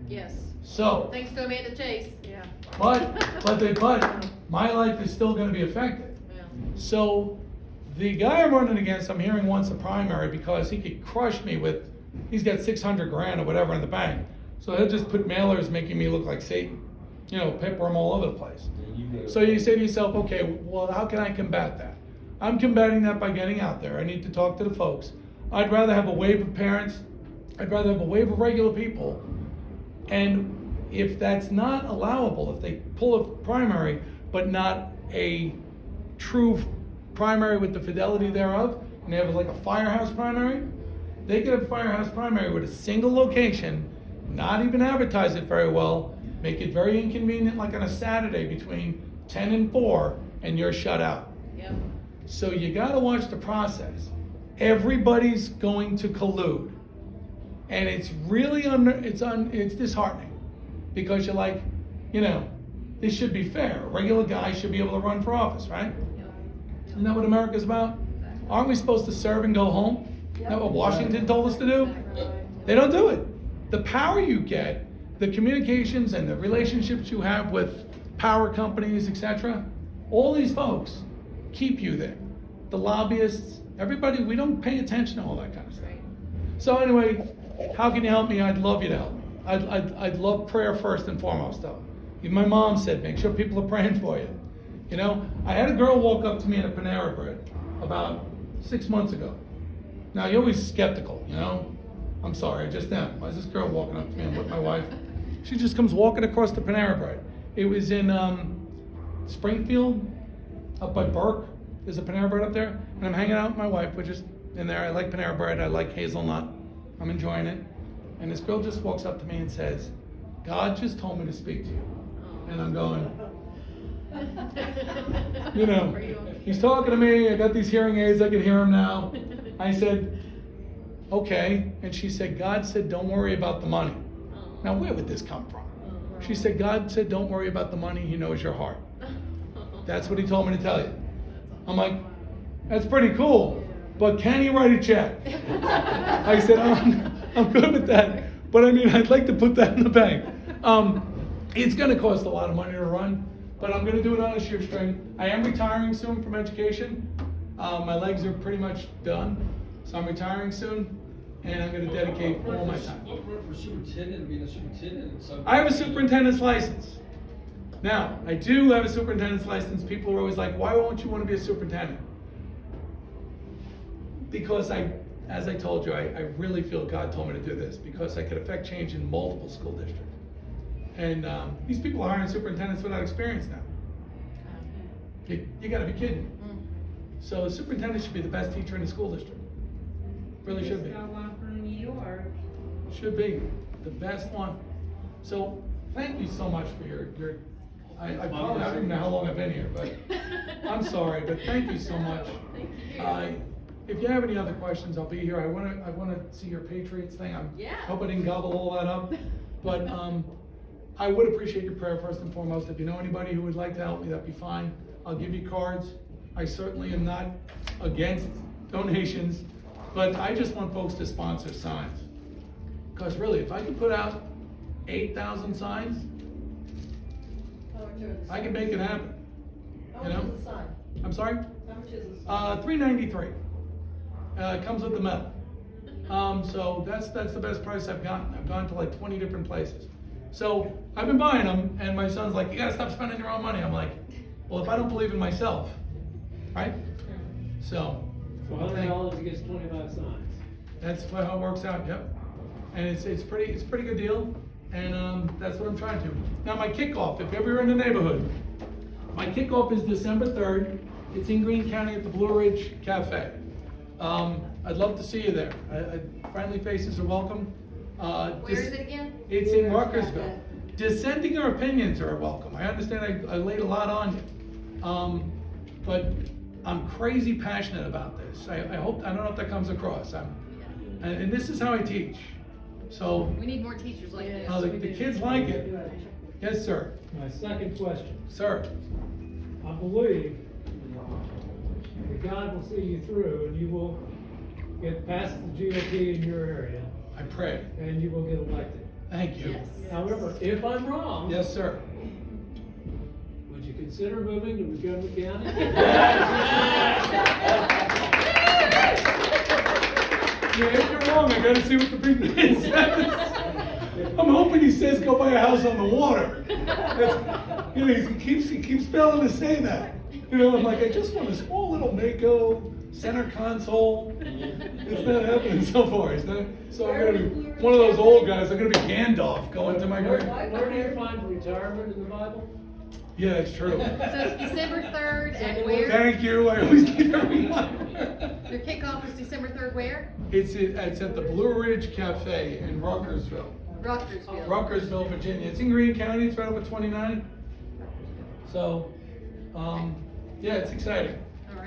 A: Yes.
I: So,
A: Thanks to Amanda Chase. Yeah.
I: but my life is still gonna be affected.
A: Yeah.
I: So, the guy I'm running against, I'm hearing wants a primary because he could crush me with, he's got 600 grand or whatever in the bank. So he'll just put mailers making me look like Satan. Pepper them all over the place. So you say to yourself, okay, well, how can I combat that? I'm combating that by getting out there. I need to talk to the folks. I'd rather have a wave of parents. I'd rather have a wave of regular people. And if that's not allowable, if they pull a primary, but not a true primary with the fidelity thereof, and they have like a firehouse primary, they could have a firehouse primary with a single location, not even advertise it very well, make it very inconvenient like on a Saturday between 10 and 4, and you're shut out.
A: Yep.
I: So you gotta watch the process. Everybody's going to collude. And it's really it's disheartening. Because you're like, you know, this should be fair. A regular guy should be able to run for office, right? Isn't that what America's about? Aren't we supposed to serve and go home? Isn't that what Washington told us to do? They don't do it. The power you get, the communications and the relationships you have with power companies, etc., all these folks keep you there. The lobbyists, everybody, we don't pay attention to all that kind of stuff. So anyway, how can you help me? I'd love you to help me. I'd love prayer first and foremost, though. Even my mom said, make sure people are praying for you. You know, I had a girl walk up to me in a Panera Bread about 6 months ago. Now, you're always skeptical, you know? I'm sorry, I just am. Why is this girl walking up to me? I'm with my wife. She just comes walking across the Panera Bread. It was in Springfield, up by Burke. There's a Panera Bread up there. And I'm hanging out with my wife. We're just in there. I like Panera Bread. I like hazelnut. I'm enjoying it. And this girl just walks up to me and says, God just told me to speak to you. And I'm going, you know, he's talking to me. I got these hearing aids. I can hear him now. I said, okay. And she said, God said, don't worry about the money. Now, where would this come from? She said, God said, don't worry about the money. He knows your heart. That's what he told me to tell you. I'm like, that's pretty cool, but can you write a check? I said, I'm good with that, but I mean, I'd like to put that in the bank. It's going to cost a lot of money to run, but I'm going to do it on a shoestring. I am retiring soon from education. My legs are pretty much done, so I'm retiring soon, and I'm going to dedicate all my time.
D: What run for superintendent, being a superintendent and something?
I: I have a superintendent's license. Now, I do have a superintendent's license. People are always like, why won't you want to be a superintendent? Because as I told you, I really feel God told me to do this because I could affect change in multiple school districts. And these people are hiring superintendents without experience now. You gotta be kidding. So the superintendent should be the best teacher in the school district. Really should be.
J: Just got one from New York.
I: Should be the best one. So thank you so much for your I probably I don't even know how long I've been here, but I'm sorry, but thank you so much. If you have any other questions, I'll be here. I wanna see your Patriots thing. I hope I didn't gobble all that up, but I would appreciate your prayer first and foremost. If you know anybody who would like to help me, that'd be fine. I'll give you cards. I certainly am not against donations, but I just want folks to sponsor signs. Because really, if I could put out 8,000 signs, I can make it happen. You know? I'm sorry?
A: How much is this?
I: $3.93. It comes with the medal. So that's the best price I've gotten. I've gone to like 20 different places. So I've been buying them, and my son's like, you gotta stop spending your own money. I'm like, well, if I don't believe in myself, right? So
B: $100 gets 25 signs.
I: that's how it works out. Yep. And it's pretty good deal. And that's what I'm trying to. Now my kickoff, if ever you're in the neighborhood, my kickoff is December 3rd. It's in Greene County at the Blue Ridge Cafe. I'd love to see you there. Friendly faces are welcome.
A: Where is it again?
I: It's in Ruckersville. Dissenting opinions are welcome. I understand I laid a lot on you. But I'm crazy passionate about this. I don't know if that comes across. And this is how I teach. So
A: We need more teachers like this.
I: the kids like it. Yes, sir.
B: My second question.
I: Sir.
B: I believe that God will see you through and you will get past the GOP in your area
I: I pray.
B: and you will get elected.
I: Thank you.
A: Yes.
B: However, if I'm wrong,
I: Yes, sir.
B: would you consider moving to Montgomery County?
I: Yeah, if you're wrong, I gotta see what the big man says. I'm hoping he says go buy a house on the water. You know, he keeps failing to say that. You know, I'm like, I just want a small little Mako center console. It's not happening so far. So I'm gonna be one of those old guys. I'm gonna be Gandalf going to my grave.
B: Where do you find retirement in the Bible?
I: Yeah, it's true.
A: So it's December 3rd at where?
I: Thank you. I always need everyone.
A: Your kickoff is December 3rd where?
I: It's at the Blue Ridge Cafe in Ruckersville. Ruckersville, Virginia. It's in Greene County. It's right up at 29. So, yeah, it's exciting.
A: All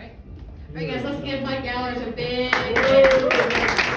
A: All right, guys, let's give Mike Gallagher a big.